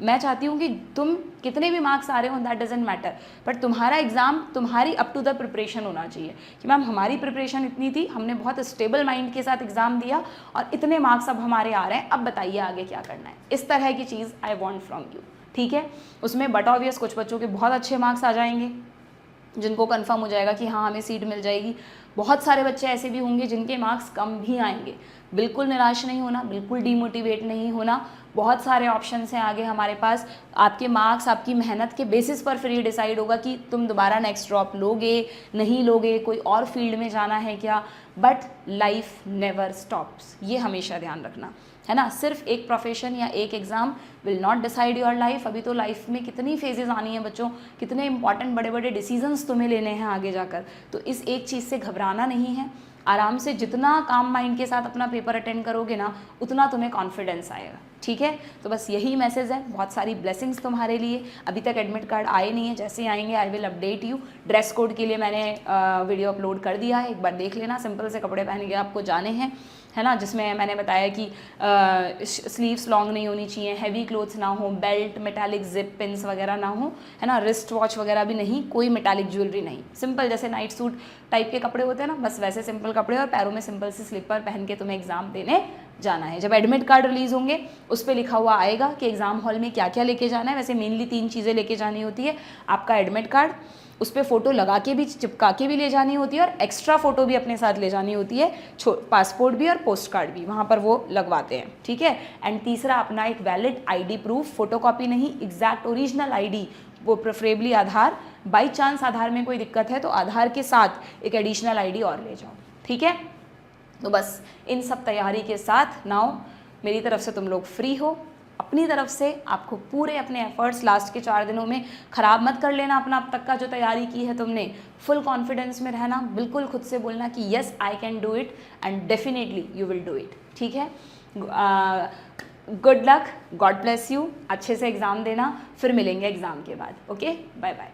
मैं चाहती हूँ कि तुम कितने भी मार्क्स आ रहे हो दैट डजेंट मैटर, बट तुम्हारा एग्ज़ाम तुम्हारी अप टू द प्रिपरेशन होना चाहिए कि मैम हमारी प्रिपरेशन इतनी थी, हमने बहुत स्टेबल माइंड के साथ एग्ज़ाम दिया और इतने मार्क्स अब हमारे आ रहे हैं, अब बताइए आगे क्या करना है। इस तरह की चीज़ आई वॉन्ट फ्रॉम यू। ठीक है, उसमें बट ऑब्वियस कुछ बच्चों के बहुत अच्छे मार्क्स आ जाएंगे जिनको कंफर्म हो जाएगा कि हाँ हमें सीट मिल जाएगी। बहुत सारे बच्चे ऐसे भी होंगे जिनके मार्क्स कम भी आएंगे। बिल्कुल निराश नहीं होना, बिल्कुल डीमोटिवेट नहीं होना। बहुत सारे ऑप्शंस हैं आगे हमारे पास। आपके मार्क्स आपकी मेहनत के बेसिस पर फिर ये डिसाइड होगा कि तुम दोबारा नेक्स्ट ड्रॉप लोगे नहीं लोगे, कोई और फील्ड में जाना है क्या। बट लाइफ नेवर स्टॉप्स, ये हमेशा ध्यान रखना है ना। सिर्फ एक प्रोफेशन या एक exam will not decide your life. अभी तो लाइफ में कितनी फेजेस आनी है बच्चों, कितने इंपॉर्टेंट बड़े बड़े डिसीजंस तुम्हें लेने हैं आगे जाकर। तो इस एक चीज़ से घबराना नहीं है। आराम से जितना काम माइंड के साथ अपना पेपर अटेंड करोगे ना, उतना तुम्हें कॉन्फिडेंस आएगा। ठीक है, तो बस यही मैसेज है। बहुत सारी ब्लेसिंग्स तुम्हारे लिए। अभी तक एडमिट कार्ड आए नहीं है, जैसे आएंगे I will update you. Dress code के लिए मैंने वीडियो अपलोड कर दिया है, एक बार देख लेना। सिंपल से कपड़े पहन के आपको जाने हैं, है ना, जिसमें मैंने बताया कि स्लीव्स लॉन्ग नहीं होनी चाहिए, हैवी क्लोथ्स ना हो, बेल्ट, मेटालिक जिप पिन्स वगैरह ना हो, है ना, रिस्ट वॉच वगैरह भी नहीं, कोई मेटालिक ज्वेलरी नहीं। सिंपल जैसे नाइट सूट टाइप के कपड़े होते हैं ना, बस वैसे सिंपल कपड़े, और पैरों में सिंपल से स्लीपर पहन के तुम्हें एग्जाम देने जाना है। जब एडमिट कार्ड रिलीज़ होंगे उस पर लिखा हुआ आएगा कि एग्ज़ाम हॉल में क्या क्या लेके जाना है। वैसे मेनली 3 चीज़ें लेके जानी होती है। आपका एडमिट कार्ड, उस पर फ़ोटो लगा के भी चिपका के भी ले जानी होती है, और एक्स्ट्रा फ़ोटो भी अपने साथ ले जानी होती है, पासपोर्ट भी और पोस्ट कार्ड भी वहाँ पर वो लगवाते हैं। ठीक है, एंड तीसरा अपना एक वैलिड आईडी प्रूफ, फोटोकॉपी नहीं, एग्जैक्ट ओरिजिनल आईडी, वो प्रेफरेबली आधार। बाई चांस आधार में कोई दिक्कत है तो आधार के साथ एक एडिशनल आईडी और ले जाओ। ठीक है, तो बस इन सब तैयारी के साथ नाउ मेरी तरफ से तुम लोग फ्री हो। अपनी तरफ से आपको पूरे अपने एफर्ट्स लास्ट के 4 दिनों में ख़राब मत कर लेना अपना अब तक का जो तैयारी की है तुमने। फुल कॉन्फिडेंस में रहना, बिल्कुल खुद से बोलना कि yes I can do it and definitely you will do it. ठीक है, good luck, God bless you. अच्छे से एग्ज़ाम देना, फिर मिलेंगे एग्ज़ाम के बाद। Okay, bye bye.